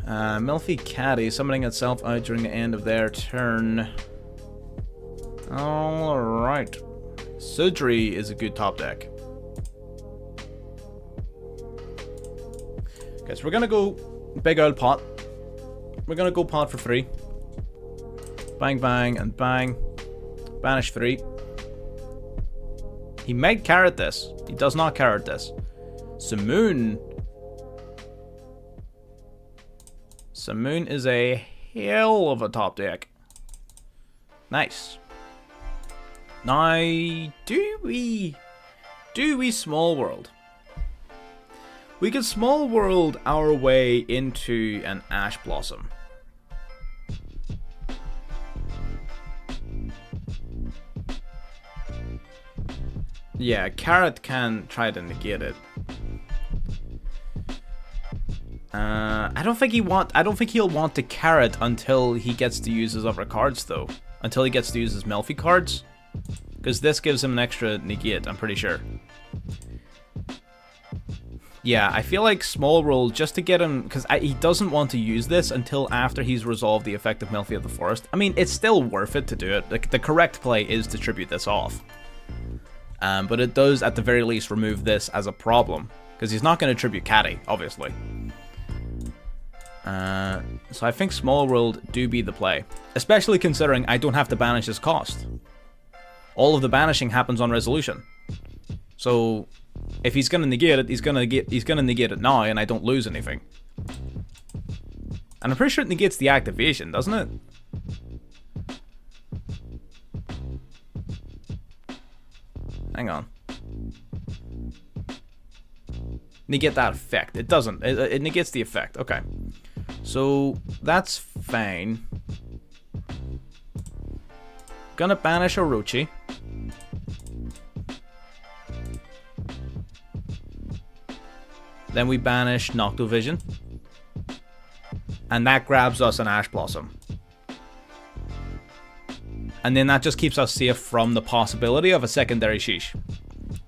A: Melfi Caddy summoning itself out during the end of their turn. Alright. Sudri is a good top deck. Okay, so we're gonna go big old pot. We're gonna go pot for 3. Bang, bang, and bang. Banish 3. He might carrot this. He does not carrot this. Simoon. Simoon is a hell of a top deck. Nice. Now, do we small world? We could small world our way into an Ash Blossom. Yeah, Carrot can try to negate it. I don't think he'll want to carrot until he gets to use his other cards though. Until he gets to use his Melfi cards. Because this gives him an extra negate, I'm pretty sure. Yeah, I feel like small roll just to get him, because he doesn't want to use this until after he's resolved the effect of Melfi of the Forest. I mean, it's still worth it to do it. Like, the correct play is to tribute this off. But it does, at the very least, remove this as a problem. Because he's not going to tribute Caddy, obviously. So I think Small World do be the play. Especially considering I don't have to banish his cost. All of the banishing happens on resolution. So, if he's gonna negate it, he's gonna negate it now, and I don't lose anything. And I'm pretty sure it negates the activation, doesn't it? Hang on. Negate that effect. It doesn't. It negates the effect. Okay. So that's fine. Gonna banish Orochi. Then we banish Noctovision. And that grabs us an Ash Blossom. And then that just keeps us safe from the possibility of a secondary Sheesh.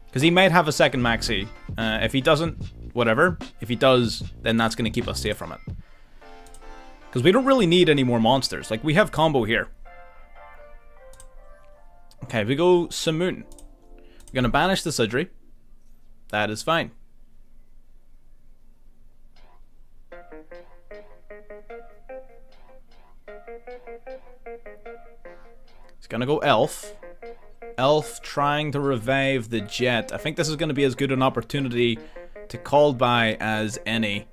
A: Because he might have a second Maxi. If he doesn't, whatever. If he does, then that's going to keep us safe from it. Because we don't really need any more monsters. Like, we have combo here. Okay, we go Samoon. We're going to banish the Sidri. That is fine. He's going to go Elf. Elf trying to revive the Jet. I think this is going to be as good an opportunity to call by as any.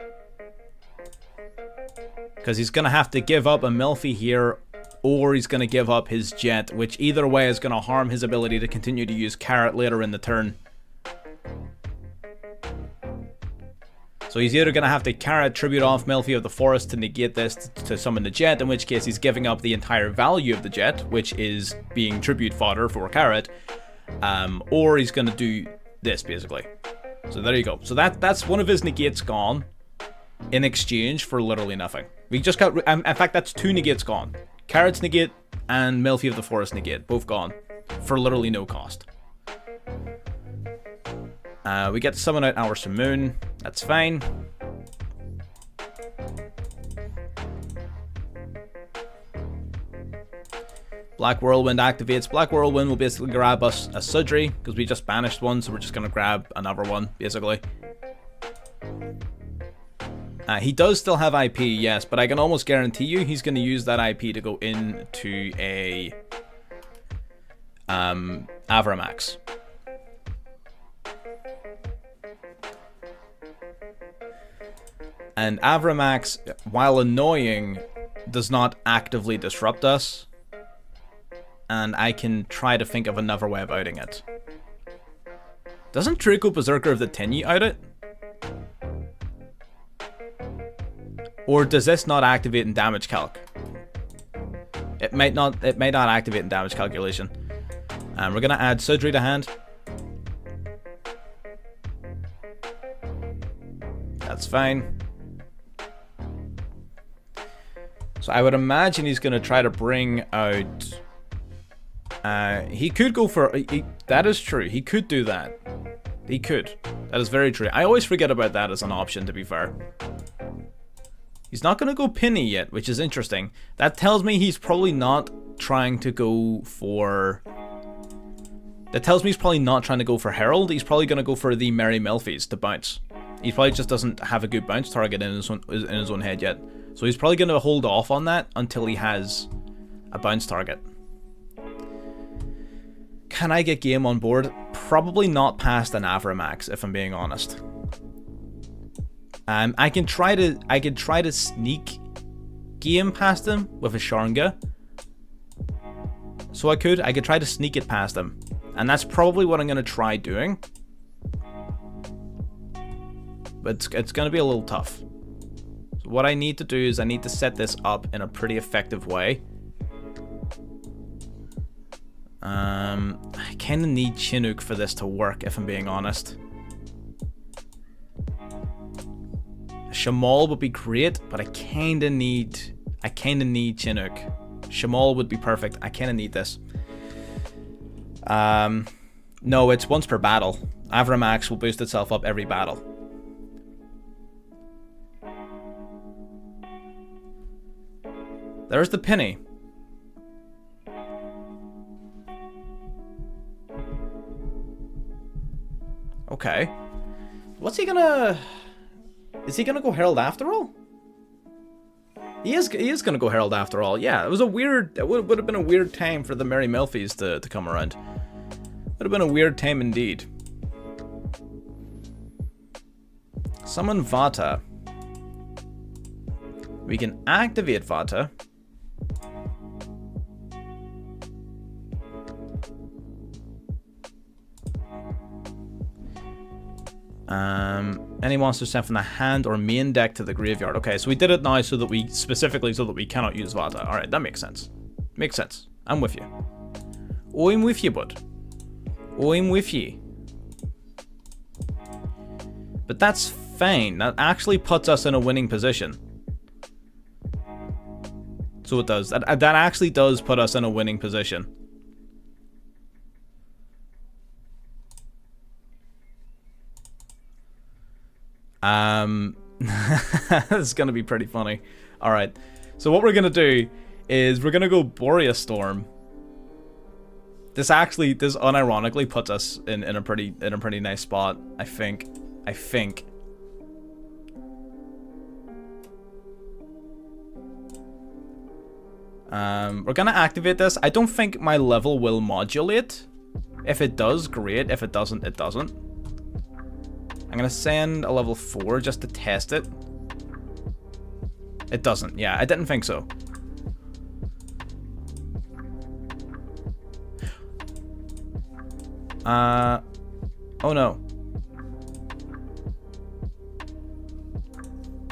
A: Because he's going to have to give up a Melfi here, or he's going to give up his Jet, which either way is going to harm his ability to continue to use Carrot later in the turn. So he's either going to have to Carrot Tribute off Melfi of the Forest to negate this to summon the Jet, in which case he's giving up the entire value of the Jet, which is being Tribute fodder for Carrot, or he's going to do this, basically. So there you go. So that's one of his negates gone in exchange for literally nothing. We just got, in fact, that's two negates gone. Carrot's negate and Melfi of the Forest negate, both gone for literally no cost. We get to summon out our Samoon. That's fine. Black Whirlwind activates. Black Whirlwind will basically grab us a Sidri, because we just banished one, so we're just going to grab another one, basically. He does still have IP, yes, but I can almost guarantee you he's going to use that IP to go into a Avramax. And Avramax, while annoying, does not actively disrupt us. And I can try to think of another way of outing it. Doesn't Draco Berserker of the Tenyi out it? Or does this not activate in damage calc? It might not activate in damage calculation. And we're gonna add Sidri to hand. That's fine. So I would imagine he's gonna try to bring out. He could go for. That is true. He could do that. He could. That is very true. I always forget about that as an option, to be fair. He's not going to go Penny yet, which is interesting. That tells me he's probably not trying to go for... That tells me he's probably not trying to go for Herald. He's probably going to go for the Merry Melfies to bounce. He probably just doesn't have a good bounce target in his own head yet. So he's probably going to hold off on that until he has a bounce target. Can I get game on board? Probably not past an Avramax, if I'm being honest. I can try to sneak game past him with a Sharnga. So I could try to sneak it past him. And that's probably what I'm going to try doing. But it's going to be a little tough. So what I need to do is I need to set this up in a pretty effective way. I kind of need Chinook for this to work, if I'm being honest. Shamal would be great, but I kind of need Chinook. Shamal would be perfect. I kind of need this. No, it's once per battle. Avramax will boost itself up every battle. There's the penny. Okay. What's he gonna... Is he gonna go Herald after all? He is gonna go Herald after all. Yeah, it was a weird... It would have been a weird time for the Merry Melfies to come around. Would have been a weird time indeed. Summon Vata. We can activate Vata. Any monster sent from the hand or main deck to the graveyard. Okay, so we did it now so that we specifically so that we cannot use Vata. All right, that makes sense. Makes sense. I'm with you. Oh, I'm with you, bud. Oh, I'm with you. But that's fine. That actually puts us in a winning position. So it does. That actually does put us in a winning position. This is gonna be pretty funny. Alright. So what we're gonna do is we're gonna go Boreas Storm. This unironically puts us in a pretty nice spot, I think. We're gonna activate this. I don't think my level will modulate. If it does, great. If it doesn't, it doesn't. I'm gonna send a level 4 just to test it. It doesn't. Yeah, I didn't think so. Oh no.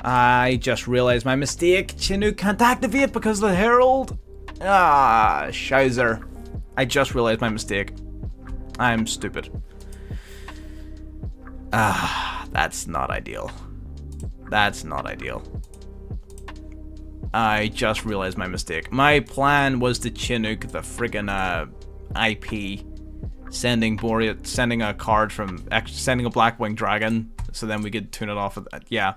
A: I just realized my mistake. Chinook can't activate because of the Herald. Ah, Scheißer. I just realized my mistake. I'm stupid. Ah, that's not ideal. That's not ideal. I just realized my mistake. My plan was to Chinook the friggin' IP, sending a card from, sending a Blackwing Dragon, so then we could tune it off. Yeah.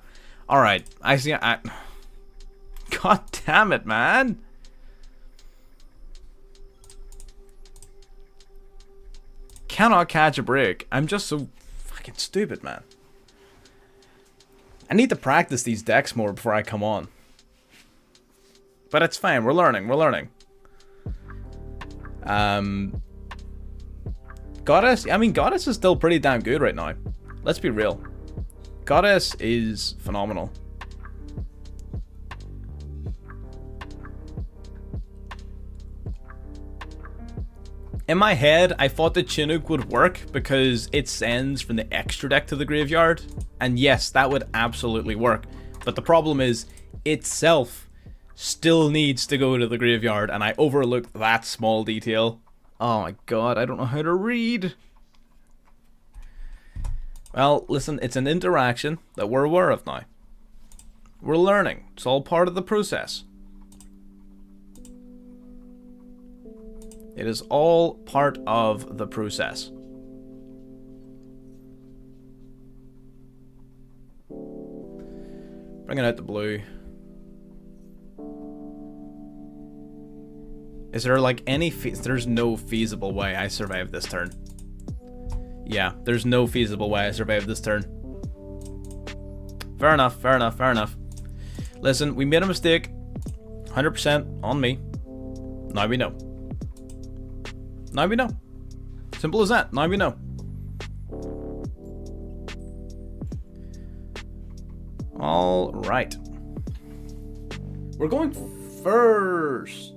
A: All right. I see. God damn it, man. Cannot catch a break. I'm just so fucking stupid, man. I need to practice these decks more before I come on. But it's fine. We're learning. We're learning. Goddess. I mean, Goddess is still pretty damn good right now. Let's be real. Goddess is phenomenal. In my head, I thought that Chinook would work because it sends from the extra deck to the graveyard. And yes, that would absolutely work. But the problem is, itself still needs to go to the graveyard, and I overlooked that small detail. Oh my god, I don't know how to read. Well, listen, it's an interaction that we're aware of now. We're learning. It's all part of the process. It is all part of the process. Bringing out the blue. Is there like any there's no feasible way I survive this turn. Yeah, there's no feasible way I survive this turn. Fair enough, fair enough, fair enough. Listen, we made a mistake. 100% on me. Now we know. Now we know. Simple as that. Now we know. All right. We're going first.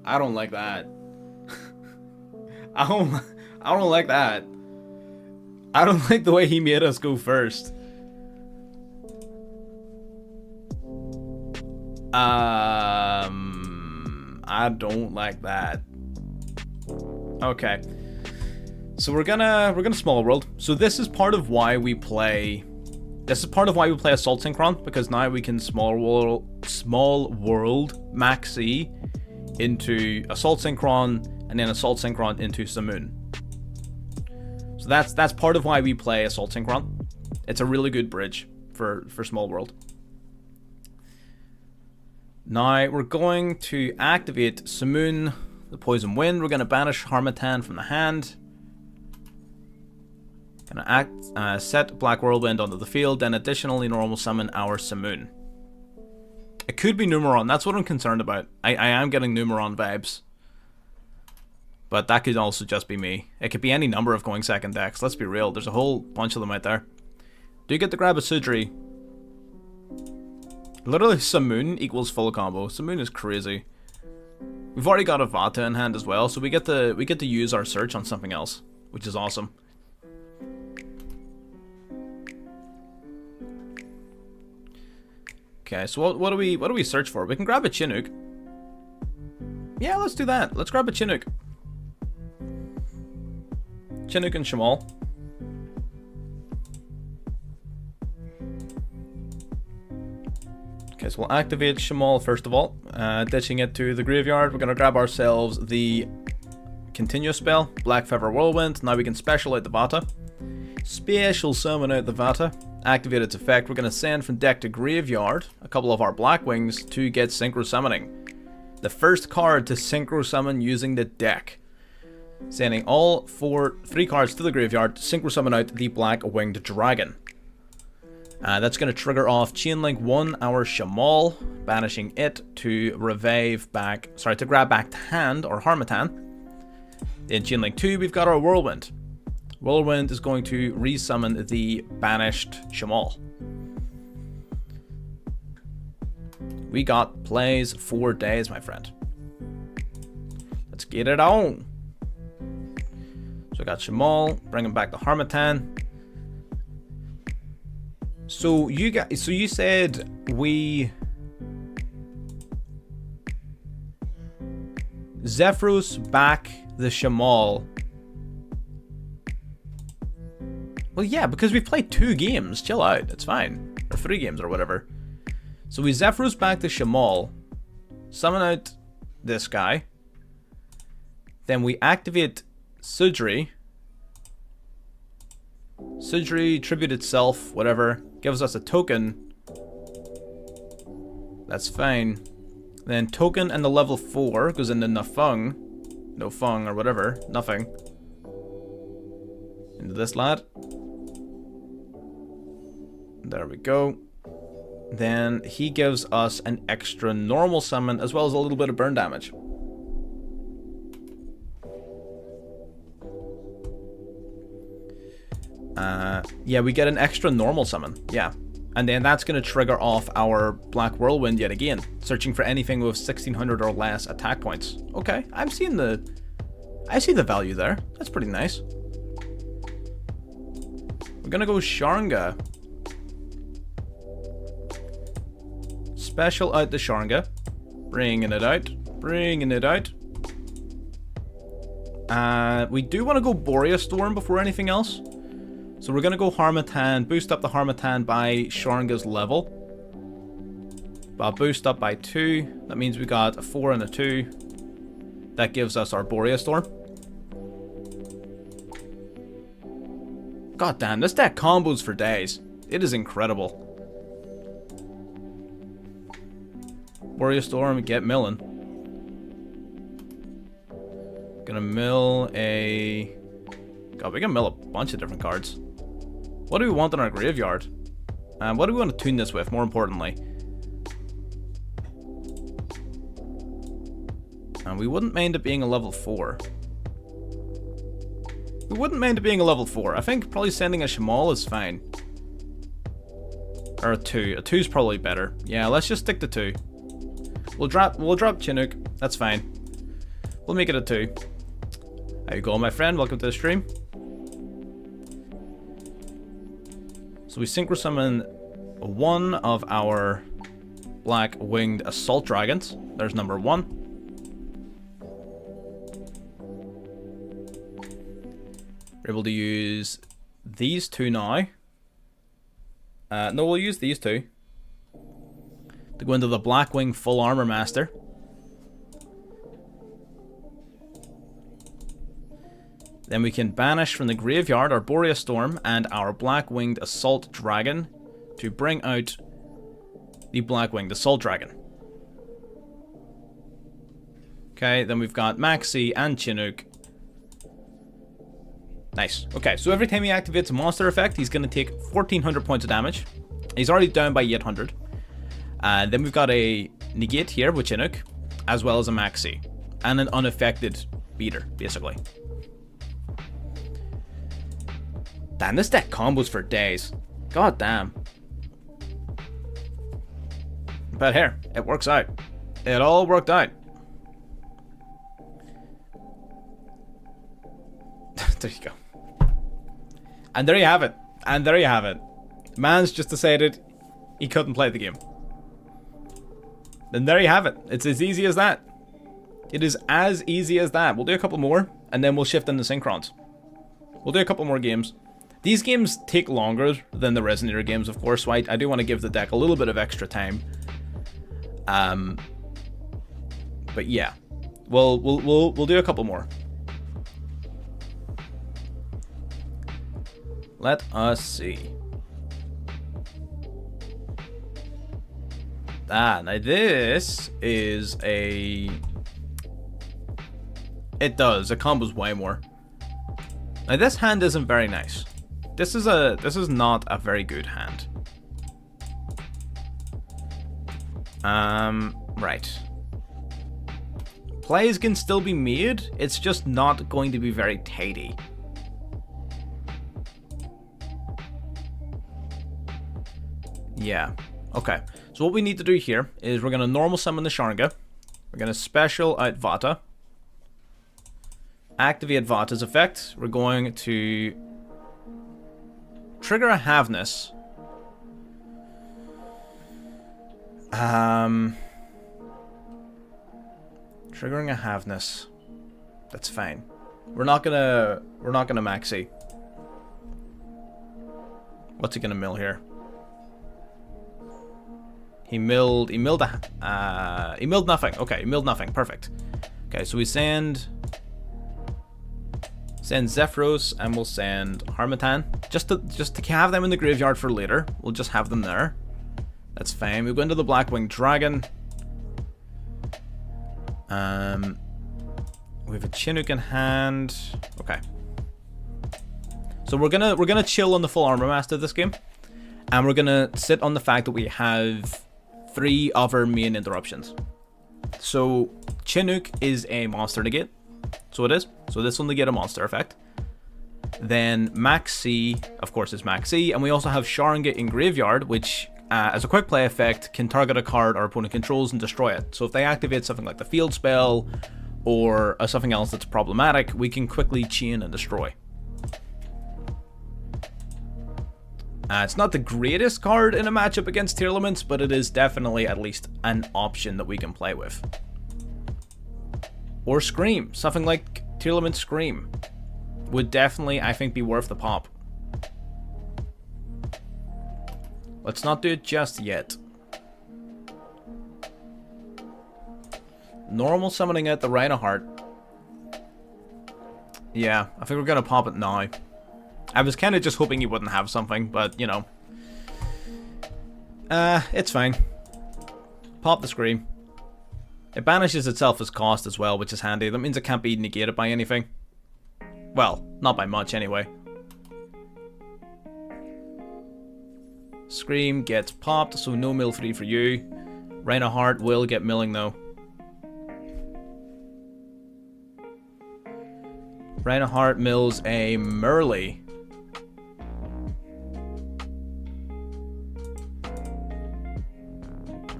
A: I don't like that. I don't like that. I don't like the way he made us go first. I don't like that. Okay. So we're gonna small world. So this is part of why we play. This is part of why we play Assault Synchron, because now we can small world max E into Assault Synchron and then Assault Synchron into Simoon. So that's part of why we play Assault Synchron. It's a really good bridge for small world. Now we're going to activate Simoon, the Poison Wind. We're going to banish Harmattan from the hand. Gonna set Black Whirlwind onto the field, then additionally normal summon our Simoon. It could be Numeron, that's what I'm concerned about. I am getting Numeron vibes. But that could also just be me. It could be any number of going second decks, let's be real. There's a whole bunch of them out there. Do you get to grab a Sudri? Literally, Simoon equals full combo. Simoon is crazy. We've already got a Vata in hand as well, so we get to use our search on something else, which is awesome. Okay, so what do we search for? We can grab a Chinook. Yeah, let's do that. Let's grab a Chinook. Chinook and Shamal. Okay, so we'll activate Shamal first of all. Ditching it to the graveyard. We're going to grab ourselves the continuous spell, Black Feather Whirlwind. Now we can special out the Vata. Special summon out the Vata. Activate its effect. We're going to send from deck to graveyard a couple of our Black Wings to get Synchro Summoning. The first card to Synchro Summon using the deck. Sending all 3 cards to the graveyard to Synchro Summon out the Black Winged Dragon. That's going to trigger off Chainlink 1, our Shamal, banishing it to revive back, sorry, to grab back to hand, or Harmattan. In Chainlink 2, we've got our Whirlwind. Whirlwind is going to resummon the banished Shamal. We got plays 4 days, my friend. Let's get it on. So I got Shamal, bringing back the Harmattan. So you said we Zephyros back the Shamal. Well, yeah, because we've played 2 games. Chill out, it's fine. Or 3 games or whatever. So we Zephyros back the Shamal, summon out this guy. Then we activate Sudri. Sudri, tribute itself, whatever. Gives us a token. That's fine. Then token and the level 4 goes into Nafung. No Fung or whatever. Nothing. Into this lad. There we go. Then he gives us an extra normal summon as well as a little bit of burn damage. Yeah, we get an extra normal summon. Yeah. And then that's going to trigger off our Black Whirlwind yet again, searching for anything with 1600 or less attack points. Okay, I see the value there. That's pretty nice. We're going to go Sharnga. Special out the Sharnga. Bringing it out. Bringing it out. We do want to go Boreas Storm before anything else. So we're going to go Harmattan, boost up the Harmattan by Sharnga's level. But boost up by 2. That means we got a 4 and a 2. That gives us our Boreas Storm. God damn, this deck combos for days. It is incredible. Boreas Storm, get milling. Gonna mill a... God, we can mill a bunch of different cards. What do we want in our graveyard? What do we want to tune this with, more importantly? And we wouldn't mind it being a level 4. We wouldn't mind it being a level 4. I think probably sending a Shamal is fine. Or a 2. A 2 is probably better. Yeah, let's just stick to 2. We'll drop Chinook. That's fine. We'll make it a 2. How you going, my friend? Welcome to the stream. So we Synchro Summon 1 of our Black Winged Assault Dragons. There's number 1. We're able to use these 2 now. No, we'll use these 2 to go into the Blackwing Full Armor Master. Then we can banish from the graveyard our Boreas Storm and our Black-Winged Assault Dragon to bring out the Black-Winged Assault Dragon. Okay, then we've got Maxi and Chinook. Nice. Okay, so every time he activates a monster effect, he's going to take 1400 points of damage. He's already down by 800. Then we've got a negate here with Chinook, as well as a Maxi. And an unaffected beater, basically. Damn, this deck combos for days. God damn. But here, it works out. It all worked out. There you go. And there you have it. And there you have it. Man's just decided he couldn't play the game. And there you have it. It's as easy as that. It is as easy as that. We'll do a couple more, and then we'll shift into Synchrons. We'll do a couple more games. These games take longer than the Resonator games, of course, so I do want to give the deck a little bit of extra time. But yeah, we'll do a couple more. Let us see. Now this is a... It combos way more. Now this hand isn't very nice. This is not a very good hand. Right. Plays can still be made, it's just not going to be very tidy. Yeah. Okay. So what we need to do here is we're going to normal summon the Sharinga. We're going to special out Vata. Activate Vata's effect. We're going to trigger a Havness. Triggering a Havness. That's fine. We're not gonna maxi. What's he gonna mill here? He milled nothing. Okay, he milled nothing. Perfect. Okay, so we send Zephyros and we'll send Harmattan just to have them in the graveyard for later. We'll just have them there. That's fine. We go into the Blackwing Dragon. We have a Chinook in hand. Okay. So we're gonna chill on the full Armor Master this game, and we're gonna sit on the fact that we have 3 other main interruptions. So Chinook is a monster negate. So it is. So this will negate a monster effect. Then Max C, of course, is Max C, and we also have Sharinga in graveyard, which as a quick play effect can target a card our opponent controls and destroy it. So if they activate something like the field spell or something else that's problematic, we can quickly chain and destroy. It's not the greatest card in a matchup against tier elements, but it is definitely at least an option that we can play with. Or Scream, something like tier element Scream would definitely, I think, be worth the pop. Let's not do it just yet. Normal summoning out the Reinhardt. Yeah, I think we're gonna pop it now. I was kind of just hoping he wouldn't have something, but you know. It's fine. Pop the Scream. It banishes itself as cost as well, which is handy. That means it can't be negated by anything. Well, not by much anyway. Scream gets popped, so no mill 3 for you. Reinhardt will get milling though. Reinhardt mills a Merle.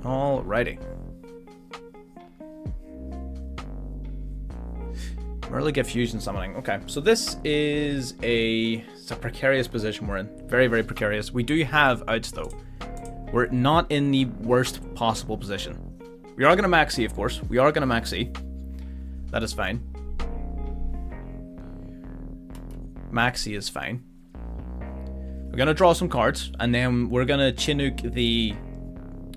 A: Alrighty. Merle get fusion summoning. Okay, so this is it's a precarious position we're in. Very, very precarious. We do have outs though. We're not in the worst possible position. We are going to maxi, of course. We are going to maxi. That is fine. Maxi is fine. We're going to draw some cards, and then we're going to Chinook the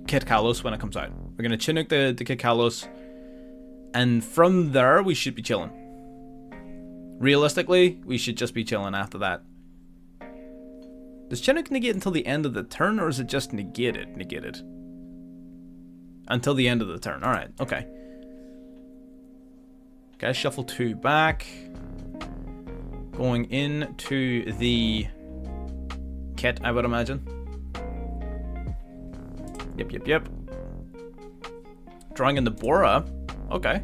A: Kit Kalos when it comes out. We're going to Chinook the Kit Kalos, and from there we should be chilling. Realistically, we should just be chilling after that. Does Chinook negate until the end of the turn, or is it just negated? Negated. Until the end of the turn. Alright, okay. Okay, shuffle 2 back. Going into the Kit, I would imagine. Yep. Drawing in the Bora. Okay.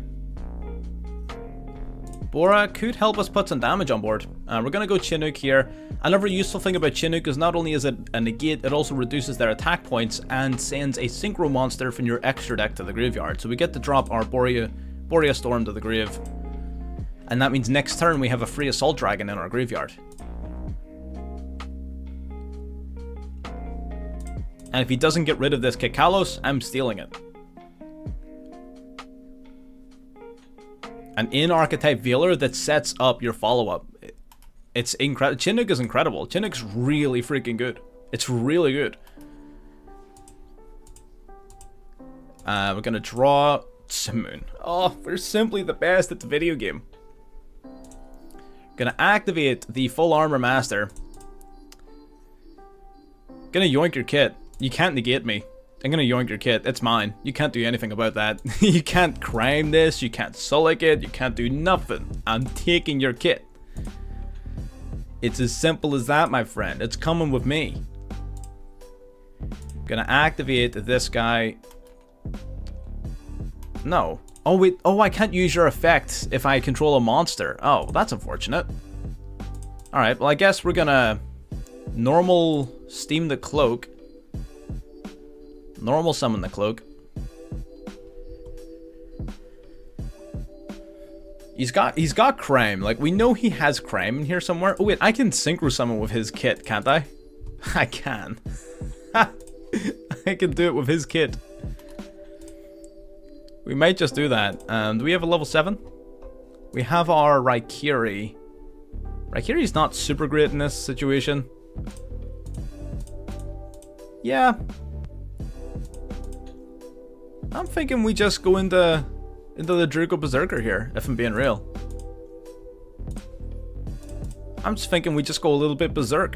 A: Bora could help us put some damage on board. We're going to go Chinook here. Another useful thing about Chinook is not only is it a negate, it also reduces their attack points and sends a Synchro monster from your extra deck to the graveyard. So we get to drop our Borea Storm to the grave. And that means next turn we have a free Assault Dragon in our graveyard. And if he doesn't get rid of this Kikalos, I'm stealing it. An in-archetype Veiler that sets up your follow-up. It's incredible. Chinook is incredible. Chinook's really freaking good. It's really good. We're gonna draw Simoon. Oh, we're simply the best at the video game. Gonna activate the Full Armor Master. Gonna yoink your kit. You can't negate me. I'm gonna yoink your kit. It's mine. You can't do anything about that. You can't crime this. You can't Sulic it. You can't do nothing. I'm taking your kit. It's as simple as that, my friend. It's coming with me. Gonna activate this guy. No. Oh, wait. Oh, I can't use your effect if I control a monster. Oh, that's unfortunate. Alright, well, I guess we're gonna normal steam the cloak. Normal summon the cloak. He's got crime. Like, we know he has crime in here somewhere. Oh wait, I can synchro summon with his kit, can't I? I can. I can do it with his kit. We might just do that. Do we have a level 7? We have our Raikiri. Raikiri's not super great in this situation. Yeah. I'm thinking we just go into the Druko Berserker here, if I'm being real. I'm just thinking we just go a little bit berserk.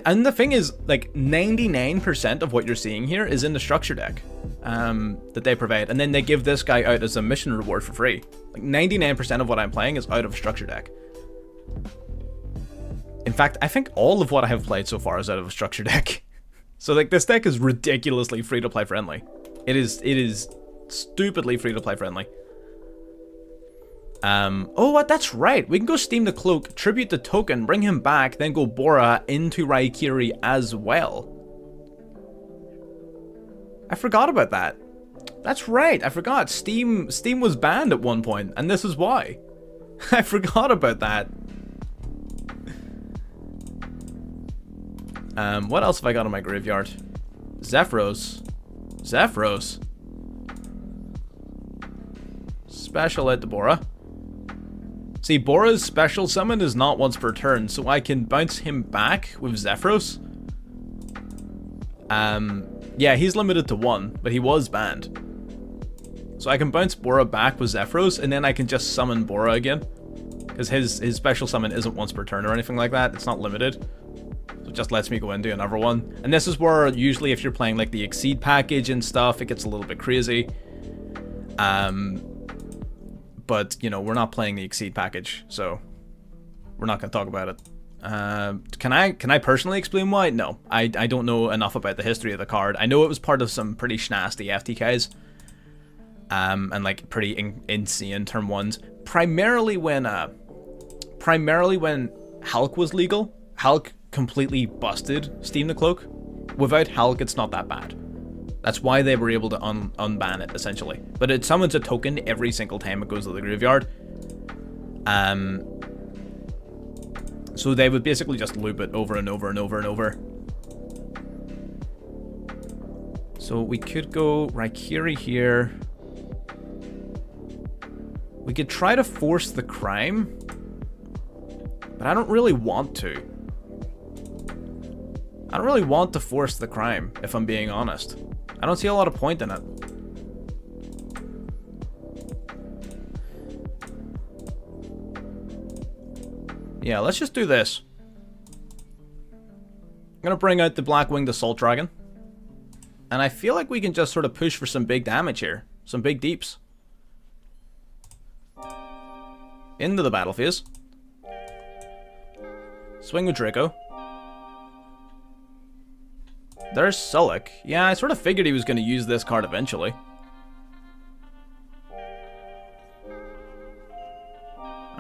A: And the thing is, like, 99% of what you're seeing here is in the structure deck that they provide, and then they give this guy out as a mission reward for free. Like, 99% of what I'm playing is out of a structure deck. In fact, I think all of what I have played so far is out of a structure deck. So, like, this deck is ridiculously free-to-play friendly. It is stupidly free-to-play friendly. Oh, what? That's right. We can go steam the cloak, tribute the token, bring him back, then go Bora into Raikiri as well. I forgot about that. That's right. I forgot. Steam was banned at one point, and this is why. I forgot about that. What else have I got in my graveyard? Zephyros. Zephyros. Special out to Bora. See, Bora's special summon is not once per turn, so I can bounce him back with Zephyros. Yeah, he's limited to 1, but he was banned. So I can bounce Bora back with Zephyros, and then I can just summon Bora again. Because his special summon isn't once per turn or anything like that, it's not limited. So it just lets me go and do another one. And this is where, usually if you're playing like the Exceed package and stuff, it gets a little bit crazy. But, you know, we're not playing the Exceed package, so we're not going to talk about it. Can I personally explain why? No, I don't know enough about the history of the card. I know it was part of some pretty schnasty FTKs, and like pretty insane turn 1s. Primarily when Hulk was legal, Hulk completely busted Steam the Cloak. Without Hulk, it's not that bad. That's why they were able to unban it, essentially. But it summons a token every single time it goes to the graveyard. So they would basically just loop it over and over and over and over. So we could go Raikiri here. We could try to force the crime, but I don't really want to. I don't really want to force the crime, if I'm being honest. I don't see a lot of point in it. Yeah, let's just do this. I'm gonna bring out the Black-Winged Assault Dragon. And I feel like we can just sort of push for some big damage here. Some big deeps. Into the battle phase. Swing with Draco. There's Sulic. Yeah, I sort of figured he was going to use this card eventually.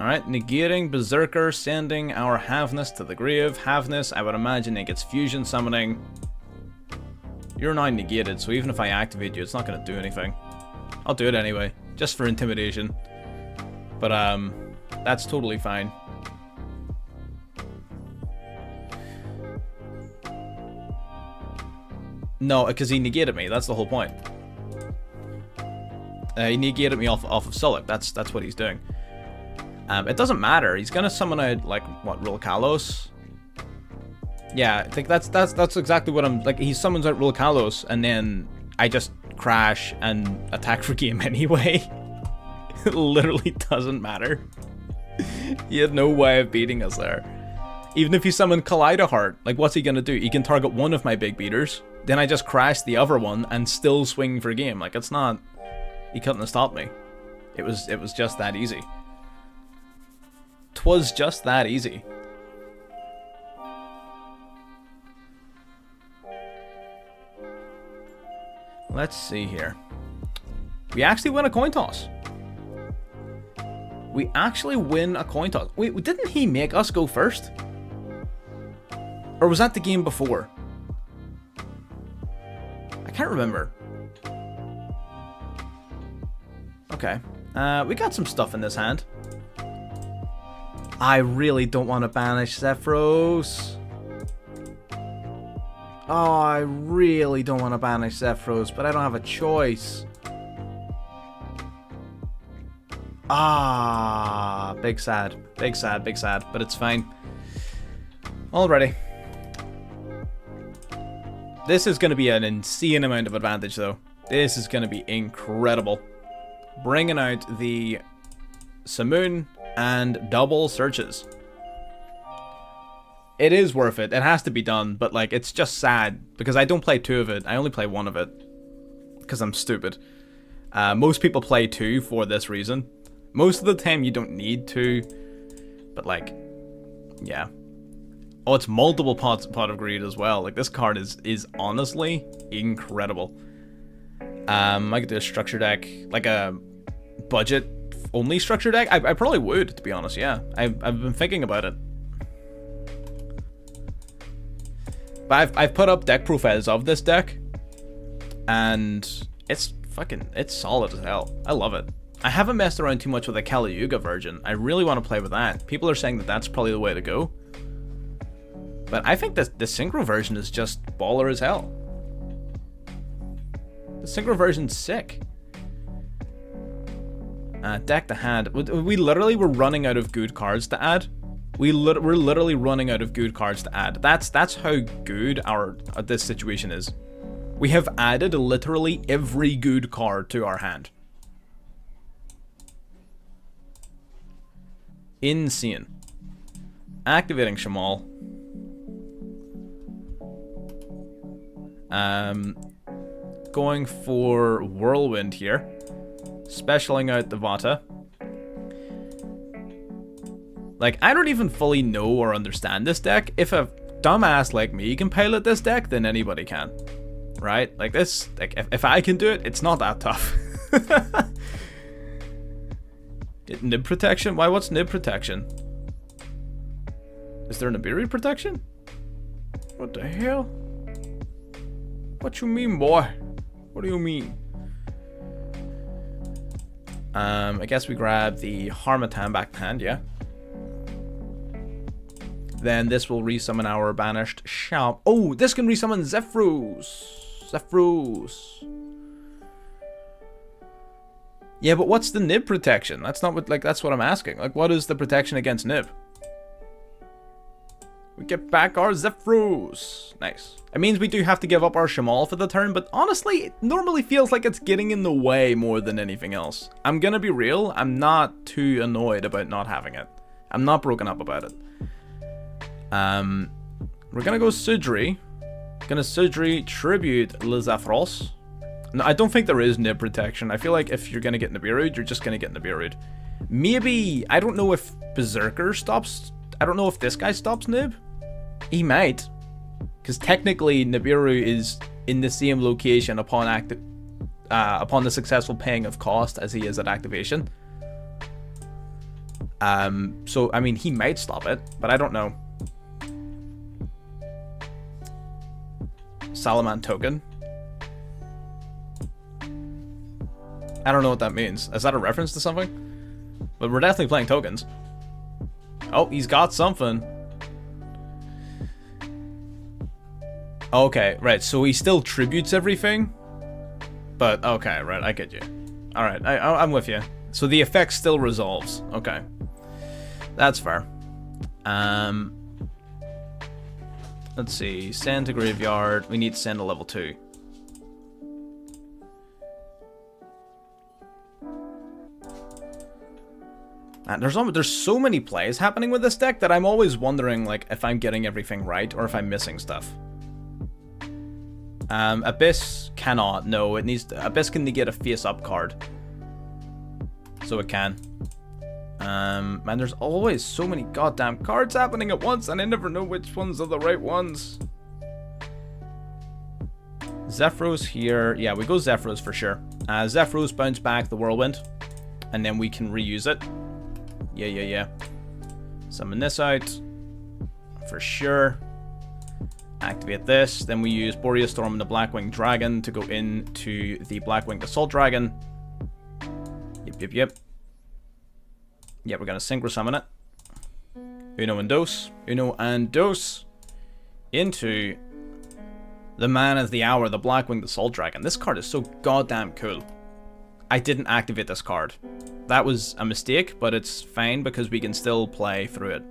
A: Alright, negating Berserker, sending our Havness to the grave. Havness, I would imagine it gets fusion summoning. You're now negated, so even if I activate you, it's not going to do anything. I'll do it anyway, just for intimidation. But, that's totally fine. No, because he negated me, that's the whole point. He negated me off of Sulik, that's what he's doing. It doesn't matter. He's gonna summon out like what, Rulkalos? Yeah, I think that's exactly what I'm like. He summons out Rulkalos, and then I just crash and attack for game anyway. It literally doesn't matter. He had no way of beating us there. Even if he summoned Kaleidoheart, like what's he gonna do? He can target one of my big beaters, then I just crash the other one and still swing for game. Like it's not. He couldn't have stopped me. It was just that easy. 'Twas just that easy. Let's see here. We actually win a coin toss. We actually win a coin toss. Wait, didn't he make us go first? Or was that the game before? I can't remember. Okay. We got some stuff in this hand. I really don't want to banish Zephyros. Oh, I really don't want to banish Zephyros, but I don't have a choice. Ah, big sad. Big sad, big sad, but it's fine. Alrighty. This is going to be an insane amount of advantage, though. This is going to be incredible. Bringing out the Simoon and double searches. It is worth it. It has to be done, but like it's just sad because I don't play two of it. I only play one of it because I'm stupid. Most people play two for this reason. Most of the time you don't need two, but like, yeah. Oh, it's multiple pot of greed as well. Like this card is honestly incredible. I could do a structure deck, like a budget only structure deck. I probably would, to be honest. Yeah, I've been thinking about it. But I've put up deck profiles of this deck, and it's solid as hell. I love it. I haven't messed around too much with the Kali Yuga version. I really want to play with that. People are saying that that's probably the way to go. But I think the Synchro version is just baller as hell. The Synchro version's sick. Deck to hand. We literally were running out of good cards to add. We're literally running out of good cards to add. That's how good this situation is. We have added literally every good card to our hand. Insane. Activating Shamal. Going for Whirlwind here. Specialing out the Vata. Like, I don't even fully know or understand this deck. If a dumbass like me can pilot this deck, then anybody can. Right? Like this, like if I can do it, it's not that tough. Nib protection? Why, what's nib protection? Is there Nibiru protection? What the hell? What you mean, boy? What do you mean? I guess we grab the Harmattan back to hand, yeah. Then this will resummon our banished Sham. Oh, this can resummon Zephyros. Zephyros. Yeah, but what's the nib protection? That's not what, like, that's what I'm asking. Like, what is the protection against nib? We get back our Zephyros. Nice. It means we do have to give up our Shamal for the turn, but honestly, it normally feels like it's getting in the way more than anything else. I'm gonna be real, I'm not too annoyed about not having it. I'm not broken up about it. We're gonna go Sudri. Gonna Sudri tribute Le Zephyros. No, I don't think there is nib protection. I feel like if you're gonna get Nibiru'd, you're just gonna get Nibiru'd. Maybe, I don't know if Berserker stops, I don't know if this guy stops nib. He might. Because technically Nibiru is in the same location upon the successful paying of cost as he is at activation. So, I mean, he might stop it, but I don't know. Salaman token. I don't know what that means. Is that a reference to something? But we're definitely playing tokens. Oh, he's got something. Okay, right, so he still tributes everything? But, okay, right, I get you. Alright, I'm with you. So the effect still resolves. Okay. That's fair. Let's see. Send to graveyard. We need to send to level 2. And there's so many plays happening with this deck that I'm always wondering, like, if I'm getting everything right or if I'm missing stuff. Abyss cannot. No, it needs to, Abyss can get a face-up card. So it can. Man, there's always so many goddamn cards happening at once, and I never know which ones are the right ones. Zephyros here. Yeah, we go Zephyros for sure. Zephyros bounce back the Whirlwind, and then we can reuse it. Yeah. Summon this out. For sure. Activate this. Then we use Boreas Storm and the Blackwing Dragon to go into the Blackwing Assault Dragon. Yep. Yeah, we're going to Synchro summon it. Uno and dos. Into the man of the hour, the Blackwing Assault Dragon. This card is so goddamn cool. I didn't activate this card. That was a mistake, but it's fine because we can still play through it.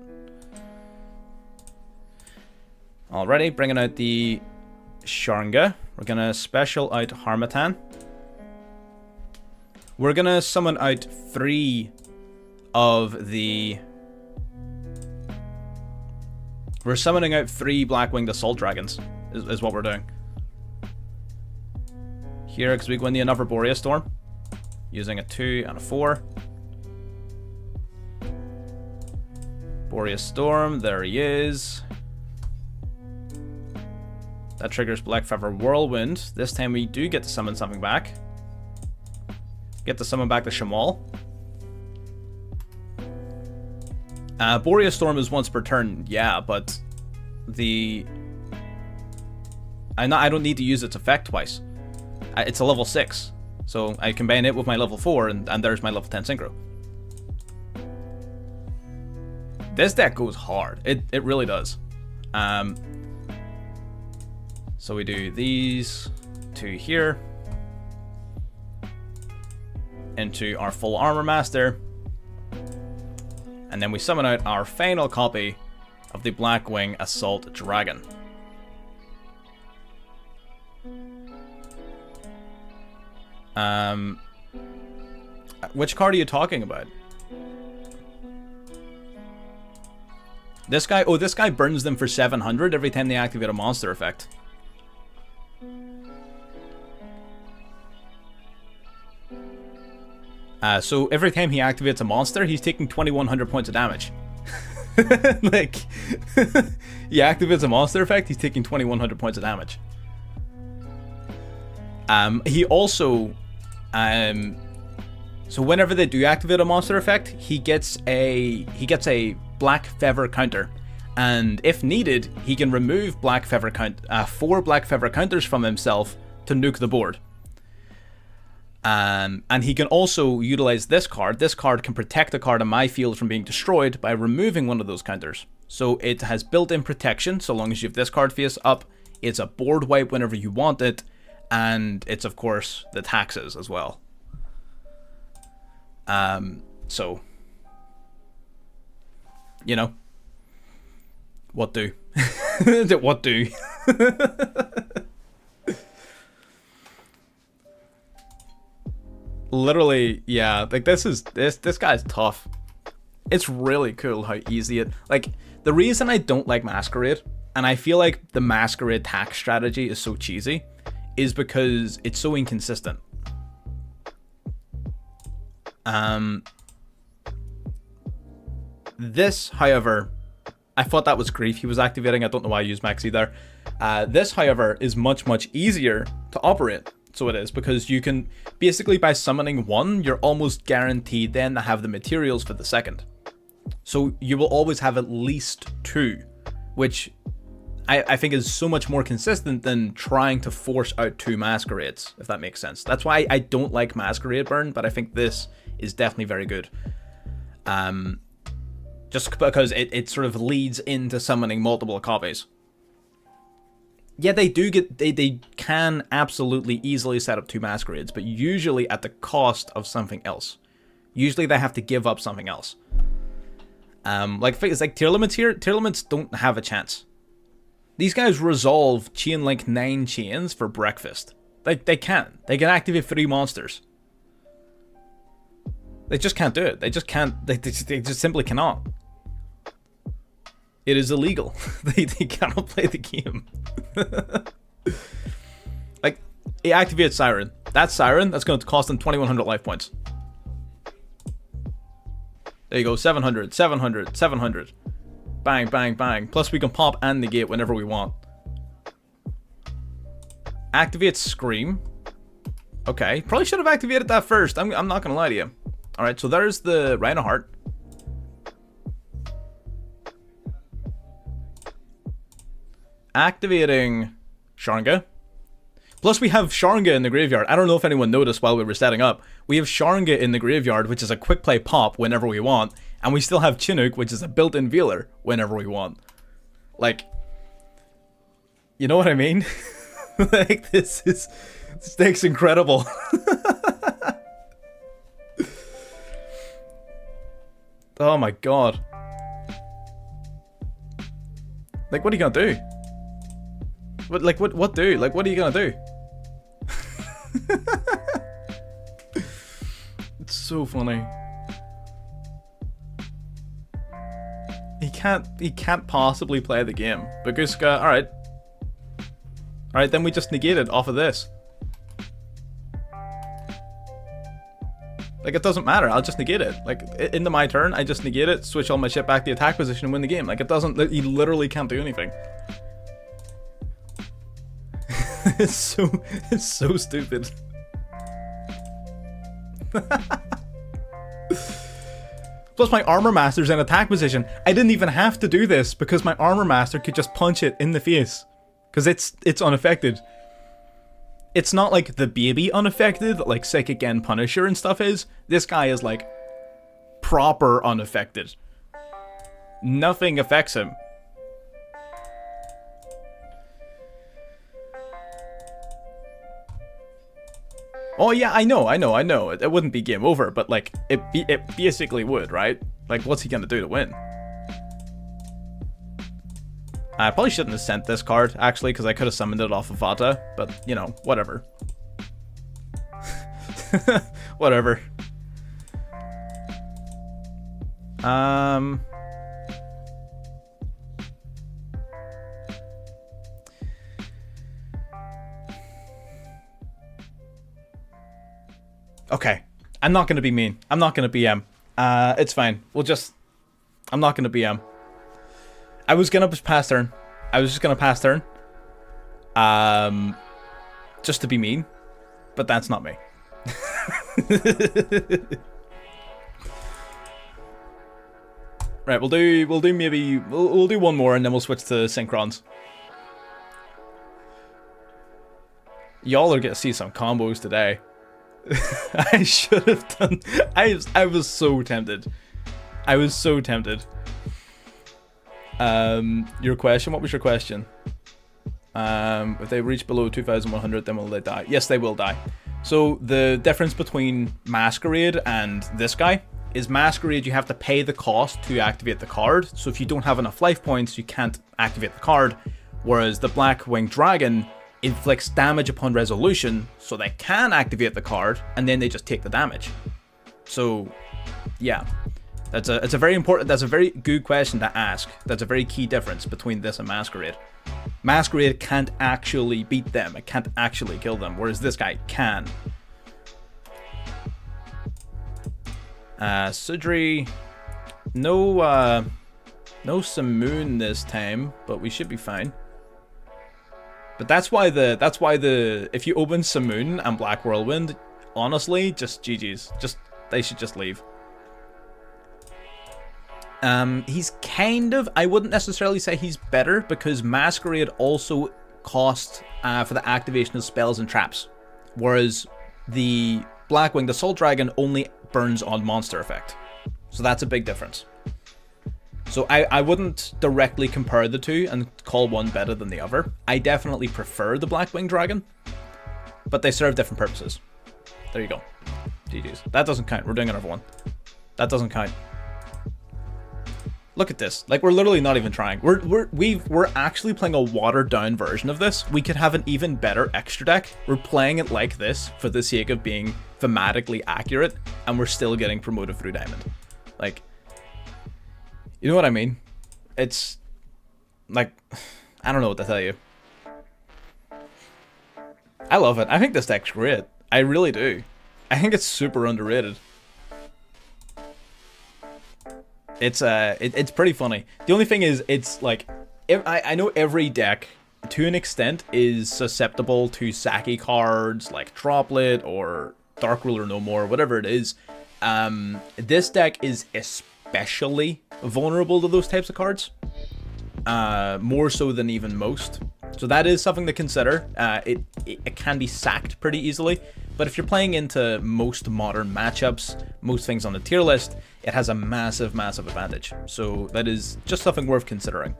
A: Alrighty, bringing out the Sharnga. We're going to special out Harmattan. We're going to summon out 3 of the... We're summoning out 3 Blackwinged Assault Dragons, is what we're doing. Here, because we go in the another Boreas Storm. Using a 2 and a 4. Boreas Storm, there he is. That triggers Blackfeather Whirlwind. This time we do get to summon something back. Get to summon back the Shamal. Boreas Storm is once per turn, yeah, but the... I don't need to use its effect twice. It's a level 6, so I combine it with my level 4, and there's my level 10 Synchro. This deck goes hard. It really does. So we do these 2 here. Into our full armor master. And then we summon out our final copy of the Blackwing Assault Dragon. Which card are you talking about? This guy? Oh, this guy burns them for 700 every time they activate a monster effect. So every time he activates a monster, he's taking 2100 points of damage. Like, he activates a monster effect, he's taking 2100 points of damage. He also, so whenever they do activate a monster effect, he gets a black feather counter, and if needed, he can remove 4 black feather counters from himself to nuke the board. And he can also utilize this card. This card can protect a card on my field from being destroyed by removing one of those counters. So it has built-in protection. So long as you have this card face up, it's a board wipe whenever you want it, and it's of course the taxes as well. So you know, what do? What do? Literally, yeah, like this guy's tough. It's really cool how easy it, like, the reason I don't like Masquerade, and I feel like the Masquerade tax strategy is so cheesy, is because it's so inconsistent. This, however, I thought that was Grief he was activating. I don't know why I used Maxi there. This, however, is much, much easier to operate. So it is, because you can, basically by summoning one, you're almost guaranteed then to have the materials for the second. So you will always have at least 2, which I think is so much more consistent than trying to force out 2 Masquerades, if that makes sense. That's why I don't like Masquerade Burn, but I think this is definitely very good. Just because it sort of leads into summoning multiple copies. Yeah, they can absolutely easily set up 2 Masquerades, but usually at the cost of something else. Usually they have to give up something else. Like things like tier limits here, tier limits don't have a chance. These guys resolve chain link 9 chains for breakfast. They can. They can activate 3 monsters. They just can't do it. They just can't. They just simply cannot. It is illegal. they cannot play the game. Like, it activates Siren. That's Siren. That's going to cost them 2100 life points. There you go. 700, 700, 700. Bang, bang, bang. Plus we can pop and negate whenever we want. Activate Scream. Okay. Probably should have activated that first. I'm not going to lie to you. Alright, so there's the Rhino Heart. Activating Sharnga. Plus we have Sharnga in the graveyard. I don't know if anyone noticed while we were setting up. We have Sharnga in the graveyard, which is a quick play pop whenever we want. And we still have Chinook, which is a built-in Veeler, whenever we want. Like, you know what I mean? Like, this deck's incredible. Oh my god. Like, what are you gonna do? What do? Like, what are you gonna do? It's so funny. He can't possibly play the game. Baguska, alright. Alright, then we just negate it off of this. Like, it doesn't matter, I'll just negate it. Like, into my turn, I just negate it, switch all my shit back to the attack position and win the game. Like, it doesn't, he literally can't do anything. It's so stupid. Plus my Armor Master's in attack position. I didn't even have to do this because my Armor Master could just punch it in the face. Because it's unaffected. It's not like the baby unaffected, like Psychic End Punisher and stuff is. This guy is like proper unaffected. Nothing affects him. Oh yeah, I know. It wouldn't be game over, but like, it basically would, right? Like, what's he gonna do to win? I probably shouldn't have sent this card, actually, because I could have summoned it off of Vata, but, you know, whatever. Whatever. Okay, I'm not gonna be mean. I'm not gonna BM. It's fine. I'm not gonna BM. I was gonna pass turn. I was just gonna pass turn. Just to be mean, but that's not me. Right, we'll do one more and then we'll switch to Synchrons. Y'all are gonna see some combos today. I should have done. I was so tempted. I was so tempted. Your question? What was your question? If they reach below 2,100, then will they die? Yes, they will die. So the difference between Masquerade and this guy is Masquerade, you have to pay the cost to activate the card. So if you don't have enough life points, you can't activate the card. Whereas the Black Winged Dragon inflicts damage upon resolution, so they can activate the card, and then they just take the damage. So, yeah. That's a very good question to ask. That's a very key difference between this and Masquerade. Masquerade can't actually beat them. It can't actually kill them, whereas this guy can. Sudri, no Simoon this time, but we should be fine. But that's why if you open Simoon and Black Whirlwind, honestly, just GG's. They should just leave. He's kind of, I wouldn't necessarily say he's better, because Masquerade also costs for the activation of spells and traps, whereas the Blackwing, the Assault Dragon, only burns on monster effect. So that's a big difference. So I wouldn't directly compare the two and call one better than the other. I definitely prefer the Blackwing Dragon, but they serve different purposes. There you go. GG's. That doesn't count. We're doing another one. That doesn't count. Look at this. Like, we're literally not even trying. We're actually playing a watered down version of this. We could have an even better extra deck. We're playing it like this for the sake of being thematically accurate, and we're still getting promoted through Diamond. Like, you know what I mean? It's like, I don't know what to tell you. I love it. I think this deck's great. I really do. I think it's super underrated. It's pretty funny. The only thing is, it's like, I know every deck, to an extent, is susceptible to Saki cards like Droplet or Dark Ruler No More, whatever it is. This deck is especially vulnerable to those types of cards, more so than even most. So that is something to consider. It can be sacked pretty easily, but if you're playing into most modern matchups, most things on the tier list, it has a massive, massive advantage. So that is just something worth considering.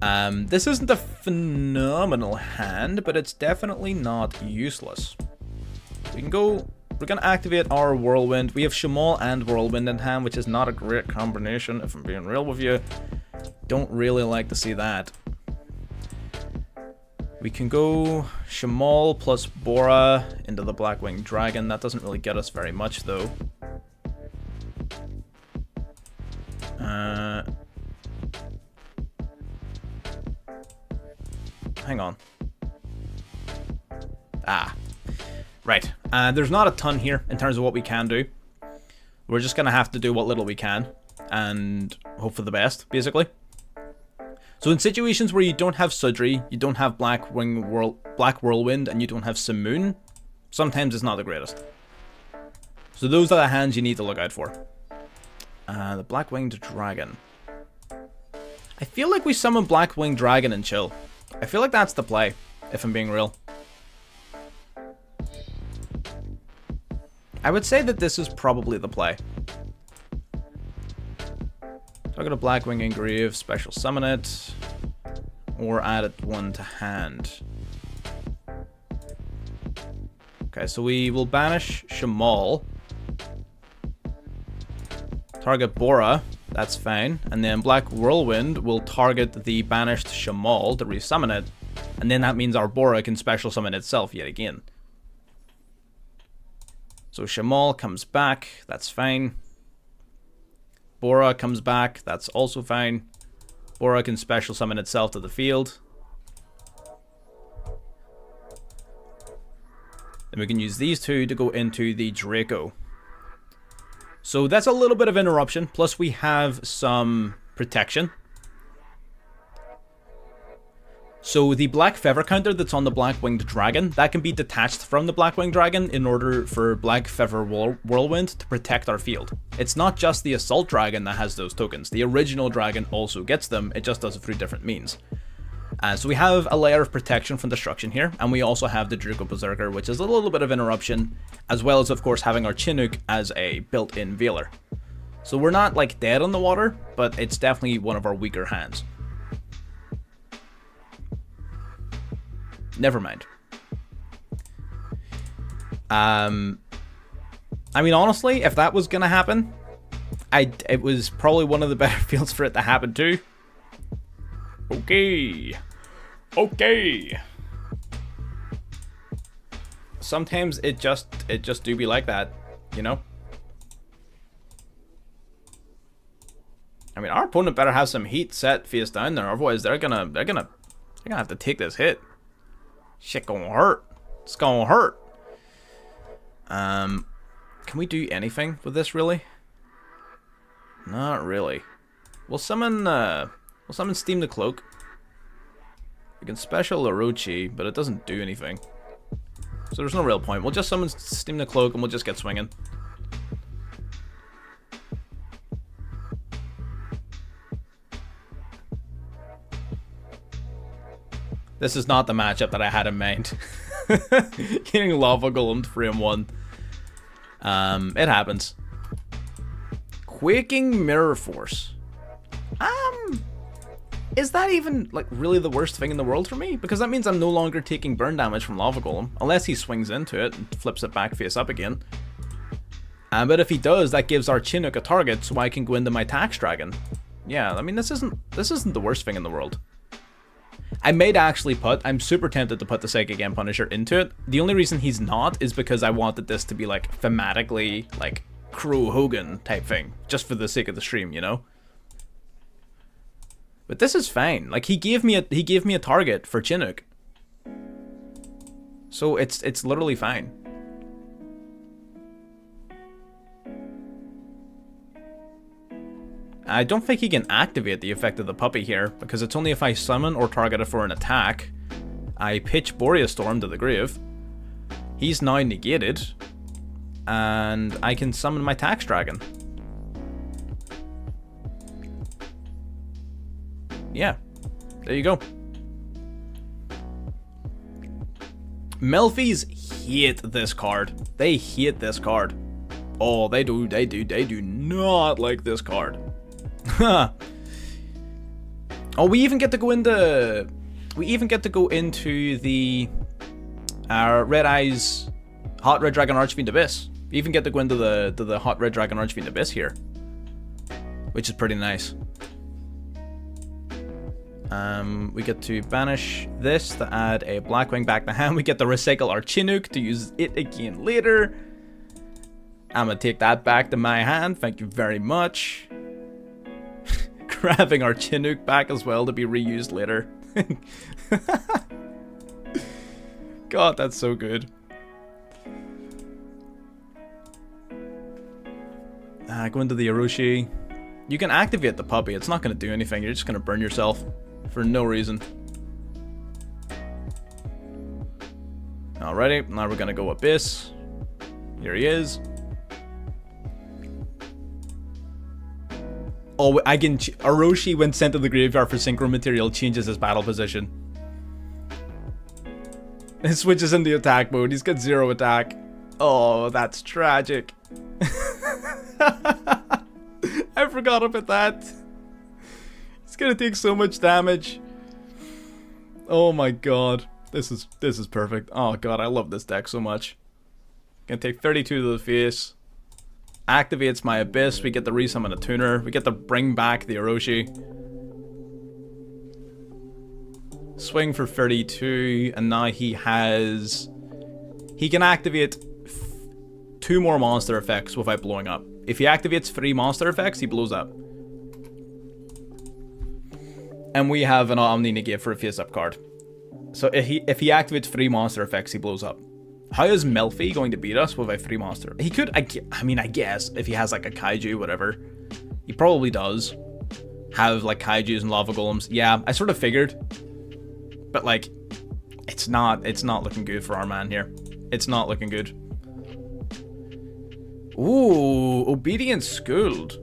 A: This isn't a phenomenal hand, but it's definitely not useless. We can go, we're going to activate our Whirlwind. We have Shamal and Whirlwind in hand, which is not a great combination, if I'm being real with you. Don't really like to see that. We can go Shamal plus Bora into the Blackwing Dragon. That doesn't really get us very much, though. Hang on. Right. There's not a ton here in terms of what we can do. We're just going to have to do what little we can and hope for the best, basically. So in situations where you don't have Sudri, you don't have Black Whirlwind, and you don't have Simoon, sometimes it's not the greatest. So those are the hands you need to look out for. The Black-Winged Dragon. I feel like we summon Black-Winged Dragon and chill. I feel like that's the play, if I'm being real. I would say that this is probably the play. So I got a Blackwing Engrave, special summon it, or add it one to hand. Okay, so we will banish Shamal. Target Bora, that's fine. And then Black Whirlwind will target the banished Shamal to resummon it. And then that means our Bora can special summon itself yet again. So Shamal comes back, that's fine. Bora comes back, that's also fine. Bora can special summon itself to the field. Then we can use these two to go into the Draco. So that's a little bit of interruption, plus we have some protection. So the Black Feather counter that's on the Black-Winged Dragon, that can be detached from the Black-Winged Dragon in order for Black Feather Whirlwind to protect our field. It's not just the Assault Dragon that has those tokens. The original dragon also gets them, it just does it through different means. So we have a layer of protection from destruction here, and we also have the Draco Berserker, which is a little bit of interruption, as well as, of course, having our Chinook as a built-in Veiler. So we're not, like, dead on the water, but it's definitely one of our weaker hands. Never mind. I mean, honestly, if that was gonna happen, it was probably one of the better fields for it to happen too. Okay. Sometimes it just do be like that, you know? I mean, our opponent better have some heat set face down there, otherwise they're gonna have to take this hit. Shit gonna hurt. It's gonna hurt. Can we do anything with this, really? Not really. We'll summon Steam the Cloak. We can special Orochi, but it doesn't do anything. So there's no real point. We'll just summon Steam the Cloak and we'll just get swinging. This is not the matchup that I had in mind. Getting lava golemed frame 1. It happens. Quaking Mirror Force. Is that even, like, really the worst thing in the world for me? Because that means I'm no longer taking burn damage from Lava Golem, unless he swings into it and flips it back face up again. But if he does, that gives our Chinook a target, so I can go into my Tax Dragon. Yeah, I mean, this isn't the worst thing in the world. I might actually I'm super tempted to put the Psychic End Punisher into it. The only reason he's not is because I wanted this to be, like, thematically, like, Crow Hogan type thing, just for the sake of the stream, you know? But this is fine. Like, he gave me a target for Chinook. So it's literally fine. I don't think he can activate the effect of the puppy here, because it's only if I summon or target it for an attack. I pitch Boreas Storm to the grave. He's now negated. And I can summon my Tax Dragon. Yeah, there you go. Melfies hate this card. They hate this card. Oh, they do not like this card. Oh, we even get to go into the Red Eyes Hot Red Dragon Archfiend Abyss. We even get to go into the Hot Red Dragon Archfiend Abyss here, which is pretty nice. We get to banish this to add a Blackwing back to hand. We get to recycle our Chinook to use it again later. I'm gonna take that back to my hand. Thank you very much. Grabbing our Chinook back as well to be reused later. God, that's so good. Go into the Orochi. You can activate the puppy. It's not going to do anything. You're just going to burn yourself for no reason. Alrighty, now we're going to go Abyss. Here he is. Oh, Orochi, when sent to the graveyard for Synchro material, changes his battle position. It switches into attack mode. He's got 0 attack. Oh, that's tragic. I forgot about that. He's gonna take so much damage. Oh my god. This is perfect. Oh god, I love this deck so much. Gonna take 32 to the face. Activates my Abyss. We get to resummon a tuner. We get to bring back the Orochi. Swing for 32, and now he can activate 2 more monster effects without blowing up. If he activates 3 monster effects, he blows up. And we have an Omni Negate for a face-up card. So if he activates 3 monster effects, he blows up. How is Melfi going to beat us with a 3 monster? He could, I mean, I guess, if he has like a Kaiju, whatever. He probably does have like Kaijus and Lava Golems. Yeah, I sort of figured. But like, it's not looking good for our man here. It's not looking good. Ooh, Obedient Schooled.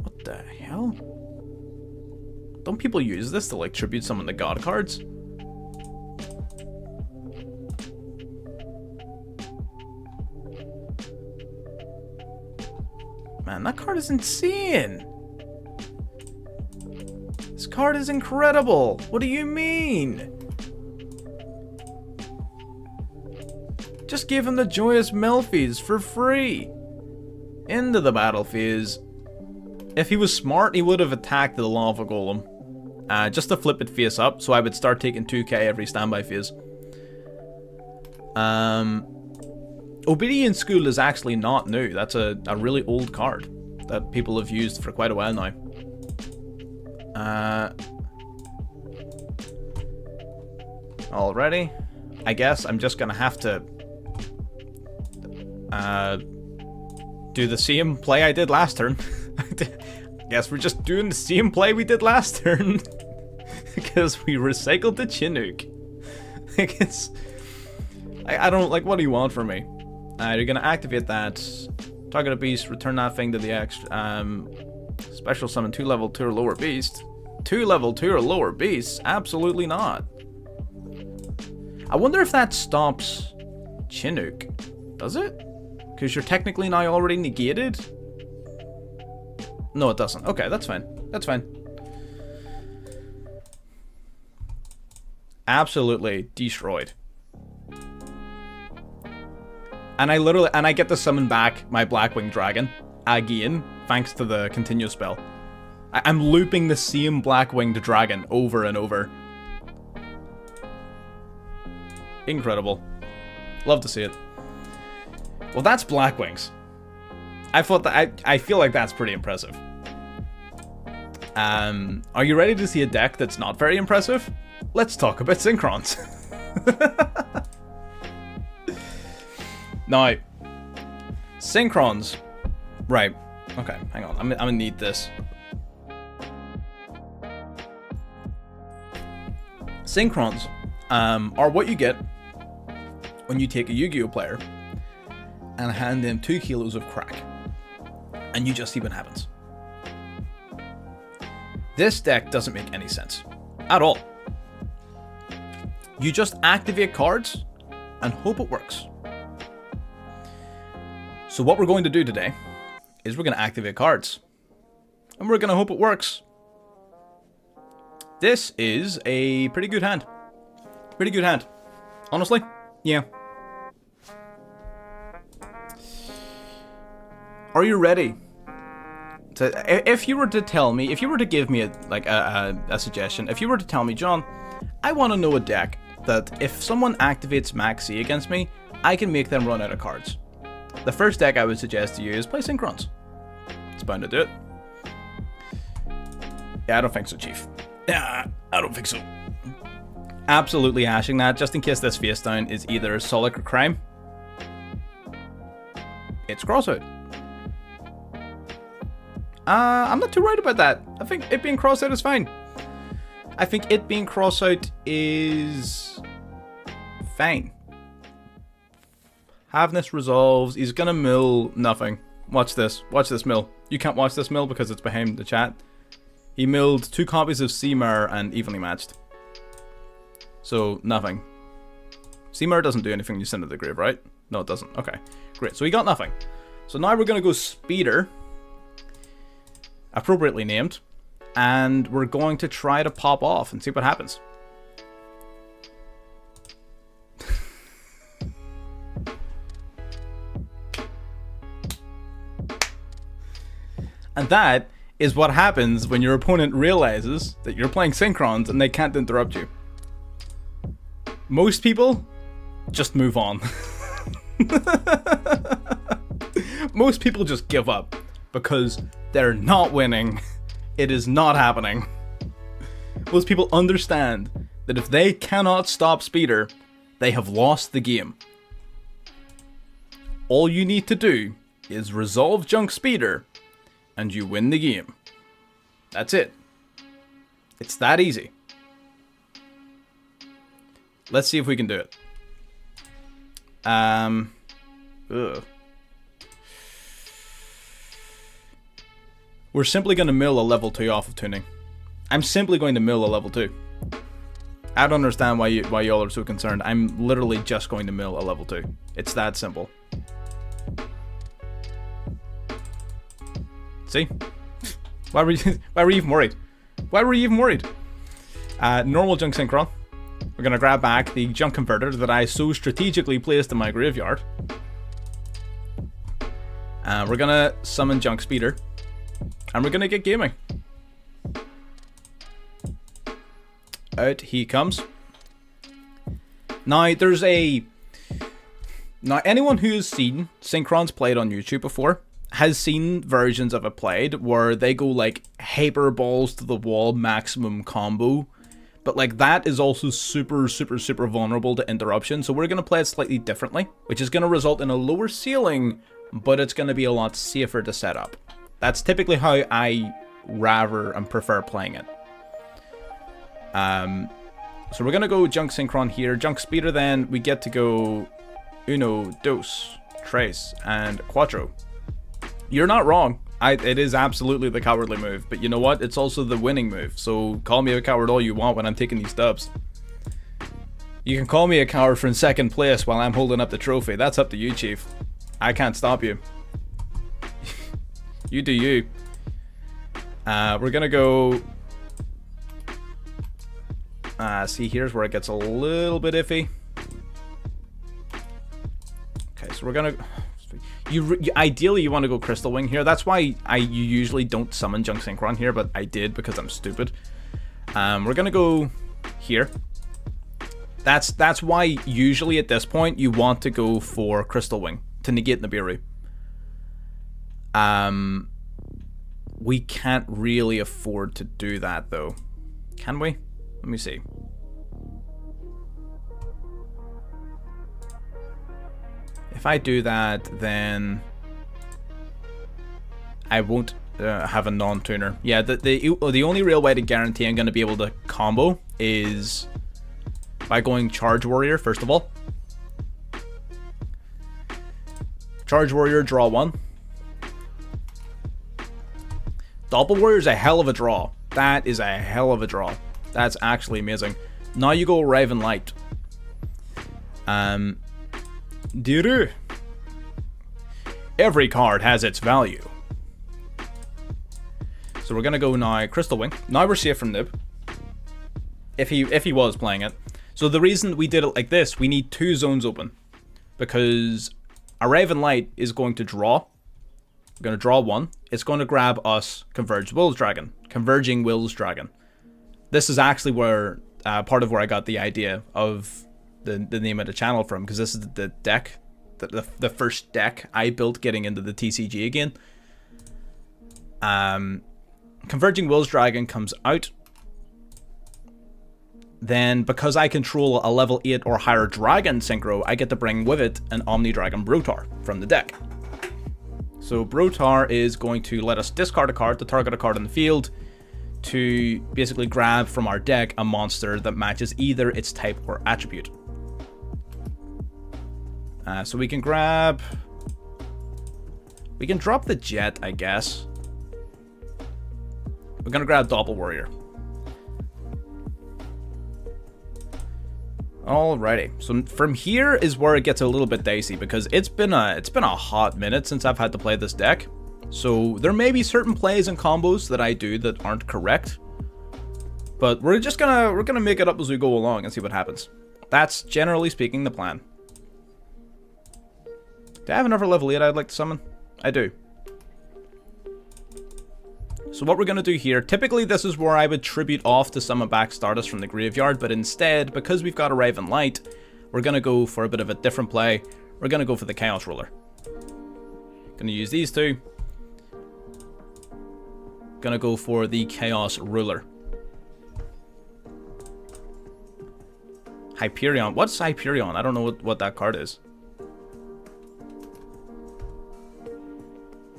A: What the hell? Don't people use this to like tribute summon the god cards? Man, that card is insane. This card is incredible. What do you mean? Just give him the Joyous Melfies for free. Into the battle phase. If he was smart, he would have attacked the Lava Golem. Just to flip it face up, so I would start taking 2k every standby phase. Obedient School is actually not new. That's a really old card that people have used for quite a while now. Already, I guess I'm just gonna have to do the same play I did last turn. Guess we're just doing the same play we did last turn. Because we recycled the Chinook. I don't, like, what do you want from me? You're gonna activate that. Target a beast, return that thing to the extra. Special summon 2 level 2 or lower beast. 2 level 2 or lower beasts? Absolutely not. I wonder if that stops Chinook. Does it? Because you're technically now already negated? No, it doesn't. Okay, that's fine. That's fine. Absolutely destroyed. And I get to summon back my Blackwing Dragon again, thanks to the continuous spell. I'm looping the same Blackwinged Dragon over and over. Incredible. Love to see it. Well, that's Blackwings. I thought that I feel like that's pretty impressive. Are you ready to see a deck that's not very impressive? Let's talk about Synchrons. Now, Synchrons. Right. Okay, hang on. I'm gonna need this. Synchrons are what you get when you take a Yu-Gi-Oh player and hand them 2 kilos of crack, and you just see what happens. This deck doesn't make any sense at all. You just activate cards and hope it works. So what we're going to do today is we're going to activate cards, and we're going to hope it works. This is a pretty good hand. Pretty good hand. Honestly, yeah. Are you ready? If you were to tell me, if you were to give me a suggestion, if you were to tell me, John, I want to know a deck that if someone activates Maxi against me, I can make them run out of cards. The first deck I would suggest to you is play Synchrons. It's bound to do it. Yeah, I don't think so, Chief. Yeah, I don't think so. Absolutely hashing that, just in case this face down is either Solic or Crime. It's Crossout. I'm not too worried about that. I think it being Crossout is fine. I think it being Crossout is fine. Havness resolves. He's gonna mill nothing. Watch this. Watch this mill. You can't watch this mill because it's behind the chat. He milled 2 copies of Simar and evenly matched. So, nothing. Simar doesn't do anything you send to the grave, right? No, it doesn't. Okay, great. So he got nothing. So now we're gonna go Speeder. Appropriately named. And we're going to try to pop off and see what happens. And that is what happens when your opponent realizes that you're playing Synchrons and they can't interrupt you. Most people just move on. Most people just give up because they're not winning. It is not happening. Most people understand that if they cannot stop Speeder, they have lost the game. All you need to do is resolve Junk Speeder and you win the game. That's it. It's that easy. Let's see if we can do it. Ugh. We're simply going to mill a level 2 off of tuning. I'm simply going to mill a level 2. I don't understand why y'all are so concerned. I'm literally just going to mill a level 2. It's that simple. See? Why were you even worried? Why were you even worried? Normal Junk Synchron. We're going to grab back the Junk Converter that I so strategically placed in my graveyard. We're going to summon Junk Speeder. And we're going to get gaming. Out he comes. Now, anyone who's seen Synchrons played on YouTube before has seen versions of it played where they go like hyper balls to the wall maximum combo. But like that is also super vulnerable to interruption. So we're going to play it slightly differently, which is going to result in a lower ceiling, but it's going to be a lot safer to set up. That's typically how I rather and prefer playing it. So we're going to go Junk Synchron here. Junk Speeder, then we get to go Uno, Dos, Tres, and Quattro. You're not wrong. It is absolutely the cowardly move, but you know what? It's also the winning move. So call me a coward all you want when I'm taking these dubs. You can call me a coward for in second place while I'm holding up the trophy. That's up to you, Chief. I can't stop you. You do you. We're gonna go... see, here's where it gets a little bit iffy. Okay, so we're gonna... Ideally, you want to go Crystal Wing here. That's why you usually don't summon Junk Synchron here, but I did because I'm stupid. We're gonna go here. That's why usually at this point you want to go for Crystal Wing to negate Nibiru. We can't really afford to do that though, can we? Let me see. If I do that, then I won't have a non-tuner. Yeah, the only real way to guarantee I'm going to be able to combo is by going Charge Warrior, first of all. Charge Warrior, draw 1. Doppel Warrior is a hell of a draw. That is a hell of a draw. That's actually amazing. Now you go Raven Light. Every card has its value. So we're gonna go now Crystal Wing. Now we're safe from Nib. If he was playing it. So the reason we did it like this, we need 2 zones open. Because a Raven Light is going to draw. We're gonna draw 1. It's going to grab us Converged Will's Dragon. Converging Will's Dragon. This is actually where part of where I got the idea of the name of the channel from, because this is the deck, the first deck I built getting into the TCG again. Converging Will's Dragon comes out. Then, because I control a level 8 or higher Dragon Synchro, I get to bring with it an Omni Dragon Brotar from the deck. So Brotar is going to let us discard a card to target a card in the field to basically grab from our deck a monster that matches either its type or attribute. So we can grab... We can drop the Jet, I guess. We're gonna grab Doppel Warrior. Alrighty, so from here is where it gets a little bit dicey, because it's been a hot minute since I've had to play this deck. So there may be certain plays and combos that I do that aren't correct, but we're gonna make it up as we go along and see what happens. That's generally speaking the plan. Do I have another level 8 I'd like to summon? I do. So what we're going to do here, typically this is where I would tribute off to summon back Stardust from the graveyard, but instead, because we've got a Raven Light, we're going to go for a bit of a different play. We're going to go for the Chaos Ruler. Going to use these two. Going to go for the Chaos Ruler. Hyperion. What's Hyperion? I don't know what that card is.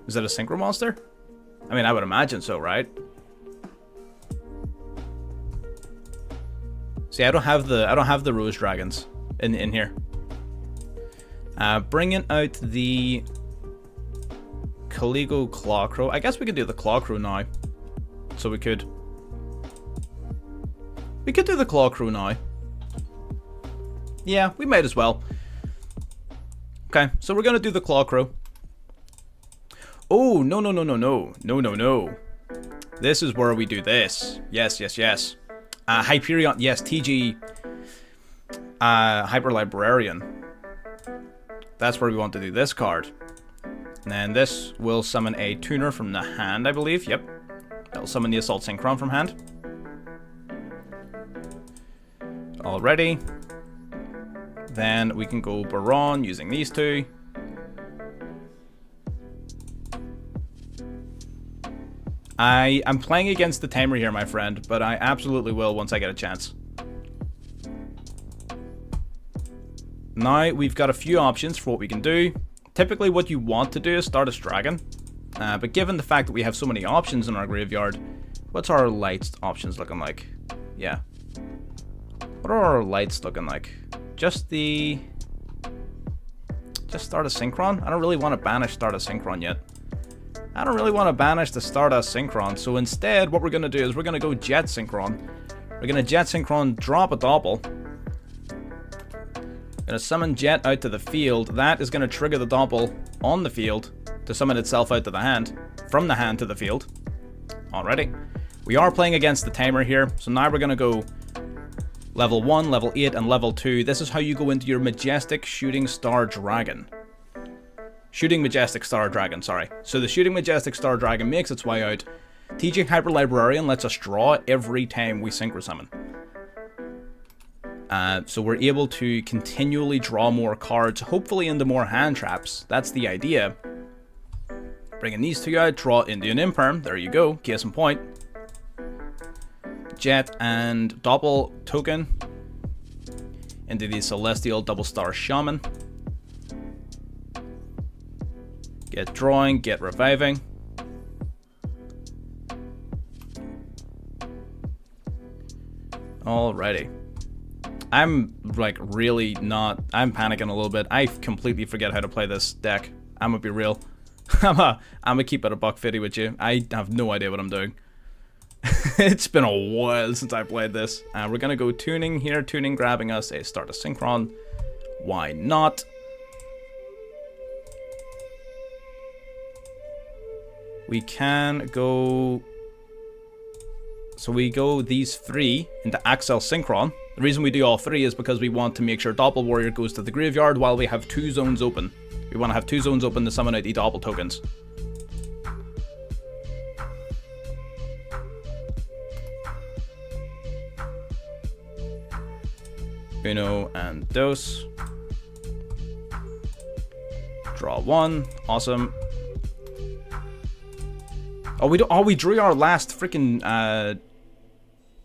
A: Is that a Synchro monster? I mean, I would imagine so, right? See, I don't have the Rose Dragons in here. Bringing out the Caligo Clawcrow. I guess we could do the Clawcrow now. So we could do the Clawcrow now. Yeah, we might as well. Okay, so we're gonna do the Clawcrow. Oh, no. This is where we do this. Yes. Hyperion, yes, TG. Hyper Librarian. That's where we want to do this card. And then this will summon a tuner from the hand, I believe. Yep. That'll summon the Assault Synchron from hand. Already. Then we can go Baron using these two. I'm playing against the timer here, my friend, but I absolutely will once I get a chance. Now, we've got a few options for what we can do. Typically, what you want to do is Stardust Dragon. But given the fact that we have so many options in our graveyard, what's our lights options looking like? Yeah. What are our lights looking like? Just Stardust Synchron? I don't really want to banish Stardust Synchron yet. I don't really want to banish the Stardust Synchron, so instead what we're going to do is we're going to go Jet Synchron. We're going to Jet Synchron, drop a Doppel. Going to summon Jet out to the field. That is going to trigger the Doppel on the field to summon itself out to the hand, from the hand to the field. Alrighty. We are playing against the timer here, so now we're going to go level 1, level 8, and level 2. This is how you go into your Majestic Shooting Star Dragon. Shooting Majestic Star Dragon, sorry. So the Shooting Majestic Star Dragon makes its way out. TJ Hyper Librarian lets us draw every time we Synchro Summon. So we're able to continually draw more cards, hopefully into more hand traps. That's the idea. Bringing these two out, draw Indian Imperm. There you go, case in point. Jet and Doppel token into the Celestial Double Star Shaman. Get drawing, get reviving. Alrighty. I'm like really not, I'm panicking a little bit. I completely forget how to play this deck. I'm gonna be real. I'm gonna keep it a $150 with you. I have no idea what I'm doing. It's been a while since I played this. We're gonna go tuning here. Tuning grabbing us a Stardust Synchron. Why not? We can go... So we go these three into Axel Synchron. The reason we do all three is because we want to make sure Doppel Warrior goes to the graveyard while we have 2 zones open. We want to have 2 zones open to summon out the Doppel tokens. Uno and dos. Draw 1. Awesome. Oh, we drew our last freaking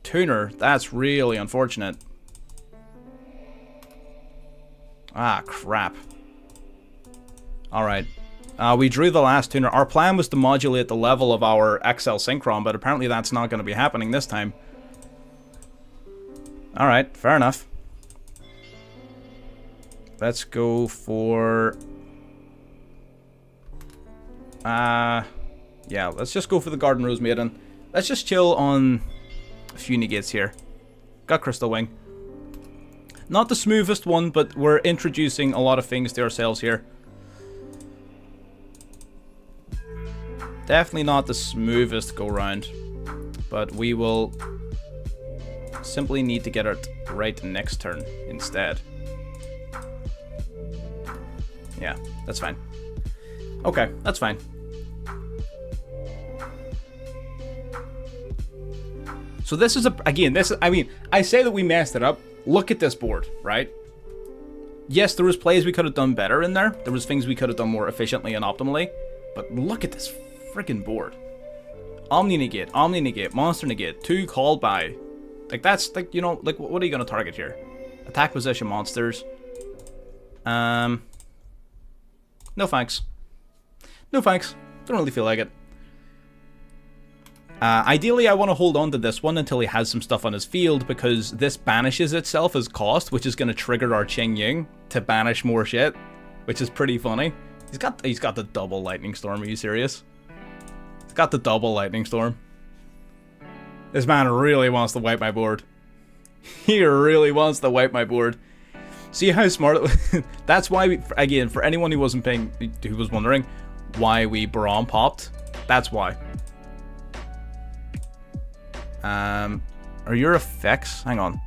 A: tuner. That's really unfortunate. Ah, crap. Alright. We drew the last tuner. Our plan was to modulate the level of our XL Synchron, but apparently that's not going to be happening this time. Alright, fair enough. Let's go for... yeah, let's just go for the Garden Rose Maiden. Let's just chill on a few negates here. Got Crystal Wing. Not the smoothest one, but we're introducing a lot of things to ourselves here. Definitely not the smoothest go-round, but we will simply need to get it right next turn instead. Yeah, that's fine. Okay, that's fine. So this is again, this is, I mean, I say that we messed it up. Look at this board, right? Yes, there was plays we could have done better in there. There was things we could have done more efficiently and optimally. But look at this freaking board. Omni Negate, Monster Negate, 2 called by. Like that's like, you know, like what are you gonna target here? Attack position monsters. No thanks. No thanks. Don't really feel like it. Ideally, I want to hold on to this one until he has some stuff on his field, because this banishes itself as cost, which is going to trigger our Ching Ying to banish more shit, which is pretty funny. He's got the double Lightning Storm. Are you serious? He's got the double Lightning Storm. This man really wants to wipe my board. He really wants to wipe my board. See how smart it was? That's why, again, for anyone who wasn't paying, who was wondering why we Braum popped, that's why. Are your effects? Hang on.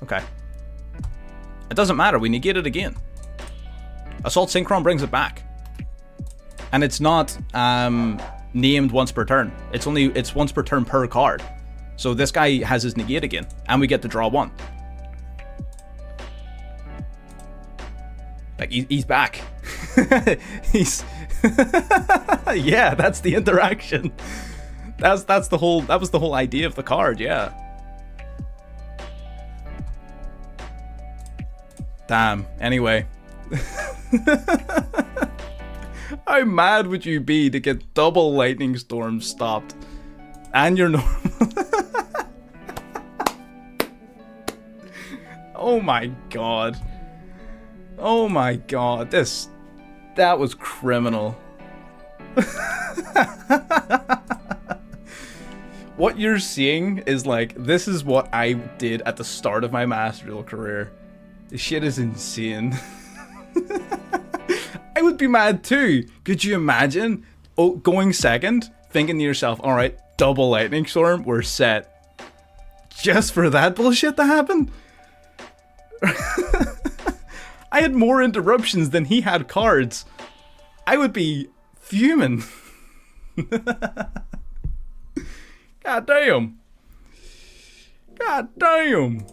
A: Okay. It doesn't matter. We negate it again. Assault Synchron brings it back, and it's not named once per turn. It's once per turn per card. So this guy has his negate again, and we get to draw 1. Like he's back. He's yeah, that's the interaction. That was the whole idea of the card, yeah. Damn. Anyway. How mad would you be to get double Lightning Storm stopped and your normal? Oh my god. Oh my god. This That was criminal. What you're seeing is like, this is what I did at the start of my Master Duel career. This shit is insane. I would be mad too. Could you imagine going second, thinking to yourself, alright, double Lightning Storm, we're set. Just for that bullshit to happen? I had more interruptions than he had cards. I would be fuming. God damn. God damn.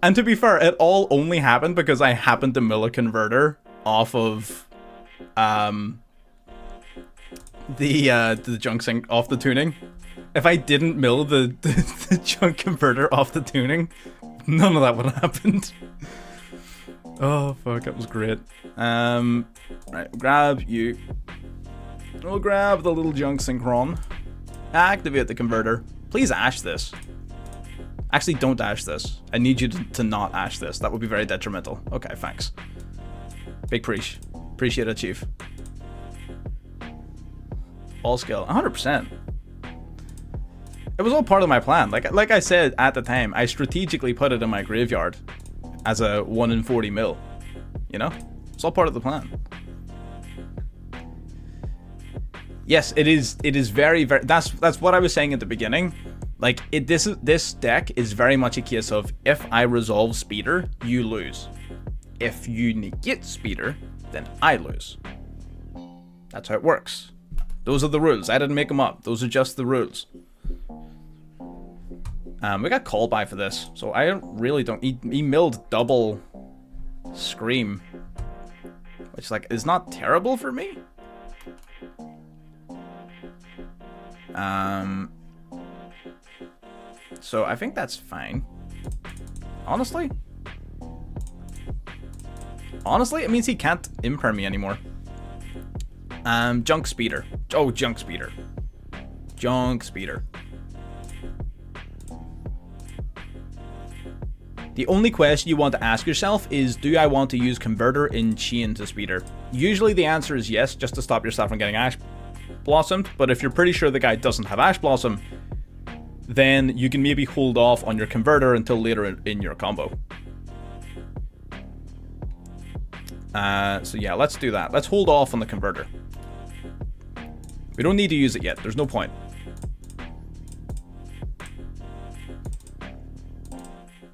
A: And to be fair, it all only happened because I happened to mill a converter off of the junk sync off the tuning. If I didn't mill the junk converter off the tuning, none of that would have happened. Oh fuck, that was great. Right, grab you. We'll grab the little junk synchron. Activate the converter. Please ash this. Actually, don't ash this. I need you to not ash this. That would be very detrimental. Okay, thanks. Big preach. Appreciate it, Chief. All skill. 100%. It was all part of my plan. Like I said at the time, I strategically put it in my graveyard as a 1 in 40 mil. You know? It's all part of the plan. Yes, it is very, very... That's what I was saying at the beginning. Like, this deck is very much a case of, if I resolve Speeder, you lose. If you negate Speeder, then I lose. That's how it works. Those are the rules. I didn't make them up. Those are just the rules. We got called by for this, so I really don't... He milled double Scream, which, like, is not terrible for me. So I think that's fine. Honestly, it means he can't imperm me anymore. Junk Speeder. Oh, Junk Speeder. Junk Speeder. The only question you want to ask yourself is, do I want to use Converter in Chain to Speeder? Usually the answer is yes, just to stop yourself from getting Ash Blossomed, but if you're pretty sure the guy doesn't have Ash Blossom, then you can maybe hold off on your Converter until later in your combo. So yeah, let's do that. Let's hold off on the Converter. We don't need to use it yet. There's no point.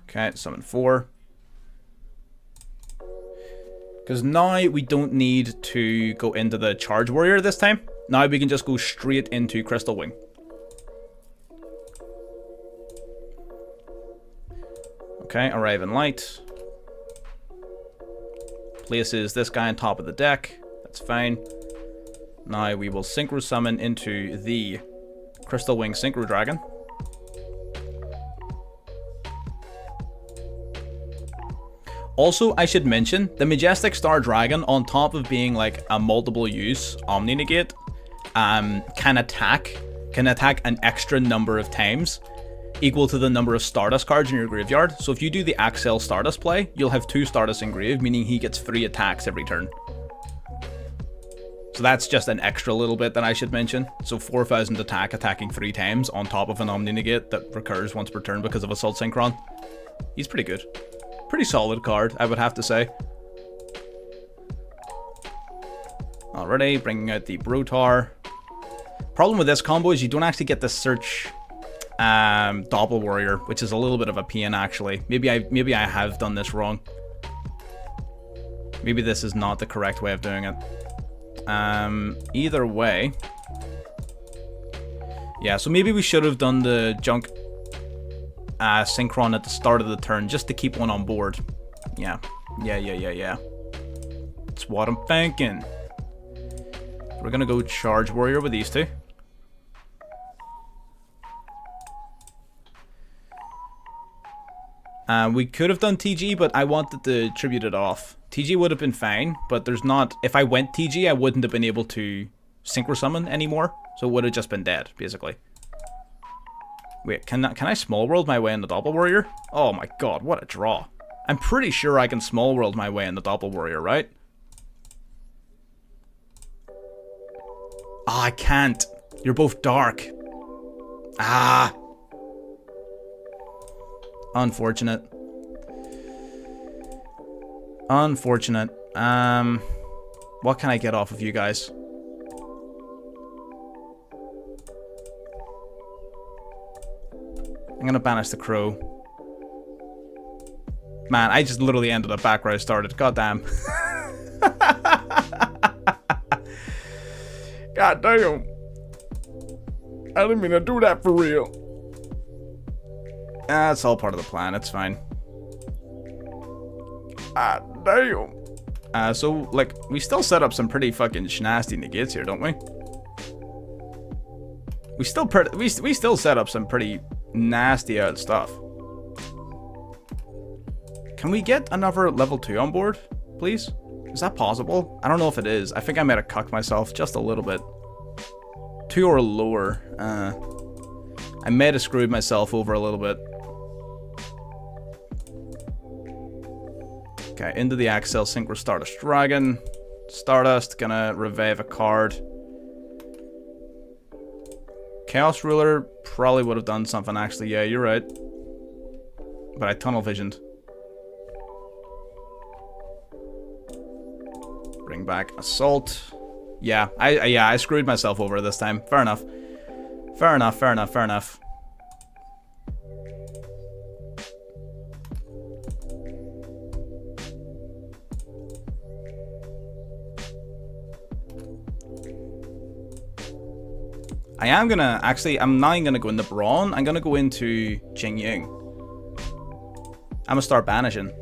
A: Okay, summon 4. Because now we don't need to go into the Charge Warrior this time. Now we can just go straight into Crystal Wing. Okay, Arrive in Light. Places this guy on top of the deck. That's fine. Now we will Synchro Summon into the Crystal Wing Synchro Dragon. Also, I should mention, the Majestic Star Dragon, on top of being like a multiple use Omni Negate, can attack an extra number of times, equal to the number of Stardust cards in your graveyard. So if you do the Axel Stardust play, you'll have 2 Stardust in grave, meaning he gets 3 attacks every turn. So that's just an extra little bit that I should mention. So 4,000 attack, attacking 3 times, on top of an Omni Negate that recurs once per turn because of Assault Synchron. He's pretty good. Pretty solid card, I would have to say. Alrighty, bringing out the Brotar. Problem with this combo is you don't actually get the search Doppel Warrior, which is a little bit of a pain actually. Maybe I have done this wrong. Maybe this is not the correct way of doing it. Either way. Yeah, so maybe we should have done the junk Synchron at the start of the turn just to keep one on board. Yeah. That's what I'm thinking. We're gonna go Charge Warrior with these 2. We could have done TG, but I wanted to tribute it off. TG would have been fine, but there's not... If I went TG, I wouldn't have been able to Synchro Summon anymore, so it would have just been dead, basically. Wait, can I Small World my way in the Doppel Warrior? Oh my god, what a draw. I'm pretty sure I can Small World my way in the Doppel Warrior, right? Ah, I can't. You're both dark. Ah. Unfortunate. Unfortunate. What can I get off of you guys? I'm gonna banish the crow. Man, I just literally ended up back where I started. God damn. God damn. I didn't mean to do that for real. It's all part of the plan. It's fine. Ah, damn. So, like, we still set up some pretty fucking nasty negates here, don't we? We still set up some pretty nasty stuff. Can we get another level 2 on board, please? Is that possible? I don't know if it is. I think I might have cucked myself just a little bit. 2 or lower. I might have screwed myself over a little bit. Okay, into the Axel Synchro Stardust Dragon. Stardust, gonna revive a card. Chaos Ruler probably would have done something, actually. Yeah, you're right. But I tunnel visioned. Bring back Assault. Yeah, I screwed myself over this time. Fair enough. Fair enough, fair enough, fair enough. I am gonna, actually, I'm not even gonna go into Brawn. I'm gonna go into Jing Ying. I'm gonna start banishing.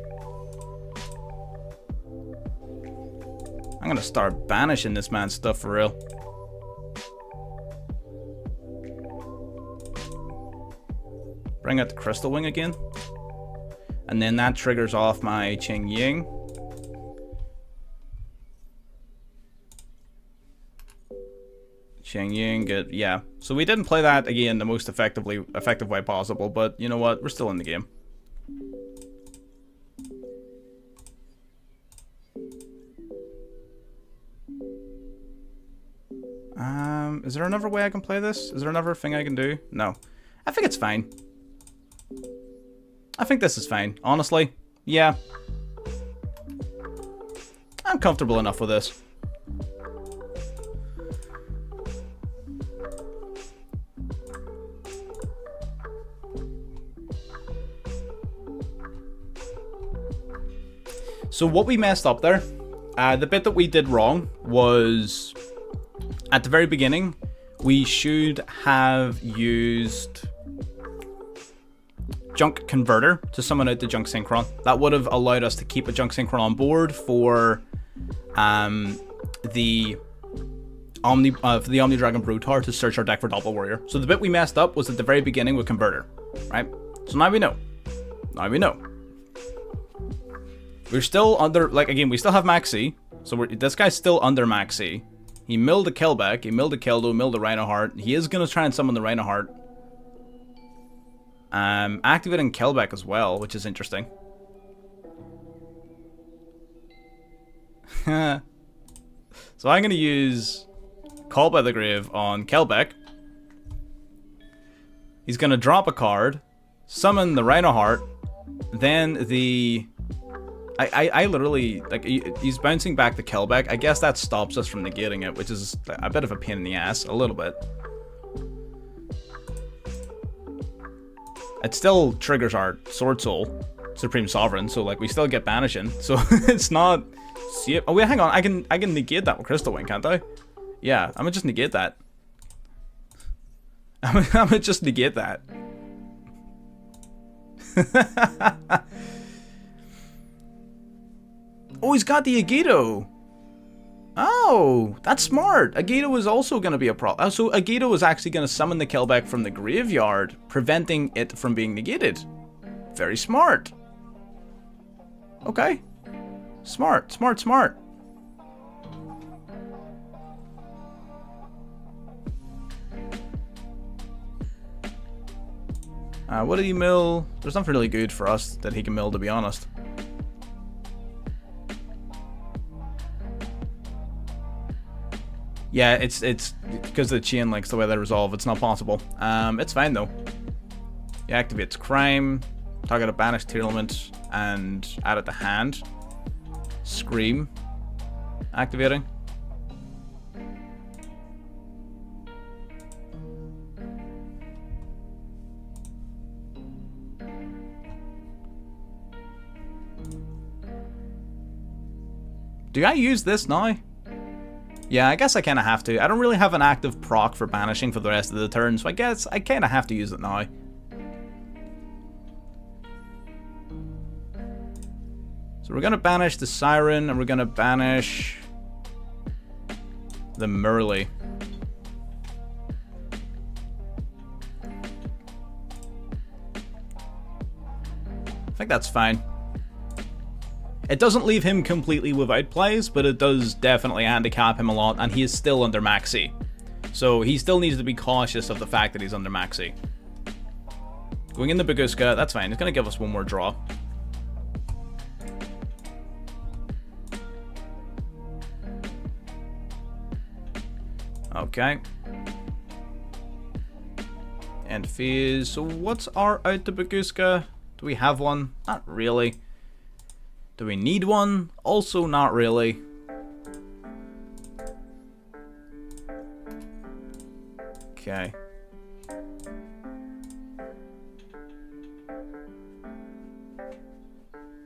A: I'm gonna start banishing this man's stuff for real. Bring out the Crystal Wing again. And then that triggers off my Jing Ying. Jing Ying, good, yeah. So we didn't play that again the most effective way possible, but you know what? We're still in the game. Is there another way I can play this? Is there another thing I can do? No. I think it's fine. I think this is fine, honestly. Yeah. I'm comfortable enough with this. So what we messed up there, the bit that we did wrong was at the very beginning, we should have used Junk Converter to summon out the Junk Synchron. That would have allowed us to keep a Junk Synchron on board for the Omni Dragon Broodtar to search our deck for Doppel Warrior. So the bit we messed up was at the very beginning with Converter, right? So now we know. Now we know. We're still under, like, again, we still have Max C. So this guy's still under Max C. He milled a Killback, he milled a Keldo, milled a Rhinoheart. He is going to try and summon the Rhinoheart. Activating Killback as well, which is interesting. So I'm going to use Call by the Grave on Killback. He's going to drop a card, summon the Rhinoheart, then the... I literally, like, he's bouncing back the Killback. I guess that stops us from negating it, which is a bit of a pain in the ass, a little bit. It still triggers our Sword Soul, Supreme Sovereign, so, like, we still get banishing. So it's not... See, oh wait, hang on, I can negate that with Crystal Wing, can't I? Yeah, I'm gonna just negate that. I'm gonna just negate that. Oh, he's got the Agido. Oh, that's smart. Agido is also going to be a problem. So Agido is actually going to summon the Killback from the graveyard, preventing it from being negated. Very smart. Okay. Smart, smart, smart. What did he mill? There's nothing really good for us that he can mill, to be honest. Yeah, it's because of the chain links, the way they resolve, it's not possible. It's fine though. He activates crime, target a banished tier element, and add it to hand. Scream. Activating. Do I use this now? Yeah, I guess I kind of have to. I don't really have an active proc for banishing for the rest of the turn, so I guess I kind of have to use it now. So we're going to banish the Siren, and we're going to banish the Murley. I think that's fine. It doesn't leave him completely without plays, but it does definitely handicap him a lot, and he is still under max C. So he still needs to be cautious of the fact that he's under max C. Going in the Baguska, that's fine. It's going to give us one more draw. Okay. And phase. So what's our out to Baguska? Do we have one? Not really. Do we need one? Also not really. Okay.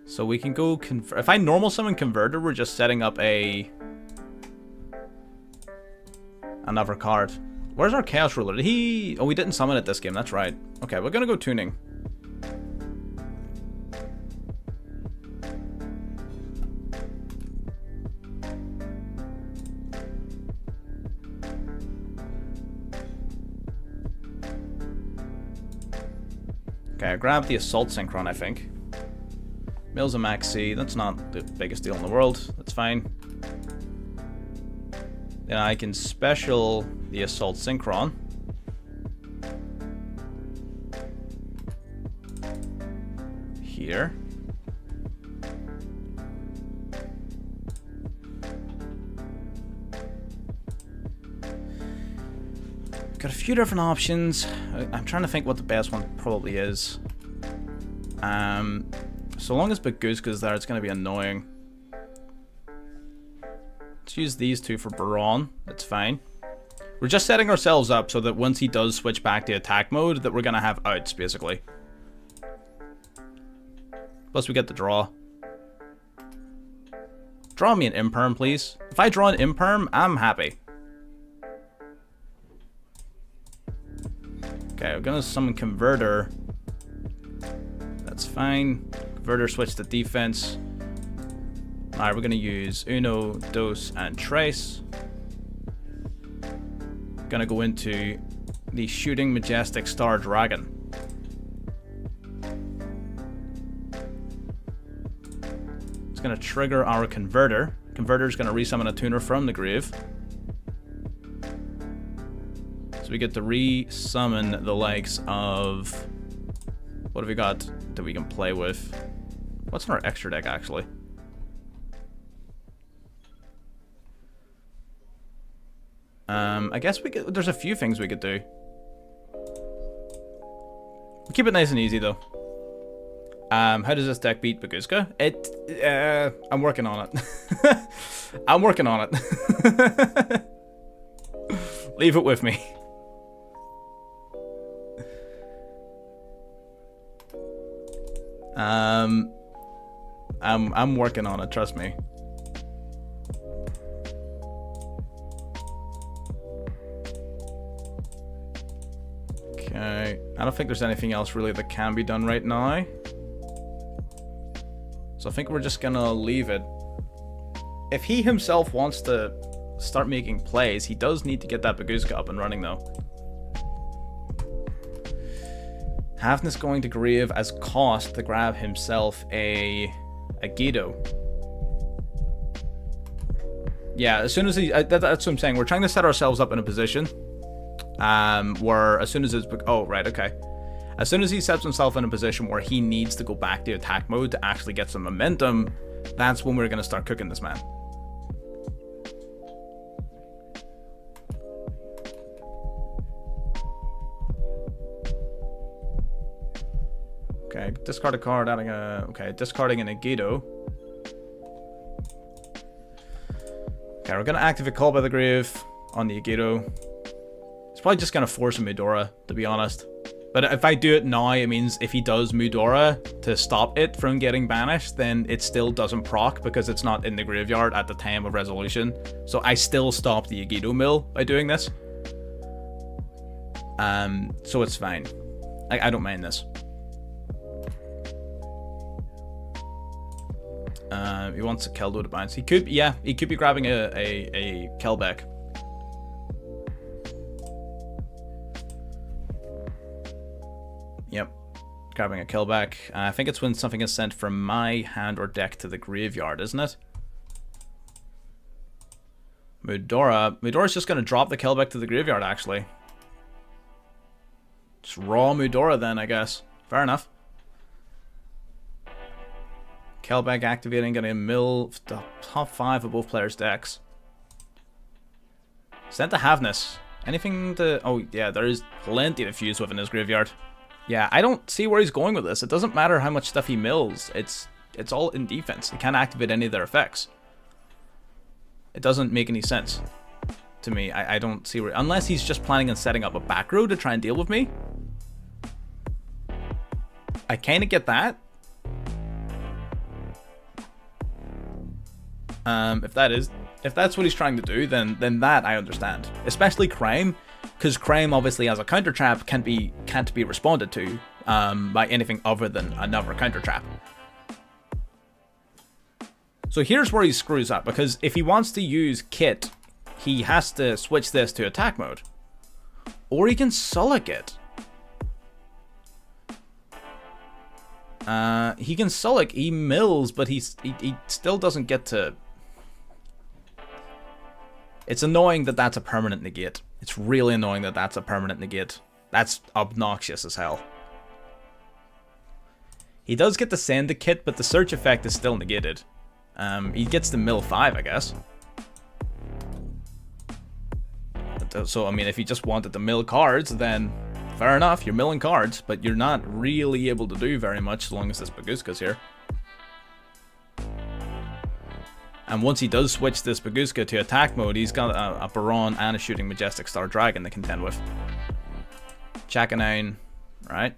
A: So we can go if I normal summon Converter, we're just setting up another card. Where's our Chaos Ruler? Did he... Oh, we didn't summon it this game, that's right. Okay, we're gonna go tuning. Okay, I grabbed the Assault Synchron, I think. Mill's a max C, that's not the biggest deal in the world, that's fine. Then I can special the Assault Synchron. Here. Got a few different options. I'm trying to think what the best one probably is. So long as Baguska's there, it's going to be annoying. Let's use these two for Baron. That's fine. We're just setting ourselves up so that once he does switch back to attack mode, that we're going to have outs, basically. Plus we get the draw. Draw me an Imperm, please. If I draw an Imperm, I'm happy. Okay, we're going to summon Converter. That's fine. Converter switch to defense. Alright, we're going to use Uno, Dos, and Trace. Gonna go into the Shooting Majestic Star Dragon. It's gonna trigger our Converter. Converter's gonna resummon a tuner from the grave. So we get to resummon the likes of... What have we got that we can play with? What's in our extra deck, actually? I guess we could, there's a few things we could do. Keep it nice and easy, though. How does this deck beat Baguska? I'm working on it. I'm working on it. Leave it with me. I'm working on it, trust me. Okay, I don't think there's anything else really that can be done right now. So I think we're just gonna leave it. If he himself wants to start making plays, he does need to get that Baguska up and running though. Havness going to grave as cost to grab himself a Guido. Yeah, as soon as he... that's what I'm saying. We're trying to set ourselves up in a position where as soon as it's... Oh, right, okay. As soon as he sets himself in a position where he needs to go back to attack mode to actually get some momentum, that's when we're going to start cooking this man. Okay, discard a card, adding a... Okay, discarding an Agido. Okay, we're going to activate Call by the Grave on the Agido. It's probably just going to force a Mudora, to be honest. But if I do it now, it means if he does Mudora to stop it from getting banished, then it still doesn't proc because it's not in the graveyard at the time of resolution. So I still stop the Agido mill by doing this. So it's fine. I don't mind this. He wants a Keldo to bounce. He could, yeah, he could be grabbing a Kelbeck. Yep, grabbing a Kelbeck. I think it's when something is sent from my hand or deck to the graveyard, isn't it? Mudora's just going to drop the Kelbeck to the graveyard, actually. Just raw Mudora then, I guess. Fair enough. Kelbeck activating, going to mill the top 5 of both players' decks. Sent to Havness. Anything to... Oh, yeah, there is plenty to fuse with in his graveyard. Yeah, I don't see where he's going with this. It doesn't matter how much stuff he mills. It's all in defense. He can't activate any of their effects. It doesn't make any sense to me. I don't see where... Unless he's just planning on setting up a back row to try and deal with me. I kind of get that. If that's what he's trying to do, then that I understand. Especially Crime, because Crime obviously as a counter trap can't be responded to by anything other than another counter trap. So here's where he screws up, because if he wants to use Kit, he has to switch this to attack mode, or he can Sullic it. He can Sullic, he mills, but he still doesn't get to... It's annoying that that's a permanent negate. It's really annoying that that's a permanent negate. That's obnoxious as hell. He does get to send the Kit, but the search effect is still negated. He gets to mill 5, I guess. So, I mean, if he just wanted to mill cards, then fair enough, you're milling cards, but you're not really able to do very much as long as this Bagooska's here. And once he does switch this Bagooska to attack mode, he's got a Baron and a Shooting Majestic Star Dragon to contend with. Chakanine, right?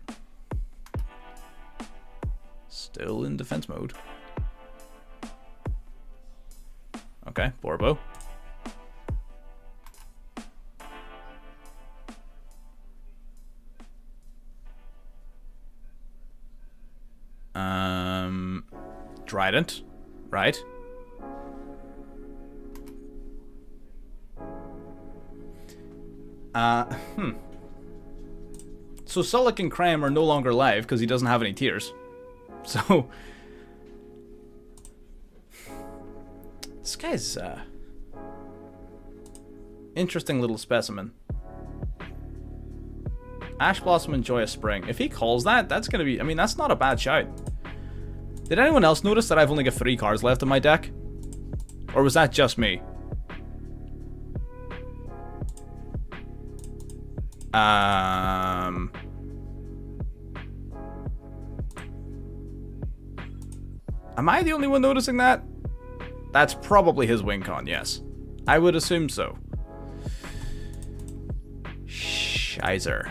A: Still in defense mode. Okay, Borbo. Trident, right? So Sullic and Crime are no longer live because he doesn't have any tears. So this guy's interesting little specimen. Ash Blossom and Joyous Spring. If he calls that, that's gonna be... I mean, that's not a bad shout. Did anyone else notice that I've only got 3 cards left in my deck? Or was that just me? Am I the only one noticing that? That's probably his win con, yes. I would assume so. Shizer.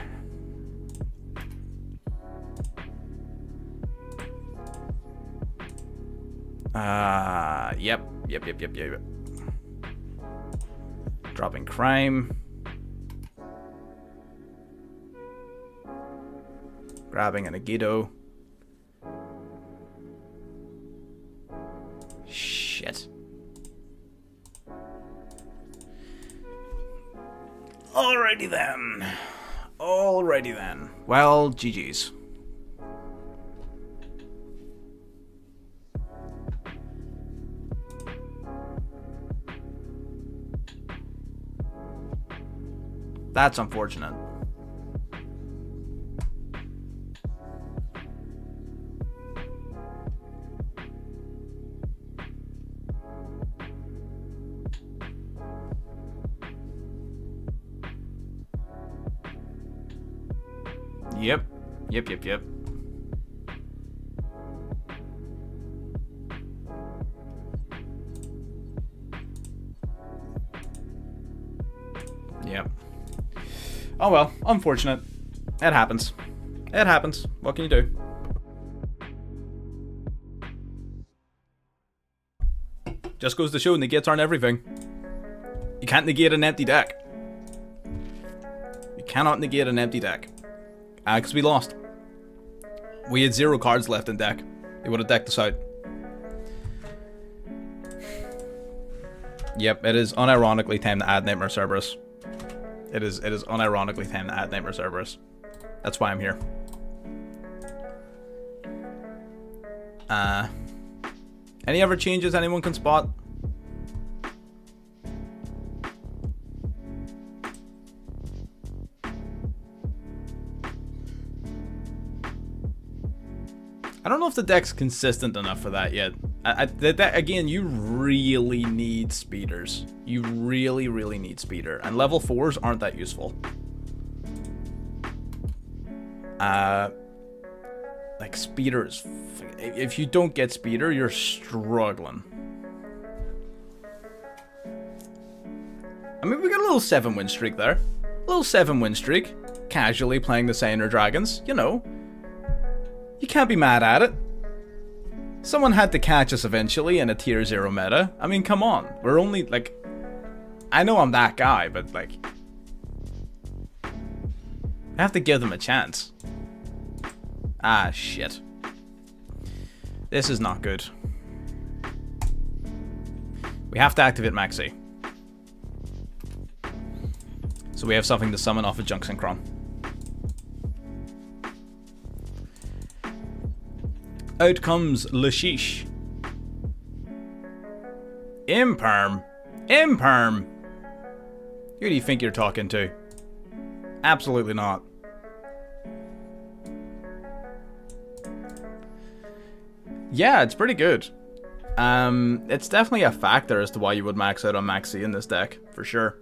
A: Yep. Dropping Crime. Grabbing an Agido. Shit. Alrighty then. Well, GG's. That's unfortunate. Yep. Yep. Oh well, unfortunate. It happens. It happens. What can you do? Just goes to show negates aren't everything. You can't negate an empty deck. You cannot negate an empty deck. Because we lost. We had 0 cards left in deck. They would have decked us out. Yep, it is unironically time to add Nightmare Cerberus. It is unironically time to add Nightmare Cerberus. That's why I'm here. Any other changes anyone can spot? I don't know if the deck's consistent enough for that yet. Again, you really need speeders. You really, really need speeder. And level 4s aren't that useful. Like, speeders. If you don't get speeder, you're struggling. I mean, we got a little 7-win streak there. A little 7-win streak. Casually playing the SIGNER Dragons, you know. You can't be mad at it. Someone had to catch us eventually in a tier 0 meta. I mean, come on. We're only, like... I know I'm that guy, but, like... I have to give them a chance. Ah, shit. This is not good. We have to activate Maxi. So we have something to summon off of Junk Synchron. Out comes Lashish. Imperm. Imperm. Who do you think you're talking to? Absolutely not. Yeah, it's pretty good. It's definitely a factor as to why you would max out on Maxi in this deck, for sure.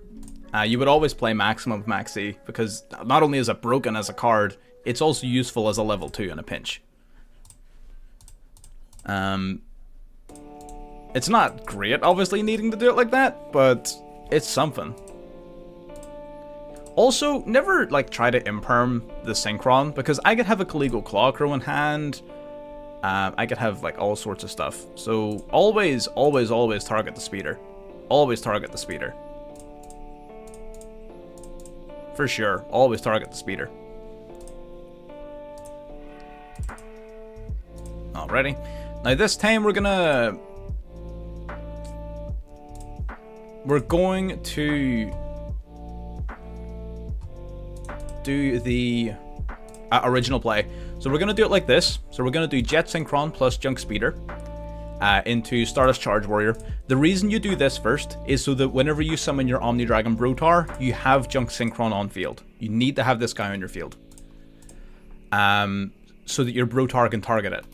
A: You would always play maximum Maxi, because not only is it broken as a card, it's also useful as a level 2 in a pinch. It's not great, obviously, needing to do it like that, but it's something. Also, never, like, try to imperm the Synchron, because I could have a Caligo Clawcrow in hand. I could have, like, all sorts of stuff. So, always, always, always target the speeder. Always target the speeder. For sure, always target the speeder. Alrighty. Now this time we're going to do the original play. So we're going to do it like this. So we're going to do Jet Synchron plus Junk Speeder into Stardust Charge Warrior. The reason you do this first is so that whenever you summon your Omni Dragon Brotar, you have Junk Synchron on field. You need to have this guy on your field. So that your Brotar can target it.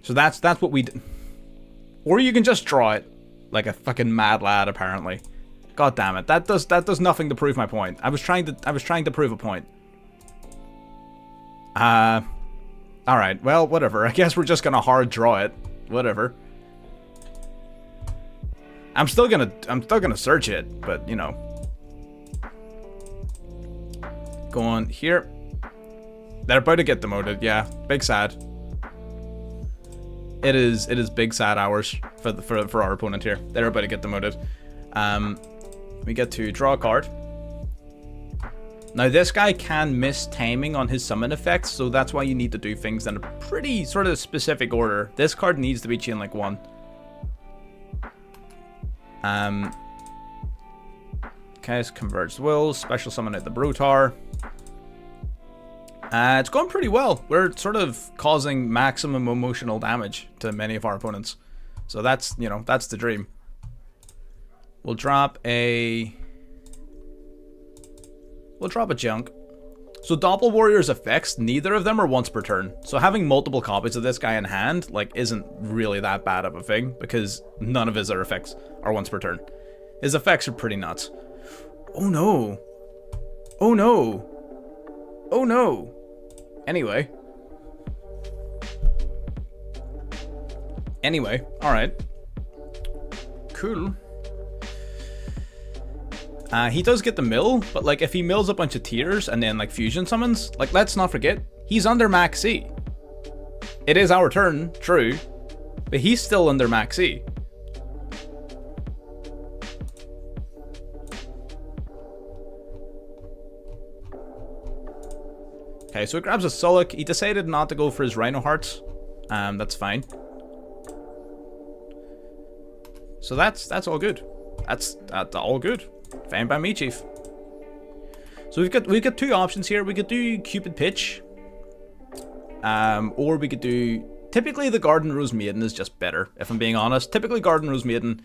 A: So that's what we do. Or you can just draw it like a fucking mad lad, apparently. God damn it. That does nothing to prove my point. I was trying to prove a point. Alright, well, whatever. I guess we're just gonna hard draw it. Whatever. I'm still gonna search it, but you know. Go on here. They're about to get demoted, yeah. Big sad. It is big sad hours for our opponent here. They're about to get demoted. We get to draw a card. Now this guy can miss timing on his summon effects, so that's why you need to do things in a pretty sort of specific order. This card needs to be chain like 1. Okay, it's Converged Duel, special summon out the Brotar. It's going pretty well. We're sort of causing maximum emotional damage to many of our opponents. So that's, you know, that's the dream. We'll drop a Junk. So Doppel Warrior's effects, neither of them are once per turn. So having multiple copies of this guy in hand, like, isn't really that bad of a thing, because none of his other effects are once per turn. His effects are pretty nuts. Oh no. Oh no. Oh no. Anyway, alright. Cool. He does get the mill, but like if he mills a bunch of tiers and then like fusion summons, like let's not forget, he's under max C. It is our turn, true, but he's still under max C. Okay, so he grabs a Sullick. He decided not to go for his Rhino Hearts. That's fine. So that's all good. That's all good. Fine by me, Chief. So we've got two options here. We could do Cupid Pitch, or we could do. Typically, the Garden Rose Maiden is just better. If I'm being honest, typically Garden Rose Maiden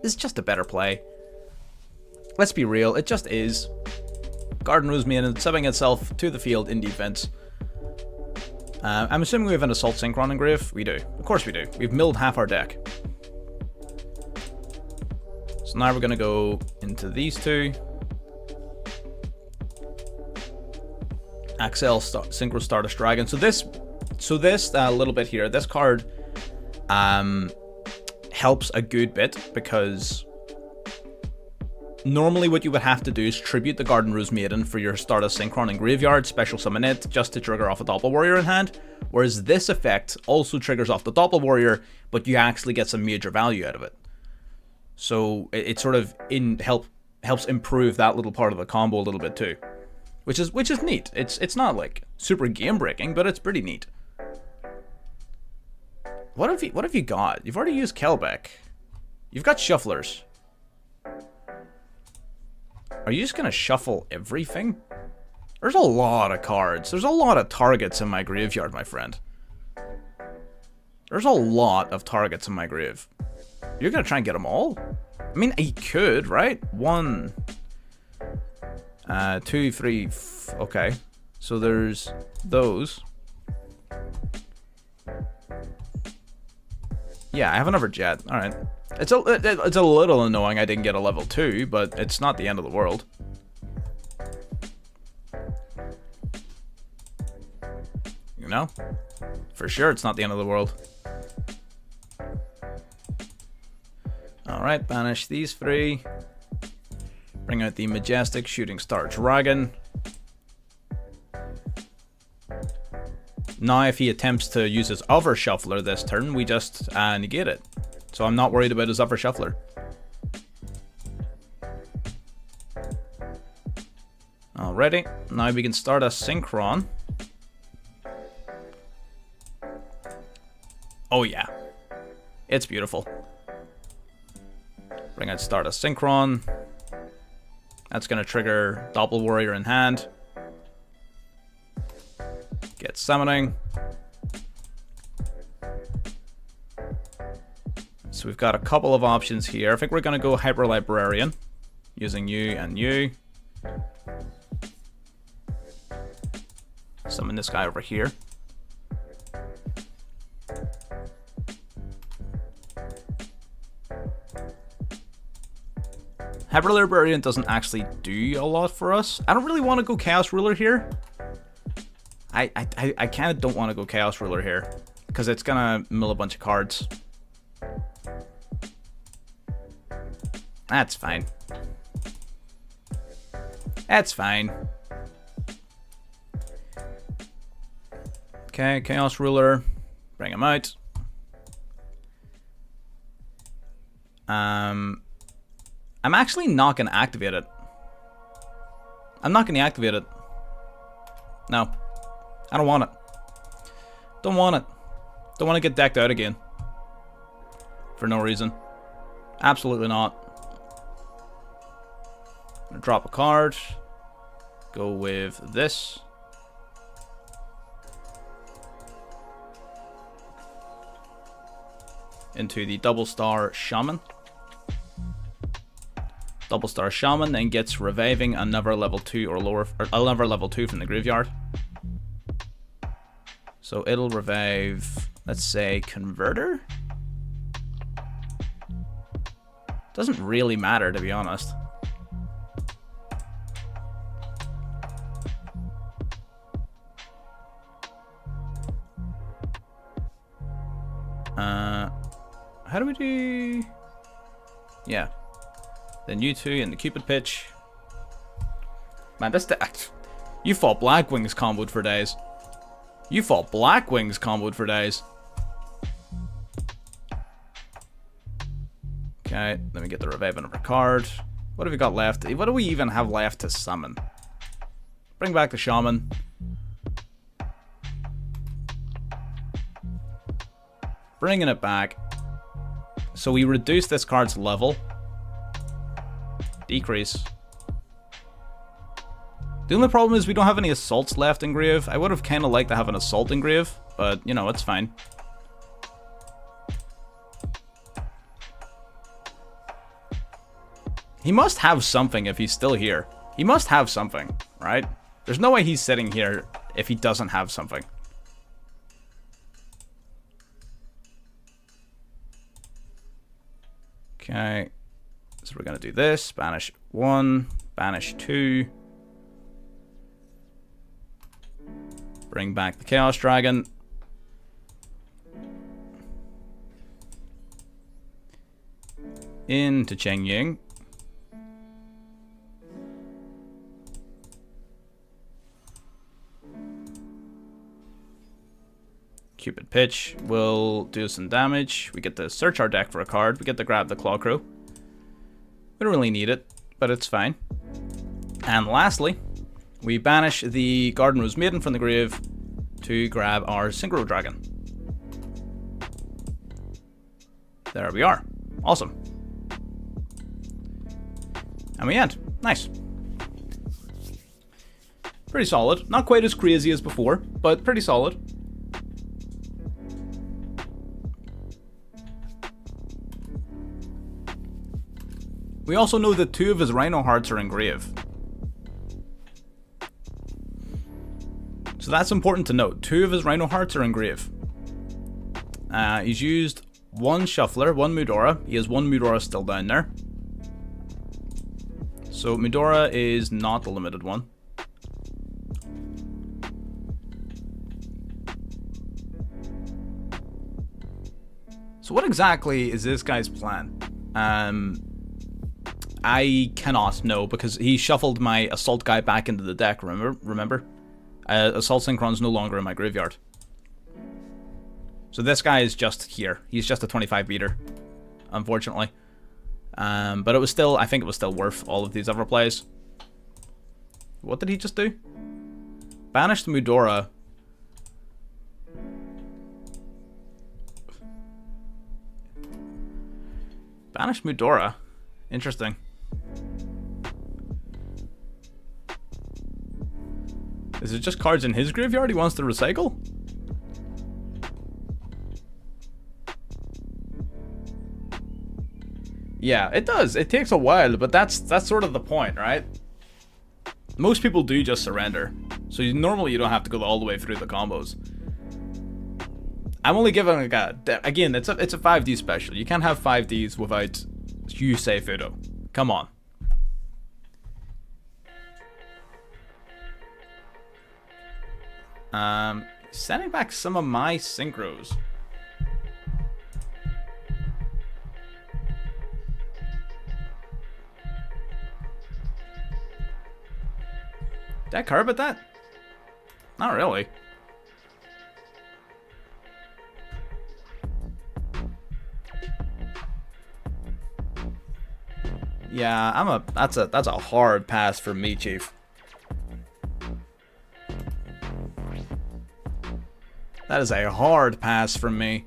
A: is just a better play. Let's be real, it just is. Garden Rose Maiden subbing itself to the field in defense. I'm assuming we have an Assault Synchron engrave. We do. Of course we do. We've milled half our deck. So now we're going to go into these two. Axel Synchro Stardust Dragon. So this little bit here, this card helps a good bit because normally what you would have to do is tribute the Garden Rose Maiden for your Stardust Synchron in graveyard, special summon it just to trigger off a Doppel Warrior in hand, whereas this effect also triggers off the Doppel Warrior, but you actually get some major value out of it. So it sort of helps improve that little part of the combo a little bit too, which is neat. It's not like super game breaking, but it's pretty neat. What have you got? You've already used Kelbeck. You've got shufflers. Are you just gonna shuffle everything? There's a lot of cards. There's a lot of targets in my graveyard, my friend. There's a lot of targets in my grave. You're gonna try and get them all? I mean, he could, right? 1, 2, 3. Okay, so there's those. Yeah, I have another jet. All right. It's a little annoying I didn't get a level 2, but it's not the end of the world. You know? For sure it's not the end of the world. Alright, banish these 3. Bring out the Majestic Shooting Star Dragon. Now if he attempts to use his other shuffler this turn, we just negate it. So I'm not worried about his upper shuffler. Alrighty, now we can start a Synchron. Oh yeah, it's beautiful. Bring out start a Synchron. That's gonna trigger Doppel Warrior in hand. Get summoning. So we've got a couple of options here. I think we're going to go Hyper Librarian using you and you. Summon this guy over here. Hyper Librarian doesn't actually do a lot for us. I don't really want to go Chaos Ruler here. I kind of don't want to go Chaos Ruler here because it's going to mill a bunch of cards. That's fine. That's fine. Okay, Chaos Ruler. Bring him out. I'm actually not going to activate it. I'm not going to activate it. No. I don't want it. Don't want it. Don't want to get decked out again. For no reason. Absolutely not. Drop a card. Go with this. Into the Double Star Shaman. Double Star Shaman then gets reviving another level 2 or lower, or another level 2 from the graveyard. So it'll revive, let's say, Converter? Doesn't really matter, to be honest. How do we do? Yeah. Then you two and the Cupid Pitch. Man, this deck... You fought Blackwings comboed for days. You fought Blackwings comboed for days. Okay, let me get the Reviving of our card. What have we got left? What do we even have left to summon? Bring back the Shaman. Bringing it back. So we reduce this card's level. Decrease. The only problem is we don't have any assaults left in Grave. I would have kind of liked to have an assault in Grave, but, you know, it's fine. He must have something if he's still here. He must have something, right? There's no way he's sitting here if he doesn't have something. Okay. So we're going to do this. Banish 1, banish 2. Bring back the Chaos Dragon. Into Cheng Ying. Cupid Pitch will do some damage. We get to search our deck for a card. We get to grab the Claw Crow. We don't really need it, but it's fine. And lastly, we banish the Garden Rose Maiden from the grave to grab our Synchro Dragon. There we are. Awesome. And we end. Nice. Pretty solid. Not quite as crazy as before, but pretty solid. We also know that 2 of his Rhino Hearts are in grave. So that's important to note. 2 of his Rhino Hearts are in grave. He's used 1 Shuffler, 1 Mudora. He has 1 Mudora still down there. So Mudora is not the limited one. So what exactly is this guy's plan? I cannot know because he shuffled my Assault guy back into the deck, remember? Assault Synchron's no longer in my graveyard. So this guy is just here. He's just a 25 beater, unfortunately. But it was still, I think it was still worth all of these other plays. What did he just do? Banished Mudora. Banished Mudora. Interesting. Is it just cards in his graveyard he wants to recycle? Yeah, it does. It takes a while, but that's sort of the point, right? Most people do just surrender. So normally you don't have to go all the way through the combos. I'm only giving like again, it's a 5D special. You can't have 5Ds without Yusei Fudo. Come on. Sending back some of my synchros. Did I curb at that? Not really. Yeah, that's a hard pass for me, Chief. That is a hard pass from me.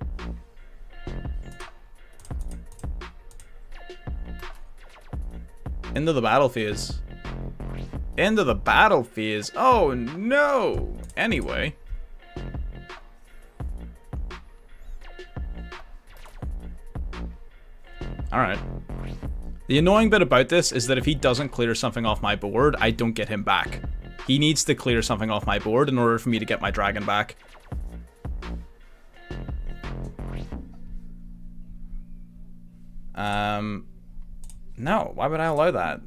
A: Into the battle phase. Into the battle phase. Oh no! Anyway. Alright. The annoying bit about this is that if he doesn't clear something off my board, I don't get him back. He needs to clear something off my board in order for me to get my dragon back. No, why would I allow that?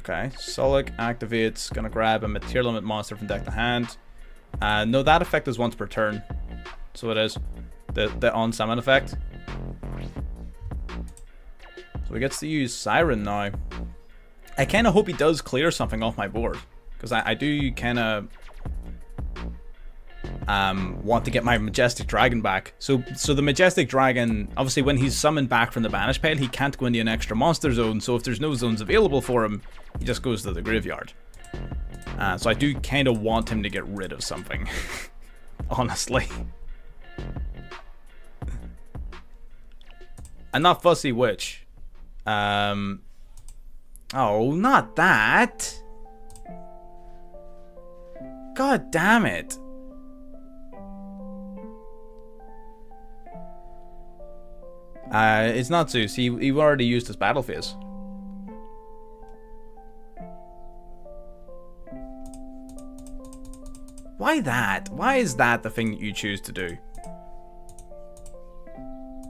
A: Okay, Sulik activates, gonna grab a material limit monster from deck to hand. No, that effect is once per turn. So it is. The on-summon effect. So he gets to use Siren now. I kind of hope he does clear something off my board. Because I do kind of want to get my Majestic Dragon back. So the Majestic Dragon, obviously when he's summoned back from the banish pile, he can't go into an extra monster zone. So if there's no zones available for him, he just goes to the graveyard. So I do kind of want him to get rid of something. Honestly. I'm not fussy which. Oh, not that. God damn it. It's not Zeus. He already used his battle phase. Why that? Why is that the thing that you choose to do?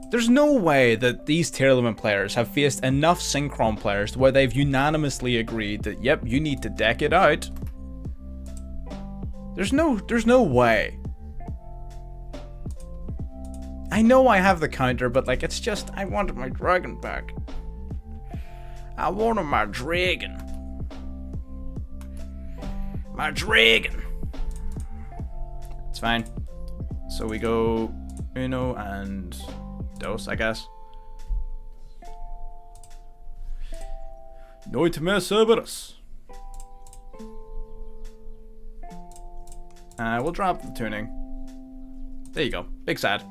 A: There's no way that these tier limit players have faced enough Synchron players where they've unanimously agreed that, yep, you need to deck it out. There's no way. I know I have the counter, but like, it's just, I wanted my dragon back. I wanted my dragon. My dragon. It's fine. So we go Uno and Dos, I guess. Nightmare Cerberus. We'll drop the tuning. There you go. Big sad.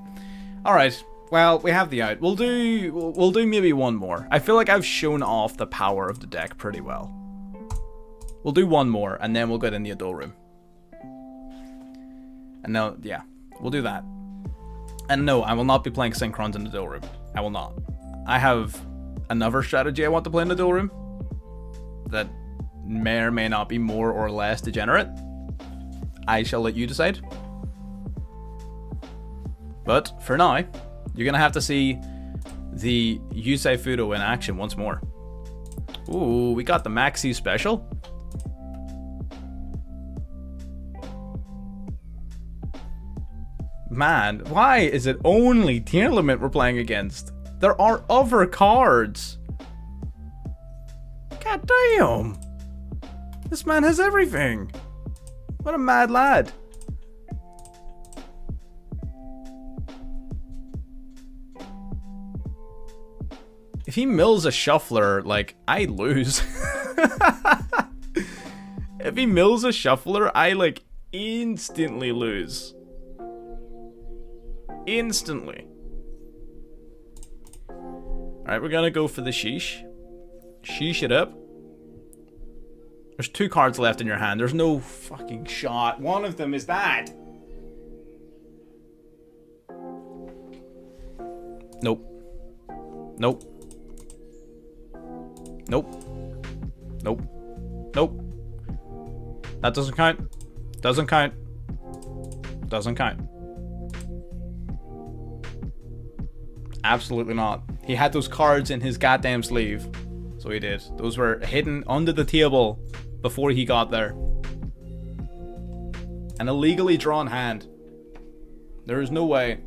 A: Alright. Well, we have the out. We'll do maybe one more. I feel like I've shown off the power of the deck pretty well. We'll do one more, and then we'll get in the Duel room. And now, yeah, we'll do that. And no, I will not be playing Synchrons in the Duel room. I will not. I have another strategy I want to play in the Duel room that may or may not be more or less degenerate. I shall let you decide. But for now, you're going to have to see the Yusei Fudo in action once more. Ooh, we got the Maxi special. Man, why is it only tier limit we're playing against? There are other cards. God damn. This man has everything. What a mad lad. If he mills a shuffler, like, I lose. If he mills a shuffler, I, like, instantly lose. Instantly. Alright, we're gonna go for the sheesh. Sheesh it up. There's 2 cards left in your hand. There's no fucking shot. One of them is that. Nope. Nope. Nope. Nope. Nope. That doesn't count. Doesn't count. Doesn't count. Absolutely not. He had those cards in his goddamn sleeve. So he did. Those were hidden under the table before he got there. An illegally drawn hand. There is no way.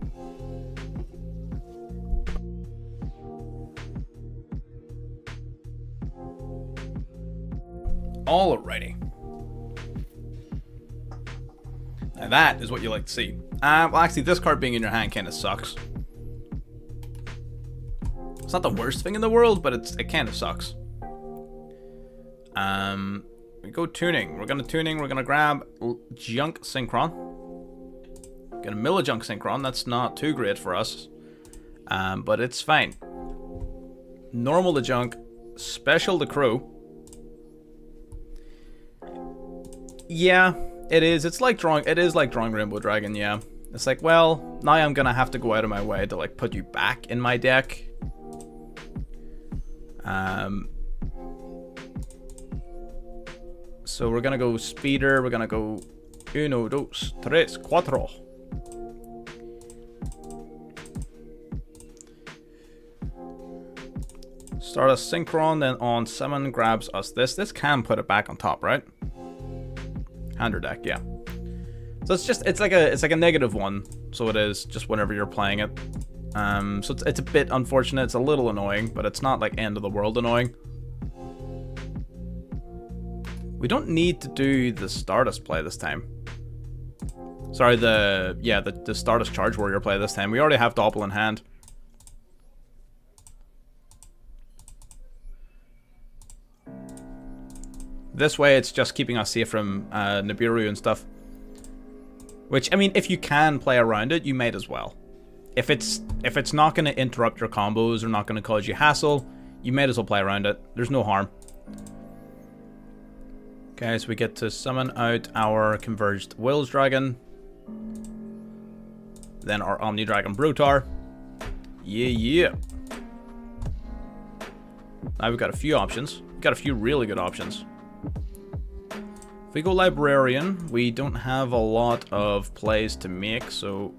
A: Alrighty. Now that is what you like to see. Well, actually, this card being in your hand kind of sucks. It's not the worst thing in the world, but it kind of sucks. We go tuning. We're gonna grab Junk Synchron. Gonna mill a Junk Synchron. That's not too great for us. But it's fine. Normal to Junk. Special to Crow. Yeah, it is. It is like drawing Rainbow Dragon, yeah. It's like, well, now I'm gonna have to go out of my way to like put you back in my deck. So we're gonna go speeder, we're gonna go 1, 2, 3, 4. Stardust Synchron, then on summon grabs us this. This can put it back on top, right? Hander deck, yeah. So it's like a negative one. So it is just whenever you're playing it. So it's a bit unfortunate. It's a little annoying, but it's not like end of the world annoying. We don't need to do the Stardust play this time. Sorry, the Stardust Charge Warrior play this time. We already have Doppel in hand. This way, it's just keeping us safe from Nibiru and stuff. Which, I mean, if you can play around it, you might as well. If it's not going to interrupt your combos or not going to cause you hassle, you might as well play around it. There's no harm. Okay, so we get to summon out our Converged Will's Dragon. Then our Omni Dragon Brotar. Yeah. Now we've got a few options. We've got a few really good options. If we go Librarian, we don't have a lot of plays to make, so...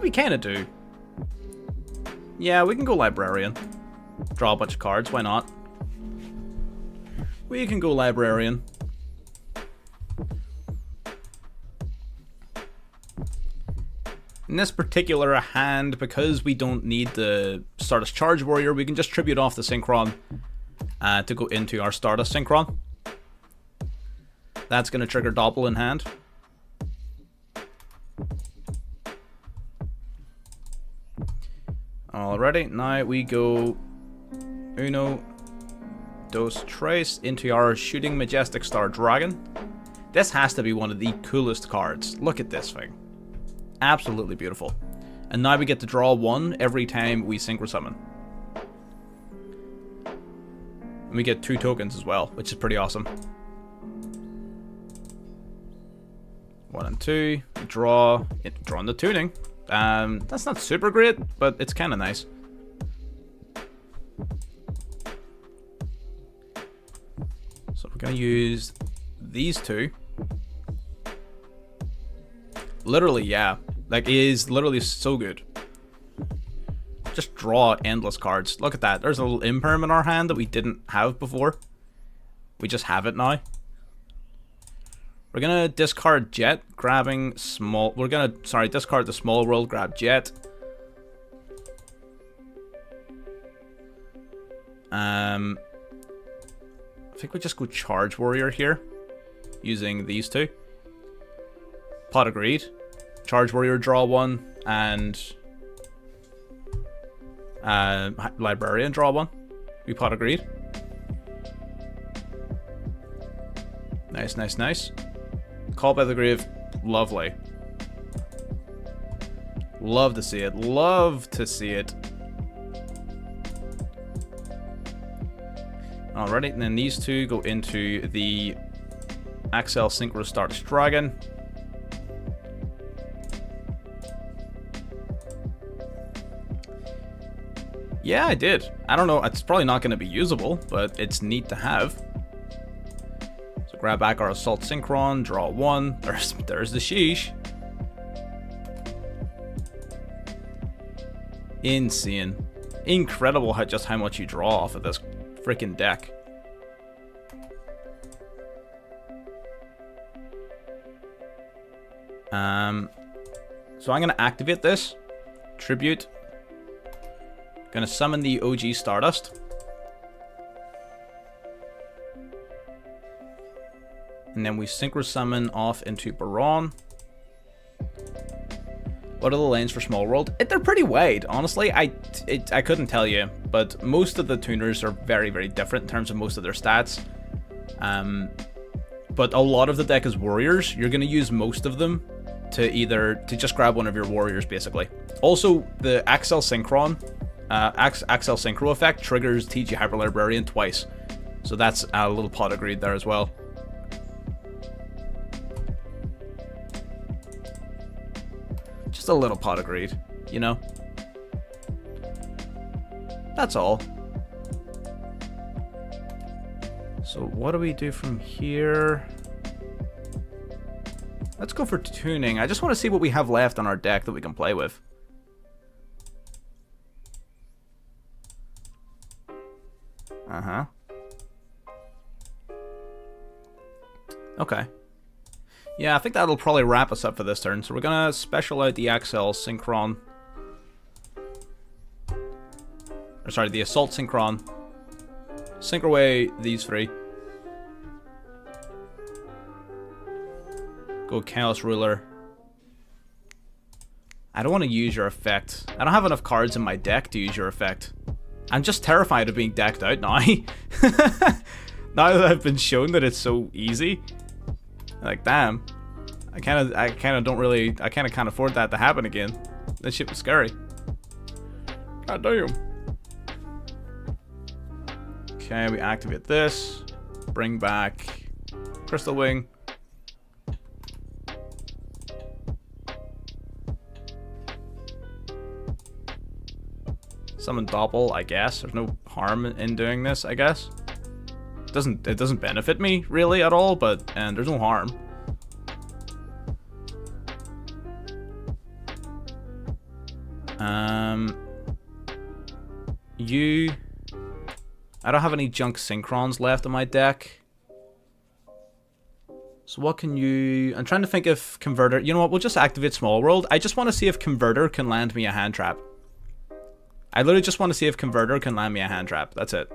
A: we kinda do. Yeah, we can go Librarian. Draw a bunch of cards, why not? We can go Librarian. In this particular hand, because we don't need the Stardust Charge Warrior, we can just tribute off the Synchron to go into our Stardust Synchron. That's going to trigger Doppel in hand. Alrighty, now we go Uno, Dos, Tres into our Shooting Majestic Star Dragon. This has to be one of the coolest cards. Look at this thing. Absolutely beautiful. And now we get to draw one every time we Synchro Summon. And we get 2 tokens as well, which is pretty awesome. 1 and 2, drawing the tuning. That's not super great, but it's kind of nice. So we're going to use these 2. Literally, yeah. Like, it is literally so good. Just draw endless cards. Look at that. There's a little Imperm in our hand that we didn't have before. We just have it now. We're gonna discard Jet, grabbing small... discard the Small World, grab Jet. I think we just go Charge Warrior here, using these 2. Pot of Greed. Charge Warrior, draw 1, and... Librarian, draw 1. We Pot of Greed. Nice. Call by the Grave, lovely. Love to see it. Alrighty, and then these 2 go into the Axel Synchro Stardust Dragon. Yeah, I did. I don't know, it's probably not going to be usable, but it's neat to have. Grab back our Assault Synchron, draw 1. There's the sheesh. Insane. Incredible how much you draw off of this freaking deck. So I'm gonna activate this. Tribute. Gonna summon the OG Stardust. And then we Synchro Summon off into Baron. What are the lanes for Small World? They're pretty wide, honestly. I couldn't tell you, but most of the tuners are very, very different in terms of most of their stats. But a lot of the deck is warriors. You're going to use most of them to just grab one of your warriors, basically. Also, the Axel Synchron, Axel Synchro effect triggers TG Hyper Librarian twice. So that's a little pot of greed there as well. Just a little pot of greed, you know? That's all. So what do we do from here? Let's go for tuning. I just want to see what we have left on our deck that we can play with. Uh-huh. Okay. Yeah, I think that'll probably wrap us up for this turn. So we're gonna special out the XL Synchron. Or sorry, the Assault Synchron. Synchro away these three. Go Chaos Ruler. I don't want to use your effect. I don't have enough cards in my deck to use your effect. I'm just terrified of being decked out now. Now that I've been shown that it's so easy. Like, damn. I kind of don't really, I kind of can't afford that to happen again. That shit was scary. God damn. Okay, we activate this. Bring back Crystal Wing. Summon Doppel, I guess. There's no harm in doing this, I guess. It doesn't benefit me really at all, but and there's no harm. I don't have any junk Synchrons left in my deck. So what can you... I'm trying to think if Converter... You know what, we'll just activate Small World. I just want to see if Converter can land me a hand trap. I literally just want to see if Converter can land me a hand trap. That's it.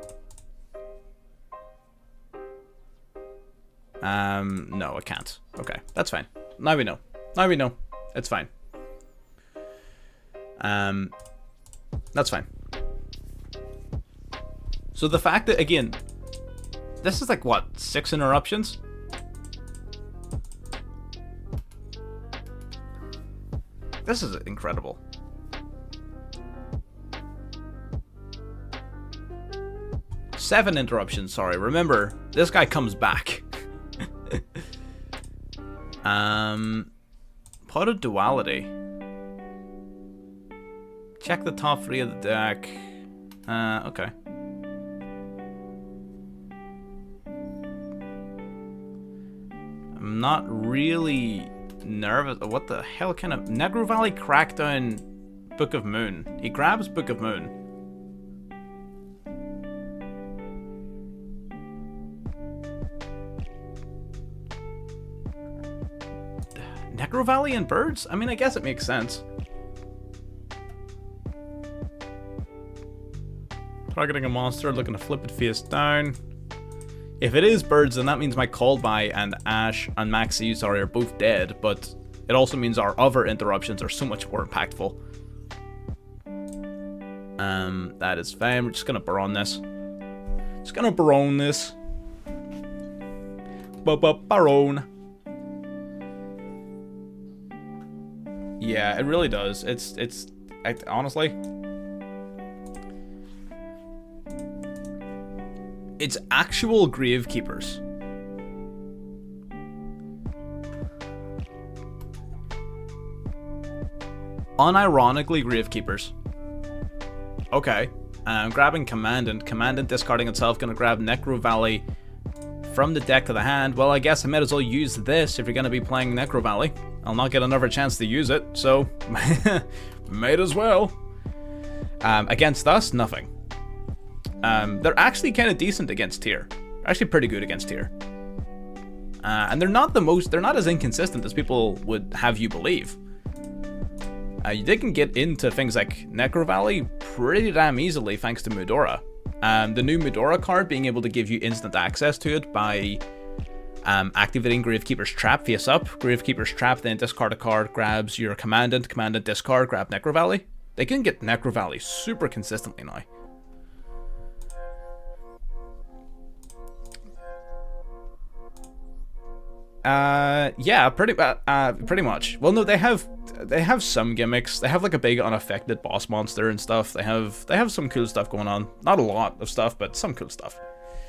A: No, it can't. Okay, that's fine. Now we know. Now we know. It's fine. That's fine. So the fact that, again, this is like, what, 6 interruptions? This is incredible. Seven interruptions, sorry. Remember, this guy comes back. Pot of Duality. Check the top 3 of the deck. Okay. I'm not really nervous. What the hell kind of... Negro Valley Crackdown Book of Moon. He grabs Book of Moon. Necro Valley and birds? I mean, I guess it makes sense. Targeting a monster, looking to flip it face down. If it is birds, then that means my Called By and Ash and Maxi, sorry, are both dead, but it also means our other interruptions are so much more impactful. That is fine. We're just gonna Baron this. Just gonna Baron this. Baron. Yeah, it really does. Honestly, it's actual Gravekeepers. Unironically, Gravekeepers. Okay. Grabbing Commandant. Commandant discarding itself. Gonna grab Necro Valley from the deck to the hand. Well, I guess I might as well use this if you're gonna be playing Necro Valley. I'll not get another chance to use it, so might as well. Against us, nothing. They're actually kind of decent against tier. They're actually pretty good against tier. And they're not as inconsistent as people would have you believe. They can get into things like Necro Valley pretty damn easily thanks to Mudora. The new Mudora card being able to give you instant access to it by activating Gravekeeper's Trap face up. Gravekeeper's Trap, then discard a card, grabs your Commandant, Commandant discard, grab Necro Valley. They can get Necro Valley super consistently now. Yeah, pretty much. Well, no, they have some gimmicks. They have like a big unaffected boss monster and stuff. They have some cool stuff going on. Not a lot of stuff, but some cool stuff.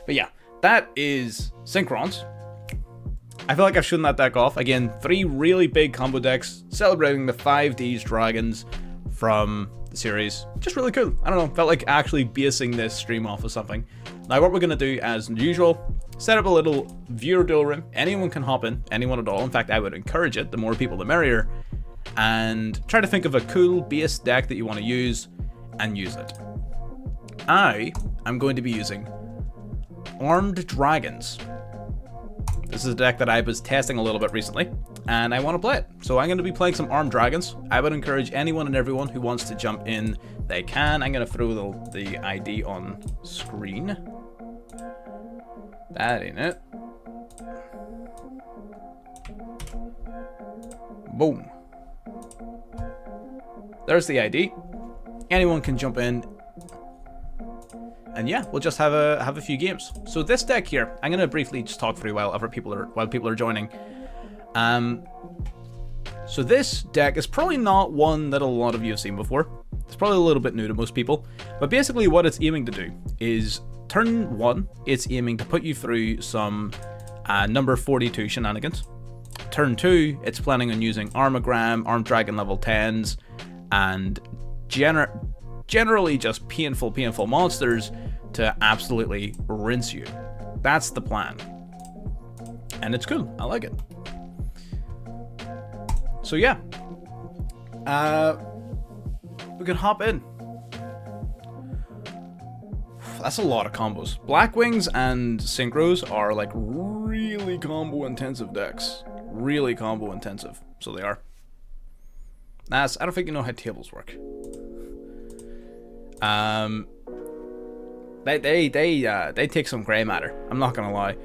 A: But yeah, that is Synchrons. I feel like I've shown that deck off. Again, 3 really big combo decks celebrating the 5Ds dragons from the series. Just really cool. I don't know, felt like actually basing this stream off of something. Now what we're going to do, as usual, set up a little viewer duel room. Anyone can hop in, anyone at all. In fact, I would encourage it. The more people, the merrier. And try to think of a cool base deck that you want to use and use it. I am going to be using Armed Dragons. This is a deck that I was testing a little bit recently, and I want to play it. So I'm going to be playing some Armed Dragons. I would encourage anyone and everyone who wants to jump in, they can. I'm going to throw the ID on screen. That ain't it. Boom. There's the ID. Anyone can jump in. And yeah, we'll just have a few games. So this deck here, I'm gonna briefly just talk through while people are joining. So this deck is probably not one that a lot of you have seen before. It's probably a little bit new to most people. But basically what it's aiming to do is turn 1, it's aiming to put you through some number 42 shenanigans. Turn 2, it's planning on using Armogram, Armed Dragon level 10s, and generally just painful monsters to absolutely rinse you. That's the plan. And it's cool. I like it. So yeah. We can hop in. That's a lot of combos. Blackwings and Synchros are like really combo intensive decks. Really combo intensive. So they are. I don't think you know how tables work. They take some grey matter. I'm not gonna lie.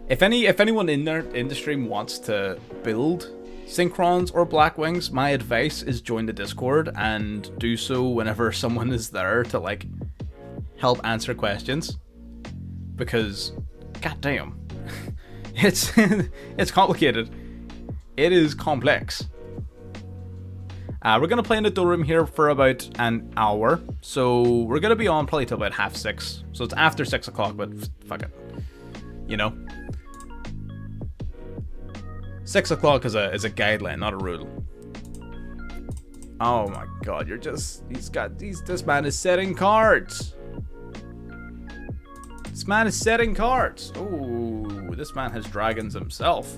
A: If anyone in the stream wants to build Synchrons or Blackwings, my advice is join the Discord and do so whenever someone is there to like help answer questions. Because, goddamn, it's complicated. It is complex. We're going to play in the duel room here for about an hour. So we're going to be on probably till about 6:30. So it's after 6 o'clock, but fuck it. You know? 6 o'clock is a guideline, not a rule. Oh my god, this man is setting cards. This man is setting cards. Ooh, this man has dragons himself.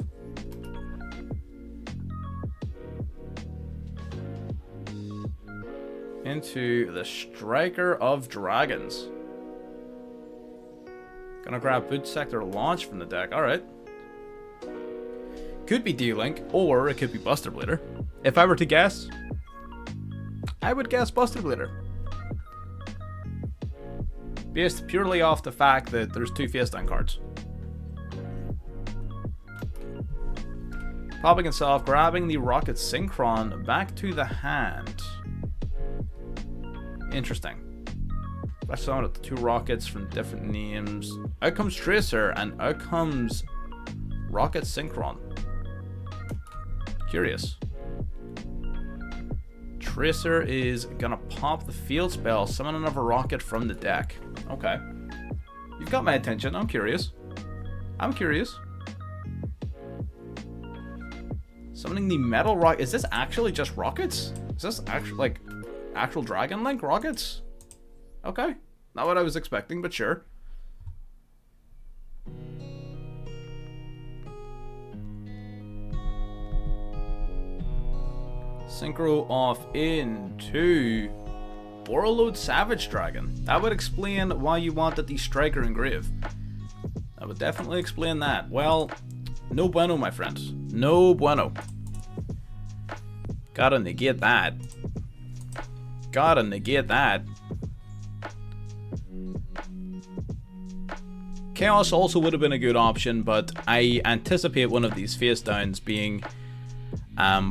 A: Into the Striker of Dragons. Gonna grab Boot Sector Launch from the deck. Alright. Could be D-Link, or it could be Buster Blader. If I were to guess, I would guess Buster Blader. Based purely off the fact that there's 2 face down cards. Popping itself, grabbing the Rocket Synchron back to the hand. Interesting. Let's summon up the 2 rockets from different names. Out comes Tracer and out comes Rocket Synchron. Curious. Tracer is gonna pop the field spell, summon another rocket from the deck. Okay. You've got my attention. I'm curious. I'm curious. Summoning the metal rocket. Is this actually just rockets? Is this actually like actual Dragon Link rockets? Okay. Not what I was expecting, but sure. Synchro off into Borreload Savage Dragon. That would explain why you wanted the Striker engrave. That would definitely explain that. Well, no bueno, my friends. No bueno. Gotta negate that. Gotta negate that. Chaos also would have been a good option, but I anticipate one of these face downs being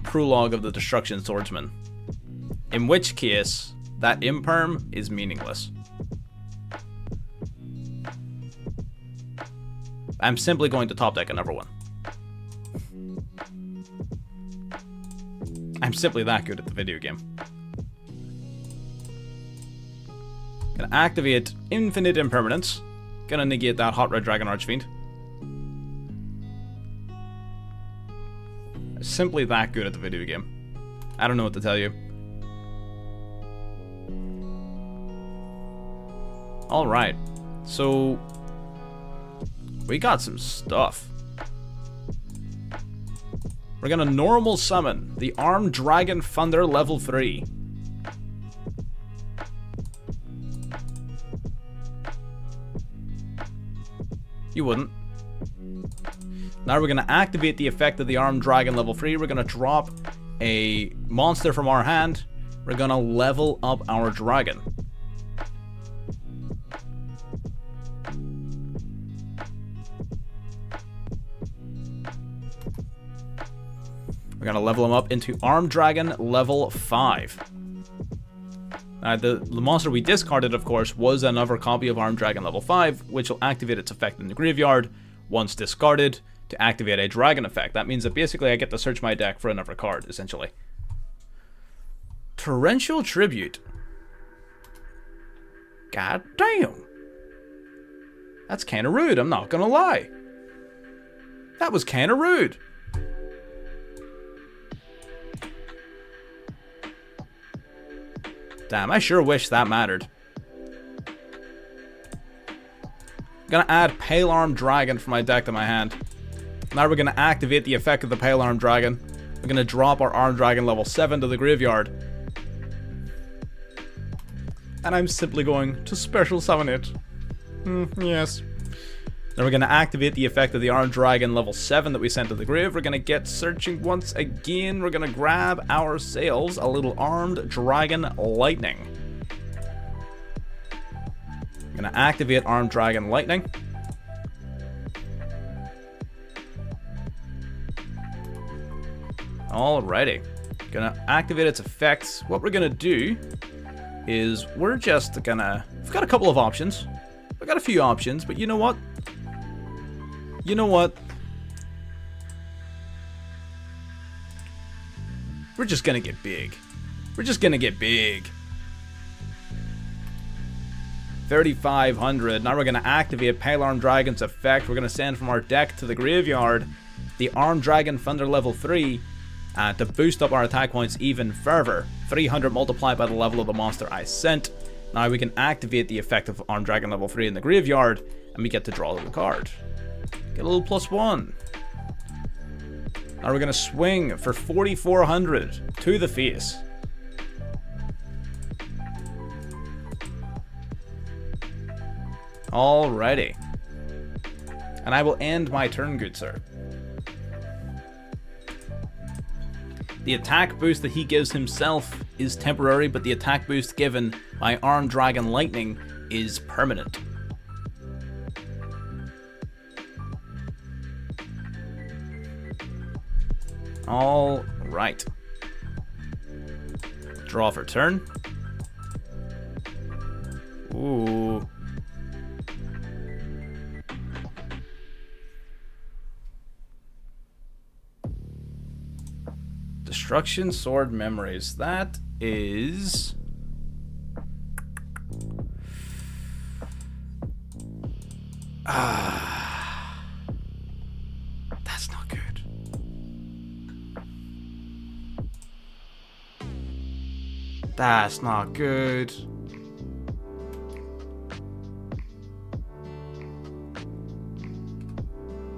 A: Prologue of the Destruction Swordsman. In which case, that imperm is meaningless. I'm simply going to top deck another one. I'm simply that good at the video game. Gonna activate Infinite Impermanence. Gonna negate that Hot Red Dragon Archfiend. Simply that good at the video game. I don't know what to tell you. Alright, so we got some stuff. We're gonna normal summon the Armed Dragon Thunder level 3. You wouldn't. Now we're going to activate the effect of the Armed Dragon level 3. We're going to drop a monster from our hand. We're going to level up our dragon. We're going to level him up into Armed Dragon level 5. The monster we discarded, of course, was another copy of Armed Dragon level 5, which will activate its effect in the graveyard once discarded to activate a dragon effect. That means that basically I get to search my deck for another card, essentially. Torrential Tribute. God damn. That's kind of rude, I'm not gonna lie. That was kind of rude. Damn, I sure wish that mattered. I'm gonna add Pale Armed Dragon from my deck to my hand. Now we're gonna activate the effect of the Pale Armed Dragon. We're gonna drop our Armed Dragon level 7 to the graveyard. And I'm simply going to special summon it. Yes. Then we're gonna activate the effect of the Armed Dragon level 7 that we sent to the grave. We're gonna get searching once again. We're gonna grab ourselves a little Armed Dragon Lightning. I'm gonna activate Armed Dragon Lightning. Alrighty. Gonna activate its effects. What we're gonna do is we're just gonna... We've got a couple of options. We've got a few options, but you know what? You know what? We're just gonna get big. We're just gonna get big. 3,500. Now we're gonna activate Pale Armed Dragon's effect. We're gonna send from our deck to the graveyard the Armed Dragon Thunder level 3 to boost up our attack points even further. 300 multiplied by the level of the monster I sent. Now we can activate the effect of Armed Dragon level 3 in the graveyard, and we get to draw the card. Get a little +1. Now we're going to swing for 4,400 to the face. Alrighty. And I will end my turn, good sir. The attack boost that he gives himself is temporary, but the attack boost given by Armed Dragon Lightning is permanent. All right. Draw for turn. Ooh. Destruction Sword Memories. That is... That's not good. That's not good.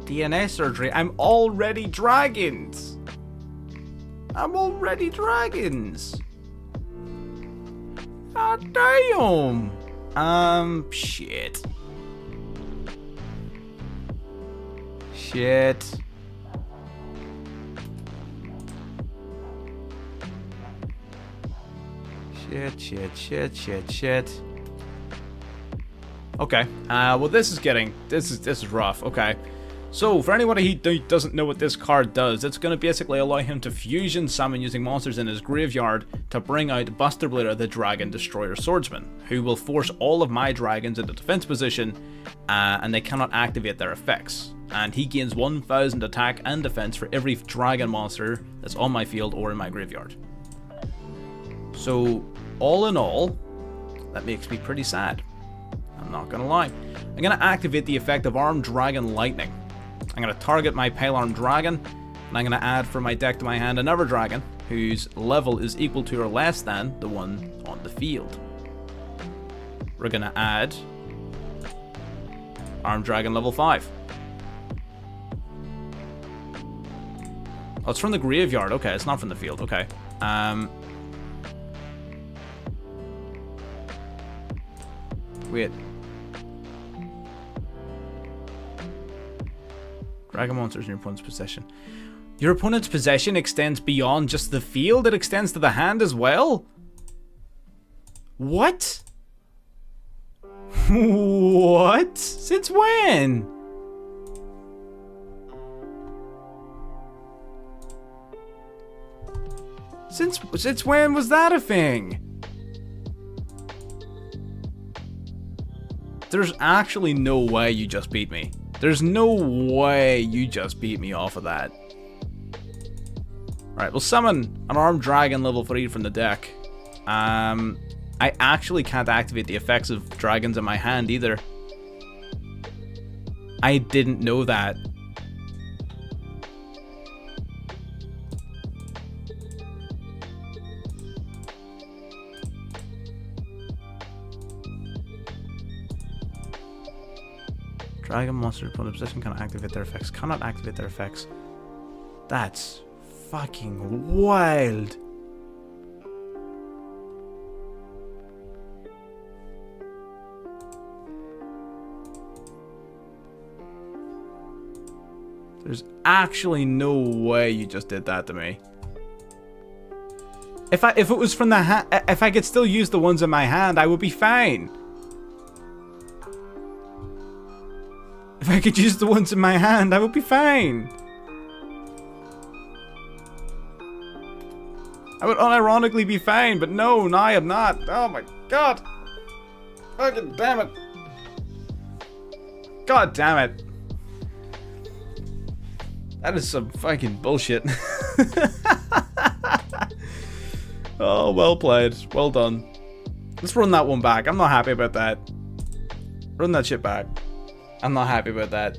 A: DNA surgery. I'm already dragons. I'm already dragons. God damn. Shit. Shit. Shit. Okay. Well, this is rough. Okay. So, for anyone who doesn't know what this card does, it's going to basically allow him to fusion summon using monsters in his graveyard to bring out Buster Blader, the Dragon Destroyer Swordsman, who will force all of my dragons into defense position, and they cannot activate their effects. And he gains 1,000 attack and defense for every dragon monster that's on my field or in my graveyard. So, all in all, that makes me pretty sad. I'm not going to lie. I'm going to activate the effect of Armed Dragon Lightning. I'm going to target my Pale Armed Dragon, and I'm going to add from my deck to my hand another dragon, whose level is equal to or less than the one on the field. We're going to add Armed Dragon level 5. Oh, it's from the graveyard. Okay, it's not from the field. Okay. Dragon monsters in your opponent's possession. Your opponent's possession extends beyond just the field? It extends to the hand as well? What? What? Since when? Since when was that a thing? There's actually no way you just beat me. There's no way you just beat me off of that. Alright, we'll summon an armed dragon level 3 from the deck. I actually can't activate the effects of dragons in my hand either. I didn't know that. Dragon monster opponent position cannot activate their effects. Cannot activate their effects. That's fucking wild. There's actually no way you just did that to me. If it was from the hand, if I could still use the ones in my hand, I would be fine. If I could use the ones in my hand, I would be fine. I would unironically be fine, but no, I am not. Oh my god. Fucking damn it. God damn it. That is some fucking bullshit. Oh, well played. Well done. Let's run that one back. I'm not happy about that. Run that shit back. I'm not happy about that.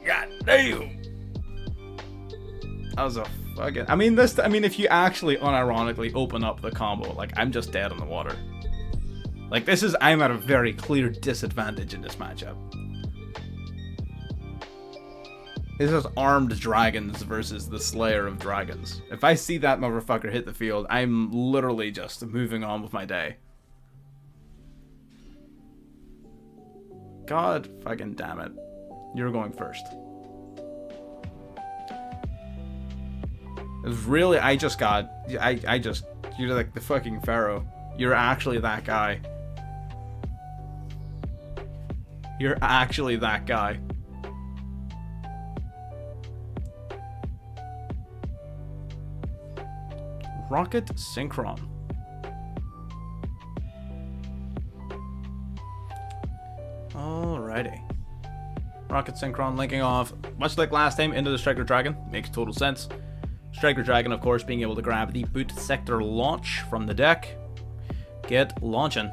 A: God damn. That was a fucking... I mean, if you actually unironically open up the combo, like, I'm just dead on the water. Like, I'm at a very clear disadvantage in this matchup. This is armed dragons versus the slayer of dragons. If I see that motherfucker hit the field, I'm literally just moving on with my day. God fucking damn it. You're going first. It was really, you're like the fucking pharaoh. You're actually that guy. You're actually that guy. Rocket Synchron. Alrighty. Rocket Synchron linking off, much like last time, into the Striker Dragon. Makes total sense. Striker Dragon, of course, being able to grab the Boot Sector Launch from the deck. Get launching.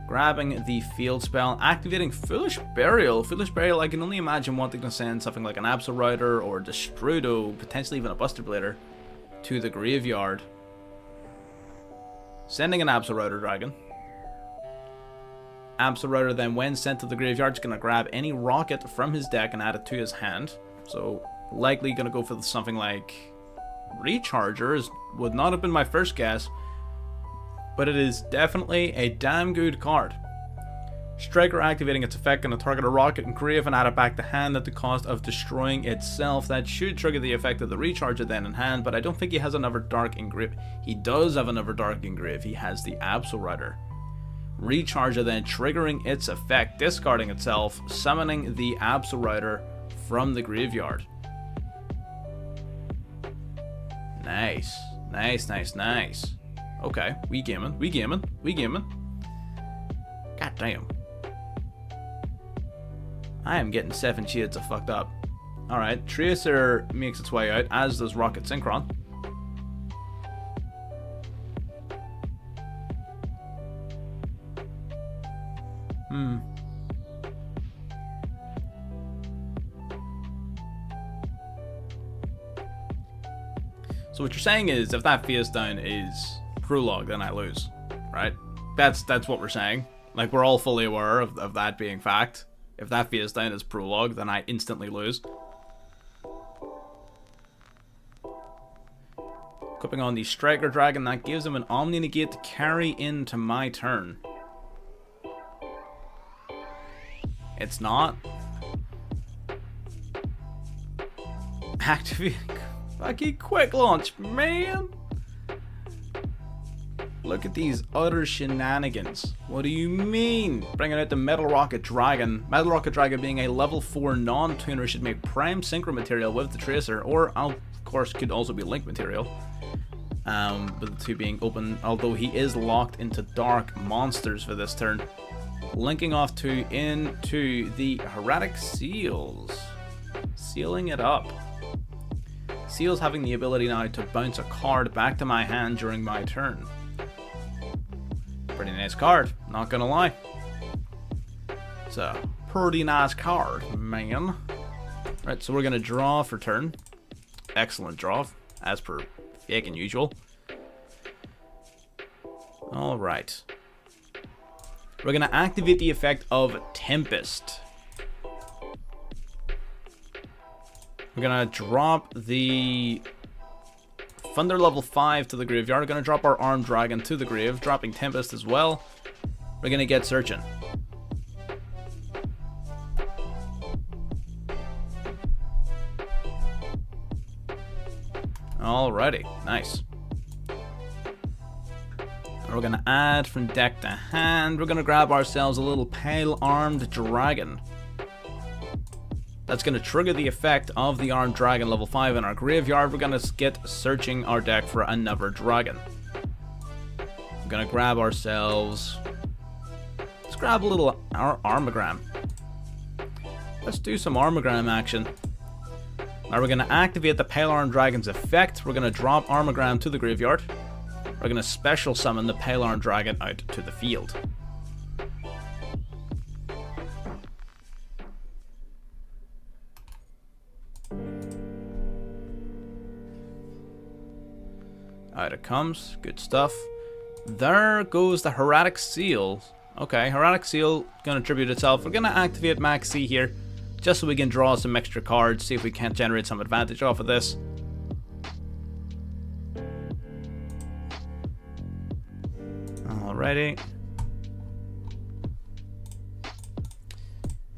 A: Grabbing the field spell, activating Foolish Burial. Foolish Burial, I can only imagine wanting to send something like an Absol Rider or Destrudo, potentially even a Buster Blader, to the graveyard. Sending an Absol Rider Dragon. Absol Rider then, when sent to the graveyard, is going to grab any rocket from his deck and add it to his hand. So, likely going to go for something like Recharger. Would not have been my first guess, but it is definitely a damn good card. Striker activating its effect, going to target a rocket and grave and add it back to hand at the cost of destroying itself. That should trigger the effect of the Recharger then in hand, but I don't think he has another Dark Engrave. He does have another Dark Engrave. He has the Absol Rider. Recharger then triggering its effect, discarding itself, summoning the Absol Rider from the graveyard. Nice. Nice, nice, nice. Okay, we gaming. God damn. I am getting 7 shades of fucked up. Alright, Tracer makes its way out, as does Rocket Synchron. So what you're saying is, if that face down is prologue, then I lose, right? That's what we're saying. Like, we're all fully aware of that being fact. If that face down is prologue, then I instantly lose. Equipping on the Striker Dragon, that gives him an Omni Negate to carry into my turn. It's not. Activate fucking quick launch, man. Look at these utter shenanigans. What do you mean? Bringing out the Metal Rocket Dragon. Metal Rocket Dragon being a level 4 non-tuner should make prime synchro material with the Tracer, or of course could also be link material. With the two being open, although he is locked into dark monsters for this turn. Linking off into the Heretic Seals. Sealing it up. Seals having the ability now to bounce a card back to my hand during my turn. Pretty nice card, not gonna lie. It's a pretty nice card, man. Right, so we're gonna draw for turn. Excellent draw, as per fucking usual. Alright. We're gonna activate the effect of Tempest. We're gonna drop the Thunder level 5 to the graveyard. We're gonna drop our Armed Dragon to the grave, dropping Tempest as well. We're gonna get searching. Alrighty, nice. We're gonna add from deck to hand. We're gonna grab ourselves a little Pale Armed Dragon. That's gonna trigger the effect of the Armed Dragon level 5 in our graveyard. We're gonna get searching our deck for another dragon. We're gonna grab ourselves... Let's grab a little Armagram. Let's do some Armagram action. Now we're gonna activate the Pale Armed Dragon's effect. We're gonna drop Armagram to the graveyard. We're going to special summon the Pale Armed Dragon out to the field. Out it comes. Good stuff. There goes the Heretic Seal. Okay, Heretic Seal going to tribute itself. We're going to activate Max C here, just so we can draw some extra cards, see if we can't generate some advantage off of this. Alrighty.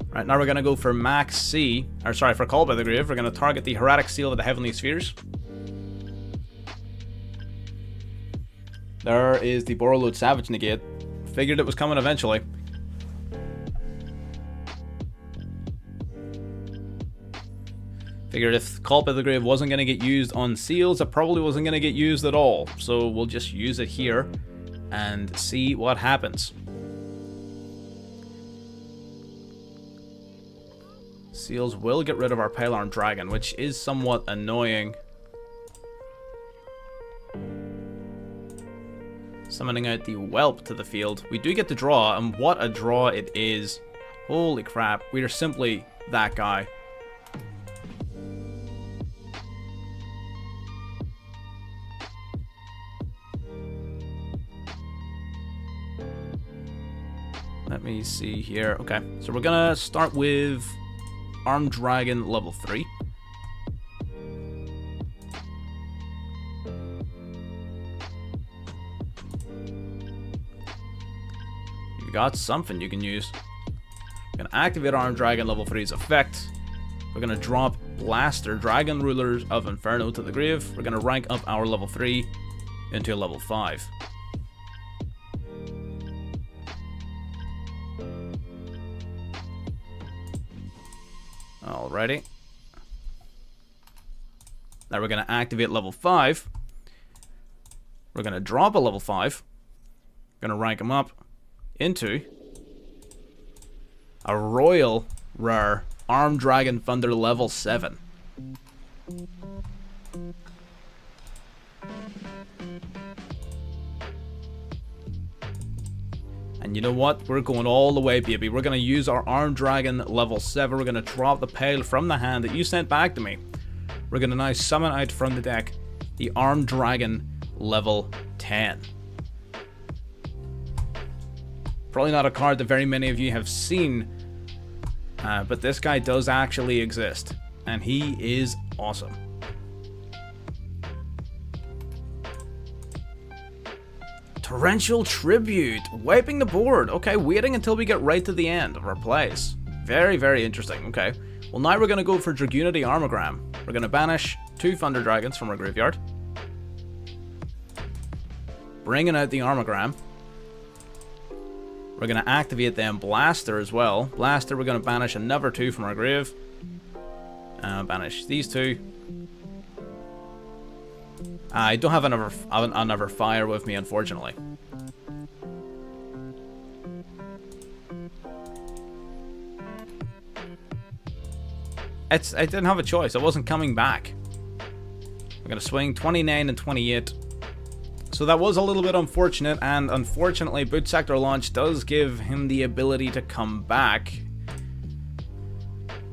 A: Right, now we're going to go for Max C. Or sorry, for Call by the Grave. We're going to target the Heretic Seal of the Heavenly Spheres. There is the Borrowload Savage Negate. Figured it was coming eventually. Figured if Call by the Grave wasn't going to get used on seals, it probably wasn't going to get used at all. So we'll just use it here and see what happens. Seals will get rid of our Pale Armed Dragon, which is somewhat annoying. Summoning out the Whelp to the field. We do get to draw, and what a draw it is. Holy crap, we are simply that guy. Let me see here. Okay, so we're gonna start with Armed Dragon level 3. You got something you can use. We're gonna activate Armed Dragon level 3's effect. We're gonna drop Blaster, Dragon Rulers of Inferno to the grave. We're gonna rank up our level 3 into a level 5. Alrighty. Now we're going to activate level 5. We're going to drop a level 5. We're going to rank him up into a Royal Rare Armed Dragon Thunder level 7. And you know what? We're going all the way, baby. We're going to use our Armed Dragon level 7. We're going to drop the Pale from the hand that you sent back to me. We're going to now summon out from the deck the Armed Dragon level 10. Probably not a card that very many of you have seen, but this guy does actually exist, and he is awesome. Torrential Tribute, wiping the board. Okay, waiting until we get right to the end of our plays. Very, very interesting. Okay. Well, now we're going to go for Dragunity Armogram. We're going to banish 2 Thunder Dragons from our graveyard. Bringing out the Armogram. We're going to activate then Blaster as well. Blaster, we're going to banish another 2 from our grave. Banish these 2. I don't have another fire with me, unfortunately. I didn't have a choice. I wasn't coming back. I'm going to swing 29 and 28. So that was a little bit unfortunate, and unfortunately Boot Sector Launch does give him the ability to come back.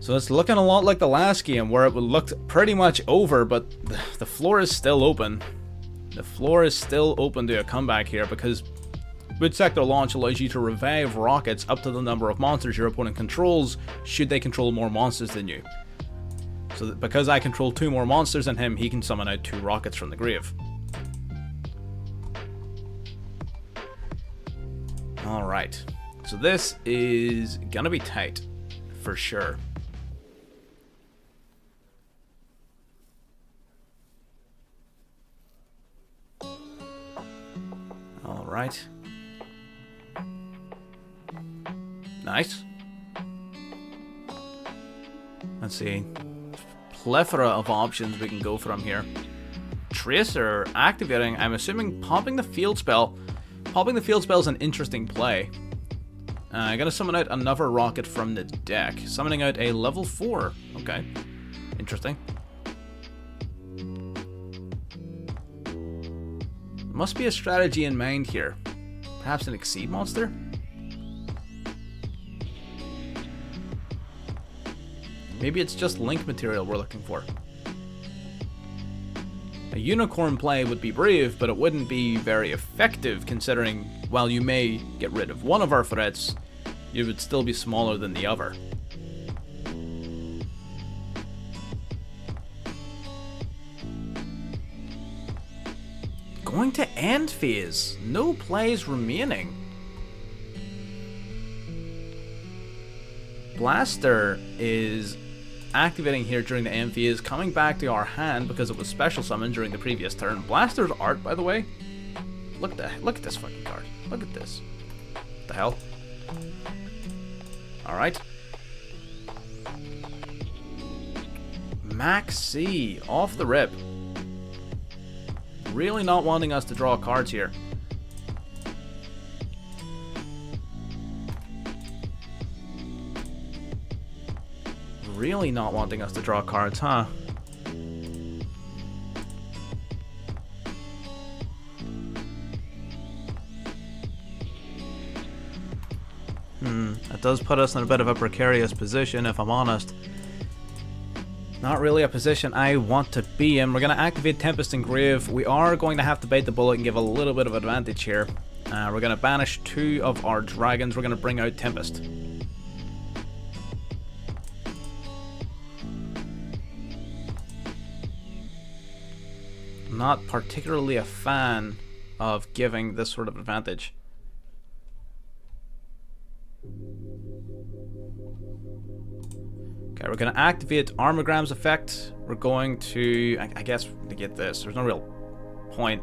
A: So it's looking a lot like the last game where it looked pretty much over, but the floor is still open. The floor is still open to a comeback here because Boot Sector Launch allows you to revive rockets up to the number of monsters your opponent controls should they control more monsters than you. So that because I control 2 more monsters than him, he can summon out 2 rockets from the grave. Alright, so this is gonna be tight, for sure. Alright. Nice. Let's see. Plethora of options we can go from here. Tracer activating, I'm assuming popping the field spell. Popping the field spell is an interesting play. I'm gonna summon out another rocket from the deck. Summoning out a level 4. Okay. Interesting. Must be a strategy in mind here. Perhaps an Exceed monster? Maybe it's just link material we're looking for. A unicorn play would be brave, but it wouldn't be very effective considering while you may get rid of one of our threats, you would still be smaller than the other. Going to end phase. No plays remaining. Blaster is activating here during the end phase, coming back to our hand because it was special summoned during the previous turn. Blaster's art, by the way. Look at this fucking card. Look at this. What the hell? Alright. Max C off the rip. Really not wanting us to draw cards here. Really not wanting us to draw cards, huh? That does put us in a bit of a precarious position, if I'm honest. Not really a position I want to be in. We're going to activate Tempest and Grave. We are going to have to bite the bullet and give a little bit of advantage here. We're going to banish 2 of our dragons. We're going to bring out Tempest. Not particularly a fan of giving this sort of advantage. Okay, we're going to activate Armogram's effect. We're going to, I guess, to get this. There's no real point.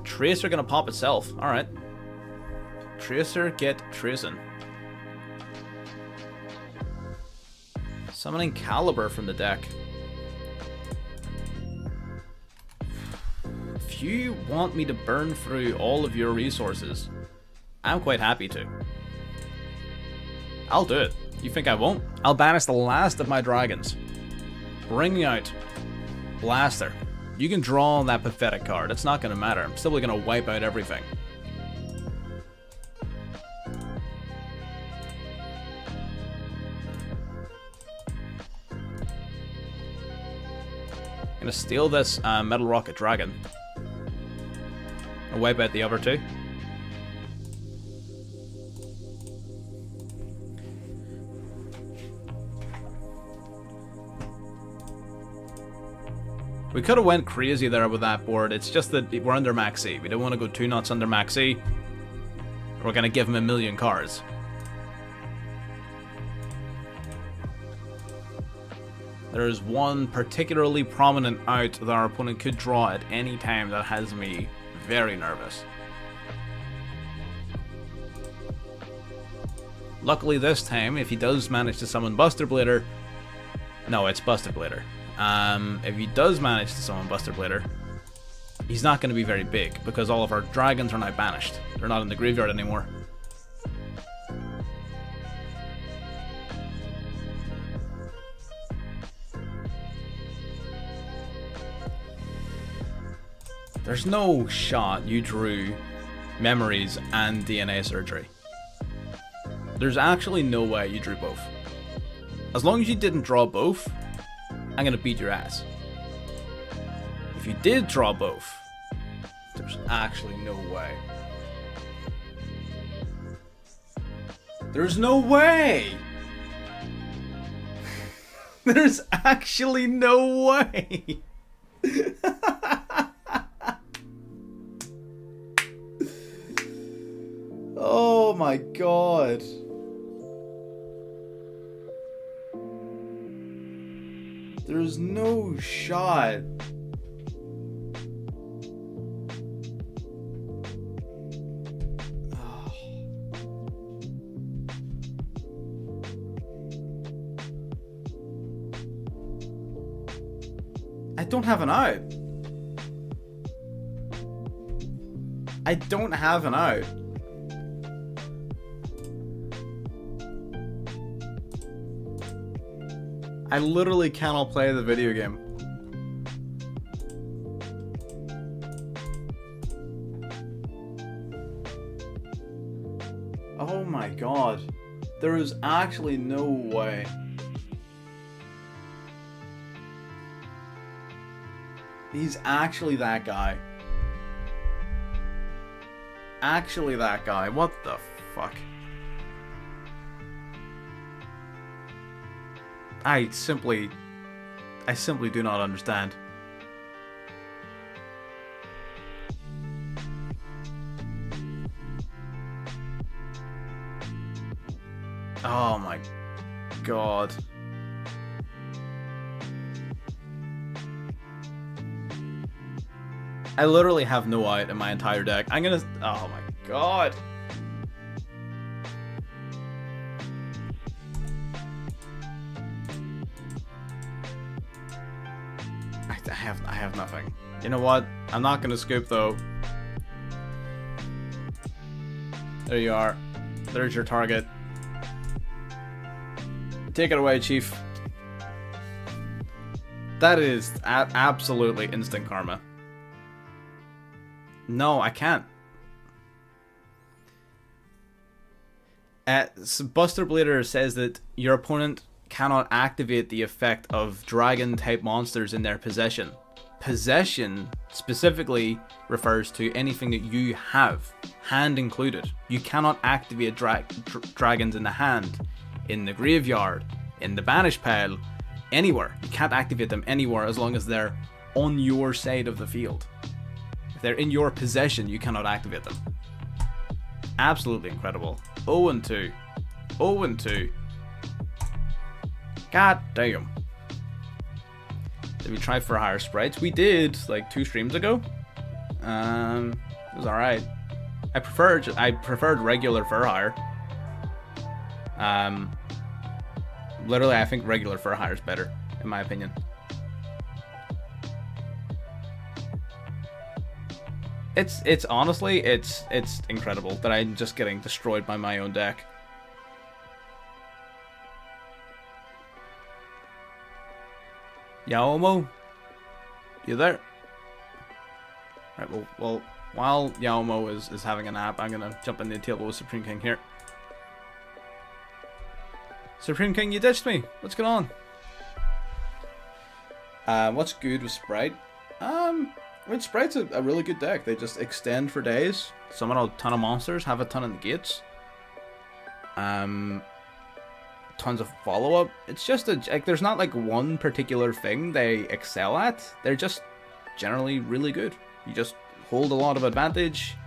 A: Tracer going to pop itself. Alright. Tracer, get tracing. Summoning Caliber from the deck. If you want me to burn through all of your resources, I'm quite happy to. I'll do it. You think I won't? I'll banish the last of my dragons. Bringing out Blaster. You can draw that pathetic card. It's not going to matter. I'm still going to wipe out everything. I'm going to steal this Metal Rocket Dragon. I'll wipe out the other 2. We could have went crazy there with that board. It's just that we're under Max C. We don't want to go too nuts under Max C. We're gonna give him 1,000,000 cards. There is one particularly prominent out that our opponent could draw at any time that has me very nervous. Luckily this time, if he does manage to summon Buster Blader... No, it's Buster Blader. If he does manage to summon Buster Blader, he's not going to be very big, because all of our dragons are now banished. They're not in the graveyard anymore. There's no shot you drew Memories and DNA Surgery. There's actually no way you drew both. As long as you didn't draw both, I'm gonna beat your ass. If you did draw both, there's actually no way. There's no way! There's actually no way! Oh my god. There's no shot. Oh. I don't have an out. I don't have an out. I literally cannot play the video game. Oh my god. There is actually no way. He's actually that guy. Actually that guy. What the fuck? I simply do not understand. Oh my god. I literally have no out in my entire deck. I'm gonna... Oh my god. I have nothing. You know what? I'm not gonna scoop though. There you are. There's your target. Take it away, Chief. That is absolutely instant karma. No, I can't. So Buster Blader says that your opponent cannot activate the effect of dragon type monsters in their possession. Possession specifically refers to anything that you have, hand included. You cannot activate dragons in the hand, in the graveyard, in the banish pile, anywhere. You can't activate them anywhere as long as they're on your side of the field. If they're in your possession, you cannot activate them. Absolutely incredible. 0-2. 0-2. God damn. Did we try for higher sprites? We did like 2 streams ago. It was alright. I preferred regular for hire. Literally, I think regular for hire is better, in my opinion. It's honestly, it's incredible that I'm just getting destroyed by my own deck. Yaomo? You there? Right, well, while Yaomo is having a nap, I'm gonna jump in the table with Supreme King here. Supreme King, you ditched me. What's going on? What's good with Sprite? I mean, Sprite's a really good deck. They just extend for days, summon a ton of monsters, have a ton of negates. Tons of follow-up. It's just like there's not like one particular thing they excel at. They're just generally really good. You just hold a lot of advantage.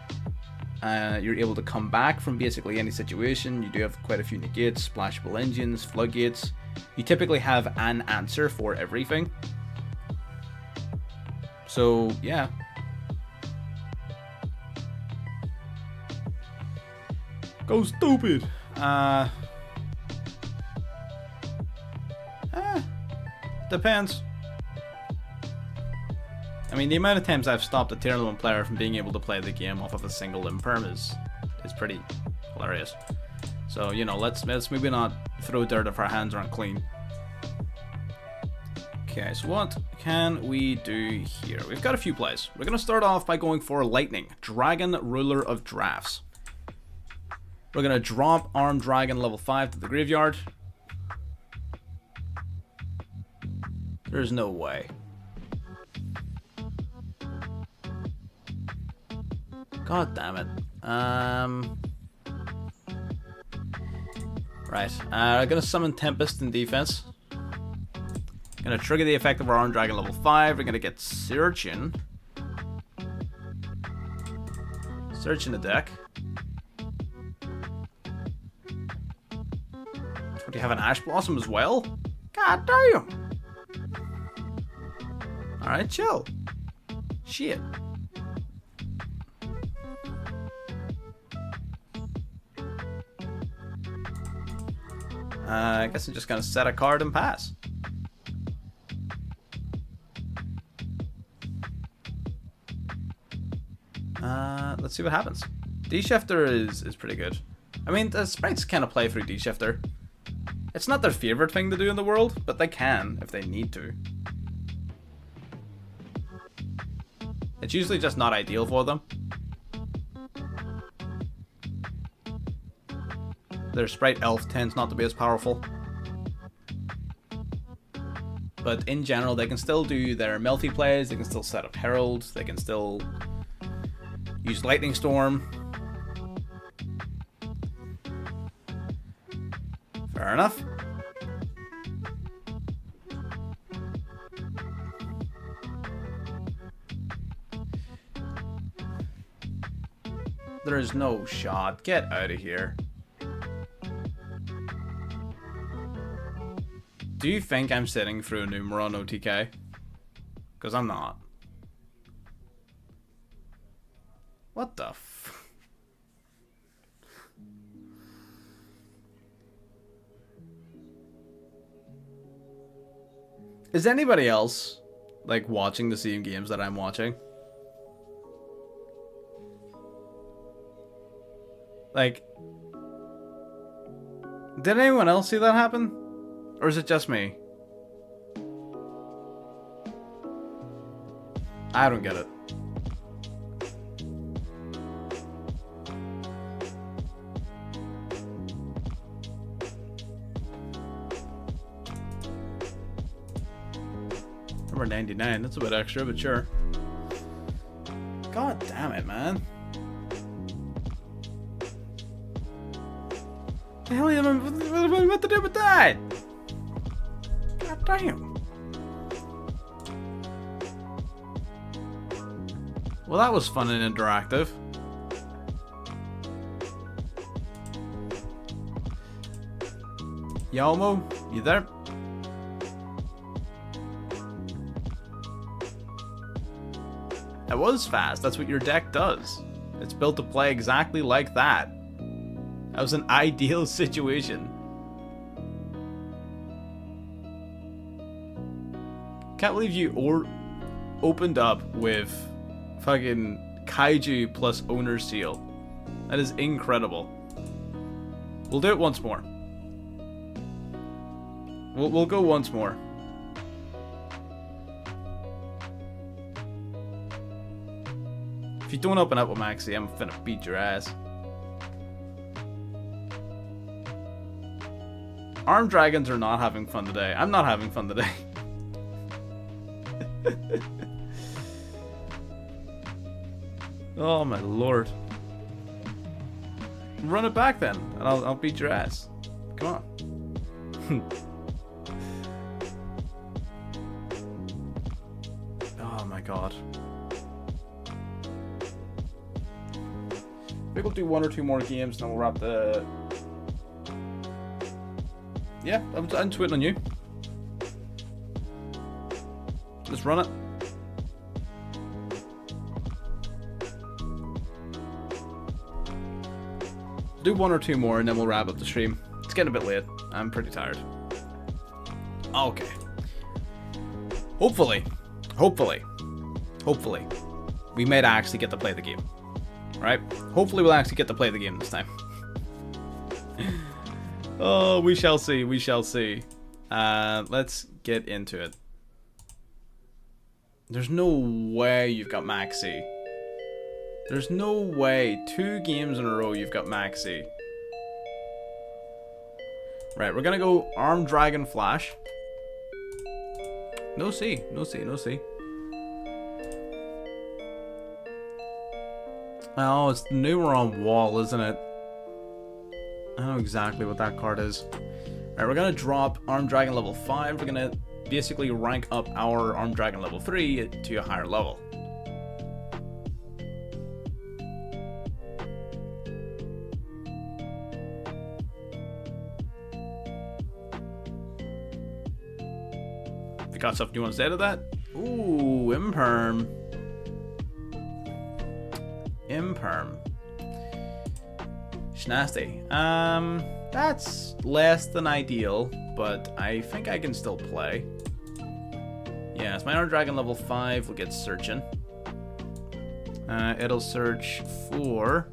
A: You're able to come back from basically any situation. You do have quite a few negates, splashable engines, floodgates. You typically have an answer for everything. So, yeah. Go stupid! Depends. I mean, the amount of times I've stopped a tier 1 player from being able to play the game off of a single imperm is pretty hilarious. So, you know, let's maybe not throw dirt if our hands aren't clean. Okay, so what can we do here? We've got a few plays. We're going to start off by going for Lightning, Dragon, Ruler of Drafts. We're going to drop Armed Dragon level 5 to the graveyard. There's no way. God damn it. Right. I'm gonna summon Tempest in defense. Gonna trigger the effect of our Armed Dragon level 5. We're gonna get Search-in. Search in the deck. Do you have an Ash Blossom as well? God damn! Alright, chill. Shit. I guess I'm just gonna set a card and pass. Let's see what happens. D-Shifter is pretty good. I mean, the sprites kind of play through D-Shifter. It's not their favorite thing to do in the world, but they can if they need to. It's usually just not ideal for them. Their sprite elf tends not to be as powerful. But in general, they can still do their Melty plays, they can still set up Herald, they can still use Lightning Storm. Fair enough. There is no shot. Get out of here. Do you think I'm sitting through a Numero on OTK? Because I'm not. What the f... Is anybody else, like, watching the same games that I'm watching? Like... Did anyone else see that happen? Or is it just me? I don't get it. Number 99, that's a bit extra, but sure. God damn it, man. What the hell am I meant to do with that? God damn. Well, that was fun and interactive. Yalmo, you there? That was fast. That's what your deck does. It's built to play exactly like that. That was an ideal situation. Can't believe you opened up with fucking Kaiju plus Owner's Seal. That is incredible. We'll do it once more. We'll go once more. If you don't open up with Maxi, I'm finna beat your ass. Armed Dragons are not having fun today. I'm not having fun today. Oh my lord. Run it back then, and I'll beat your ass. Come on. Oh my god. Maybe we'll do 1 or 2 more games, and then we'll wrap the... Yeah, I'm tweeting on you. Let's run it. Do 1 or 2 more, and then we'll wrap up the stream. It's getting a bit late. I'm pretty tired. Okay. Hopefully, we might actually get to play the game. Right? Hopefully we'll actually get to play the game this time. Oh, we shall see, we shall see. Let's get into it. There's no way you've got Maxi. There's no way 2 games in a row you've got Maxi. Right, we're gonna go Armed Dragon Flash. No C, no C, no C. Oh, it's the Numeron Wall, isn't it? I know exactly what that card is. Alright, we're gonna drop Armed Dragon level 5. We're gonna basically rank up our Armed Dragon level 3 to a higher level. If you got something you want to say to that? Ooh, Imperm. Imperm. Schnasty. That's less than ideal, but I think I can still play. Yes, my Armed Dragon level 5 will get searching. It'll search for...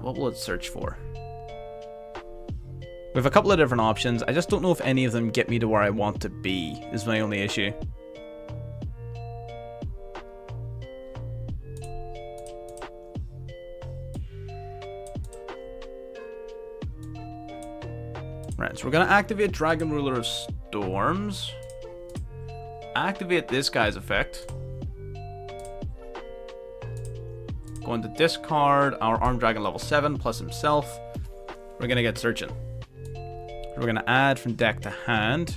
A: what will it search for? We have a couple of different options. I just don't know if any of them get me to where I want to be, is my only issue. Right, so we're going to activate Dragon Ruler of Storms. Activate this guy's effect. Going to discard our Armed Dragon level 7 plus himself. We're going to get searching. We're going to add from deck to hand.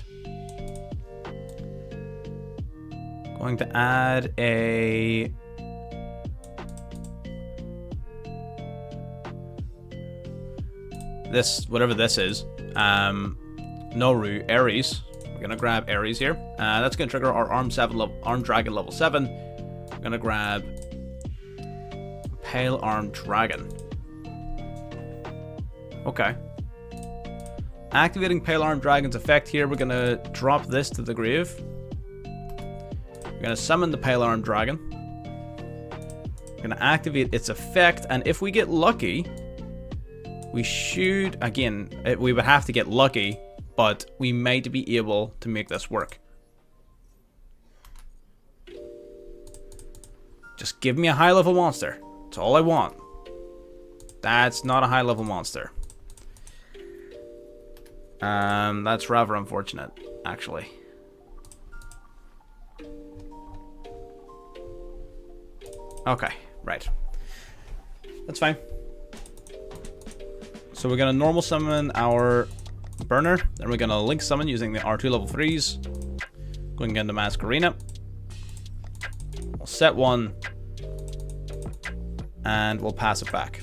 A: Going to add a... this, whatever this is. Noru, Ares. We're going to grab Ares here. That's going to trigger our Armed Dragon level 7. We're going to grab Pale Armed Dragon. Okay. Activating Pale Armed Dragon's effect here, we're going to drop this to the grave. We're going to summon the Pale Armed Dragon. We're going to activate its effect, and if we get lucky, we should, again, we would have to get lucky, but we might be able to make this work. Just give me a high-level monster. That's all I want. That's not a high-level monster. That's rather unfortunate, actually. Okay, right. That's fine. So we're gonna normal summon our burner, then we're gonna link summon using the R2 level 3s. Going into Mask Arena. We'll set 1. And we'll pass it back.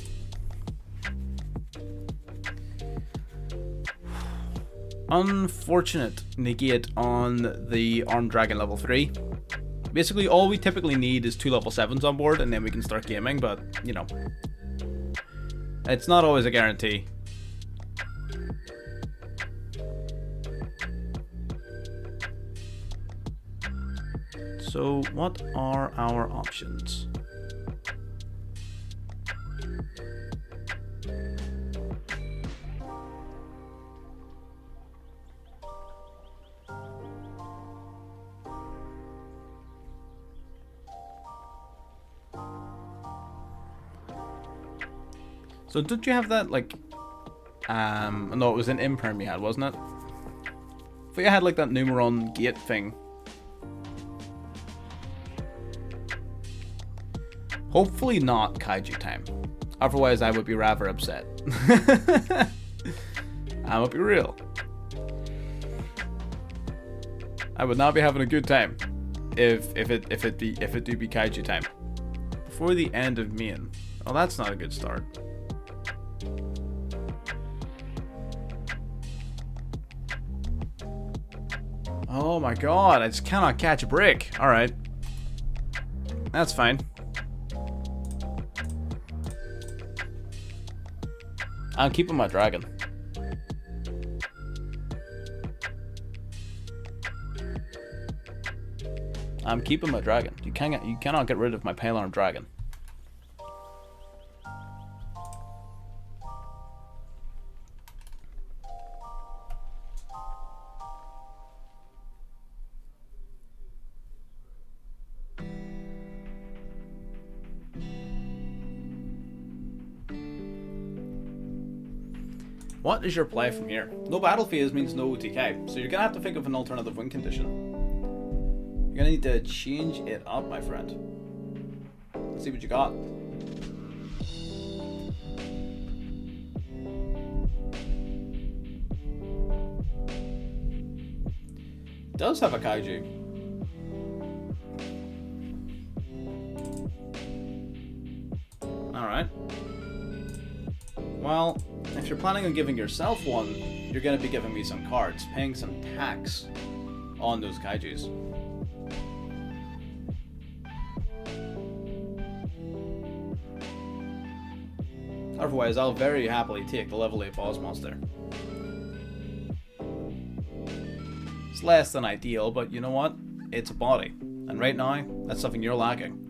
A: Unfortunate negate on the Armed Dragon level 3. Basically, all we typically need is 2 level 7s on board, and then we can start gaming, but, you know, it's not always a guarantee. So, what are our options? So did you have that, like, no, it was an Imperm you had, wasn't it? I think I had, like, that Numeron gate thing. Hopefully not Kaiju time. Otherwise, I would be rather upset. I would be real. I would not be having a good time if it do be kaiju time. Before the end of Mian. Well, that's not a good start. Oh my god, I just cannot catch a break. Alright. That's fine. I'm keeping my dragon. I'm keeping my dragon. You cannot get rid of my pale armed dragon. What is your play from here? No battle phase means no OTK, so you're gonna have to think of an alternative win condition. You're gonna need to change it up, my friend. Let's see what you got. Does have a kaiju. Alright. Well, if you're planning on giving yourself one, you're going to be giving me some cards, paying some tax on those kaijus. Otherwise, I'll very happily take the level 8 boss monster. It's less than ideal, but you know what? It's a body. And right now, that's something you're lacking.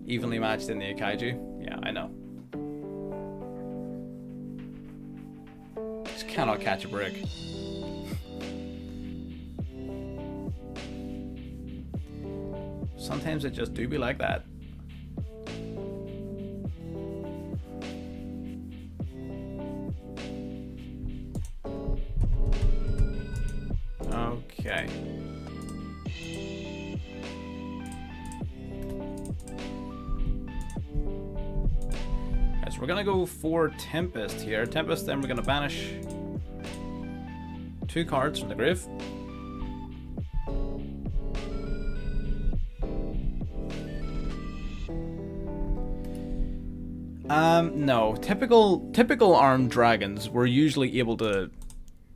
A: Evenly matched in the kaiju? Yeah, I know. Just cannot catch a break. Sometimes it just do be like that. Okay. So we're gonna go for Tempest here. Tempest, then we're gonna banish 2 cards from the grave. No. Typical armed dragons were usually able to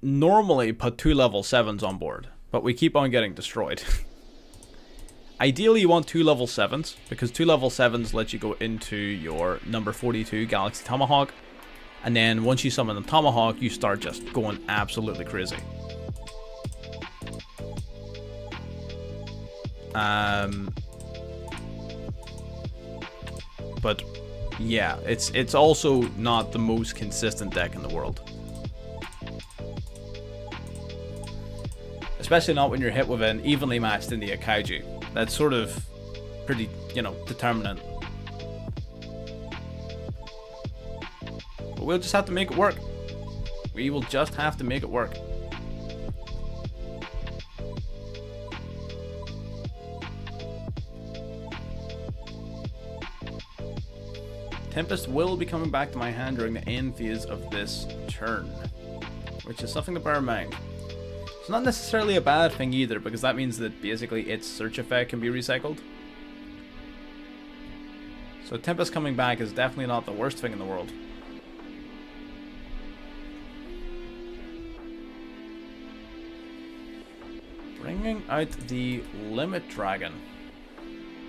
A: normally put 2 level 7s on board, but we keep on getting destroyed. Ideally, you want 2 level 7s, because 2 level 7s let you go into your number 42 Galaxy Tomahawk, and then once you summon the Tomahawk, you start just going absolutely crazy. But yeah, it's also not the most consistent deck in the world. Especially not when you're hit with an evenly matched India Kaiju. That's sort of pretty, you know, determinant. But we'll just have to make it work. We will just have to make it work. Tempest will be coming back to my hand during the end phase of this turn, which is something to bear in mind. It's not necessarily a bad thing either, because that means that basically its search effect can be recycled. So Tempest coming back is definitely not the worst thing in the world. Bringing out the Limit Dragon.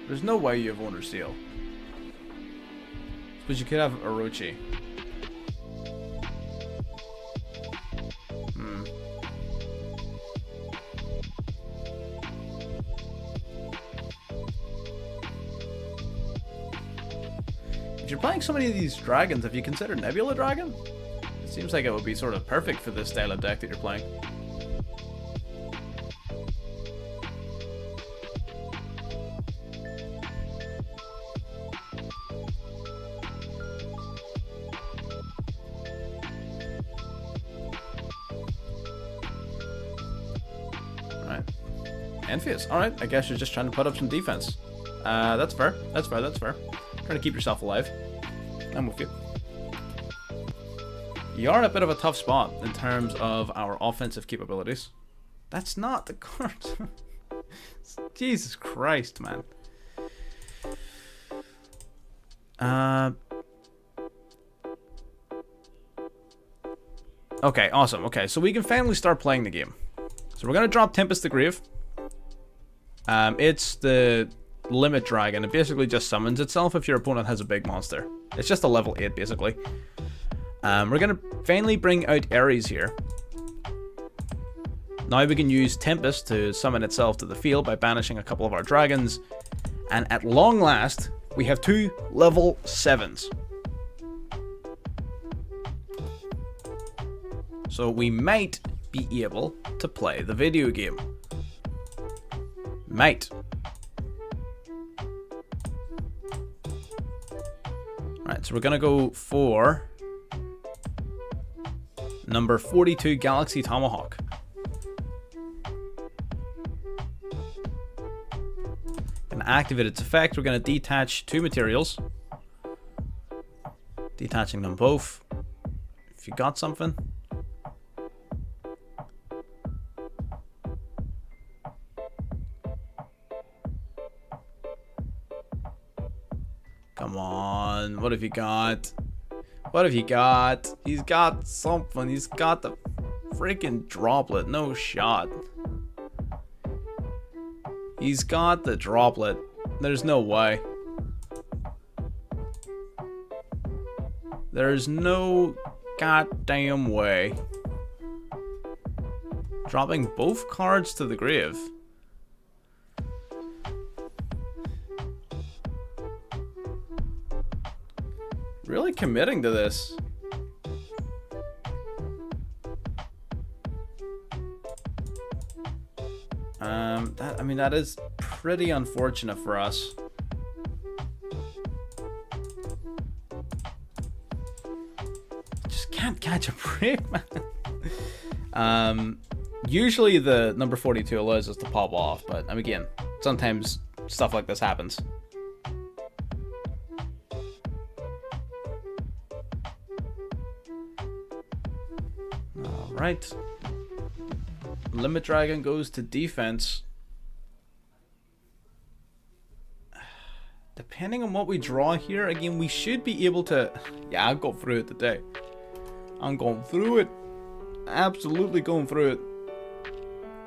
A: There's no way you have Owner Seal. But you could have Orochi. If you're playing so many of these dragons, have you considered Nebula Dragon? It seems like it would be sort of perfect for this style of deck that you're playing. Alright. Envious. Alright, I guess you're just trying to put up some defense. That's fair. That's fair, that's fair. Trying to keep yourself alive. I'm with you. You are in a bit of a tough spot in terms of our offensive capabilities. That's not the card. Jesus Christ, man. Okay, awesome. Okay, so we can finally start playing the game. So we're gonna drop Tempest the Grave. It's the limit dragon. It basically just summons itself if your opponent has a big monster. It's just a level 8 basically. We're gonna finally bring out Ares here. Now we can use Tempest to summon itself to the field by banishing a couple of our dragons. And at long last, we have 2 level 7s. So we might be able to play the video game. Might. Right, so we're gonna go for number 42 Galaxy Tomahawk. Gonna activate its effect. We're gonna detach 2 materials. Detaching them both. If you got something. Come on, what have you got? What have you got? He's got something. He's got the freaking droplet. No shot. He's got the droplet. There's no way. There's no goddamn way. Dropping both cards to the grave. Really committing to this. I mean, that is pretty unfortunate for us. Just can't catch a break, man. Usually the number 42 allows us to pop off, but again, sometimes stuff like this happens. Right. Limit Dragon goes to defense. Depending on what we draw here, again, we should be able to... Yeah, I'll go through it today. I'm going through it. Absolutely going through it.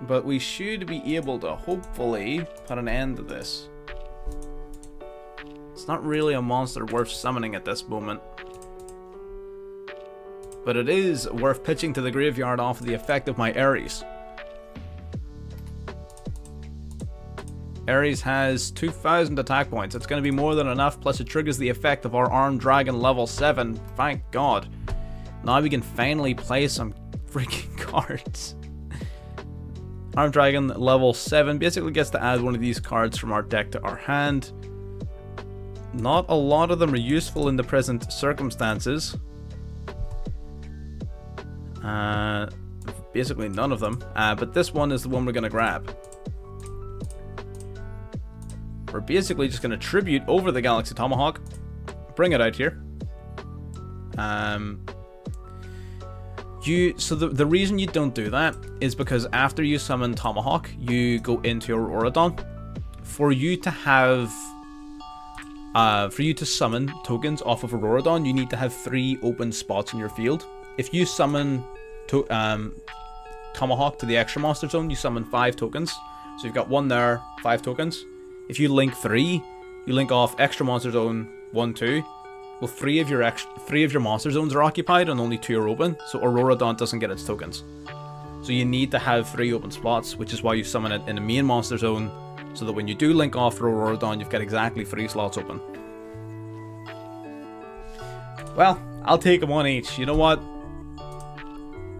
A: But we should be able to hopefully put an end to this. It's not really a monster worth summoning at this moment. But it is worth pitching to the graveyard off of the effect of my Ares. Ares has 2,000 attack points. It's going to be more than enough, plus it triggers the effect of our Armed Dragon level 7. Thank God. Now we can finally play some freaking cards. Armed Dragon level 7 basically gets to add one of these cards from our deck to our hand. Not a lot of them are useful in the present circumstances. Basically none of them, but this one is the one we're going to grab. We're basically just going to tribute over the Galaxy Tomahawk, bring it out here. So the reason you don't do that is because after you summon Tomahawk, you go into Auroradon. For you to have, for you to summon tokens off of Auroradon, you need to have 3 open spots in your field. If you summon Tomahawk to the extra monster zone, you summon 5 tokens. So you've got 1 there, 5 tokens. If you link 3, you link off extra monster zone 1, 2. Well, 3 of your monster zones are occupied and only 2 are open, so Auroradon doesn't get its tokens. So you need to have 3 open spots, which is why you summon it in the main monster zone, so that when you do link off for Auroradon, you've got exactly 3 slots open. Well, I'll take 1 each. You know what?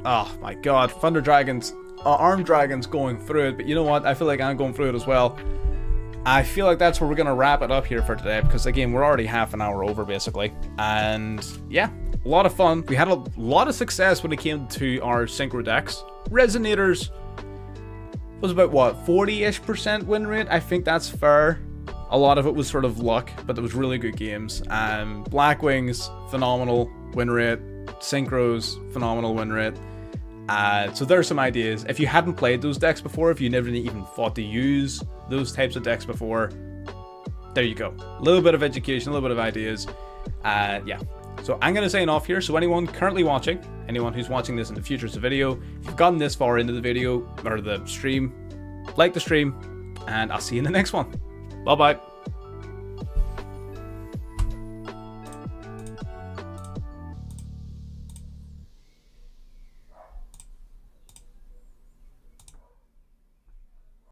A: Oh my God, Thunder Dragons, Armed Dragons going through it, but you know what? I feel like I'm going through it as well. I feel like that's where we're going to wrap it up here for today, because again, we're already half an hour over basically. And yeah, a lot of fun. We had a lot of success when it came to our Synchro decks. Resonators was about what, 40-ish% win rate? I think that's fair. A lot of it was sort of luck, but it was really good games. Blackwings, phenomenal win rate. Synchro's phenomenal win rate. So there are some ideas. If you hadn't played those decks before, if you never even thought to use those types of decks before, there you go. A little bit of education, a little bit of ideas. Yeah. So I'm going to sign off here. So anyone currently watching, anyone who's watching this in the future as a video, if you've gotten this far into the video or the stream, like the stream, and I'll see you in the next one. Bye bye.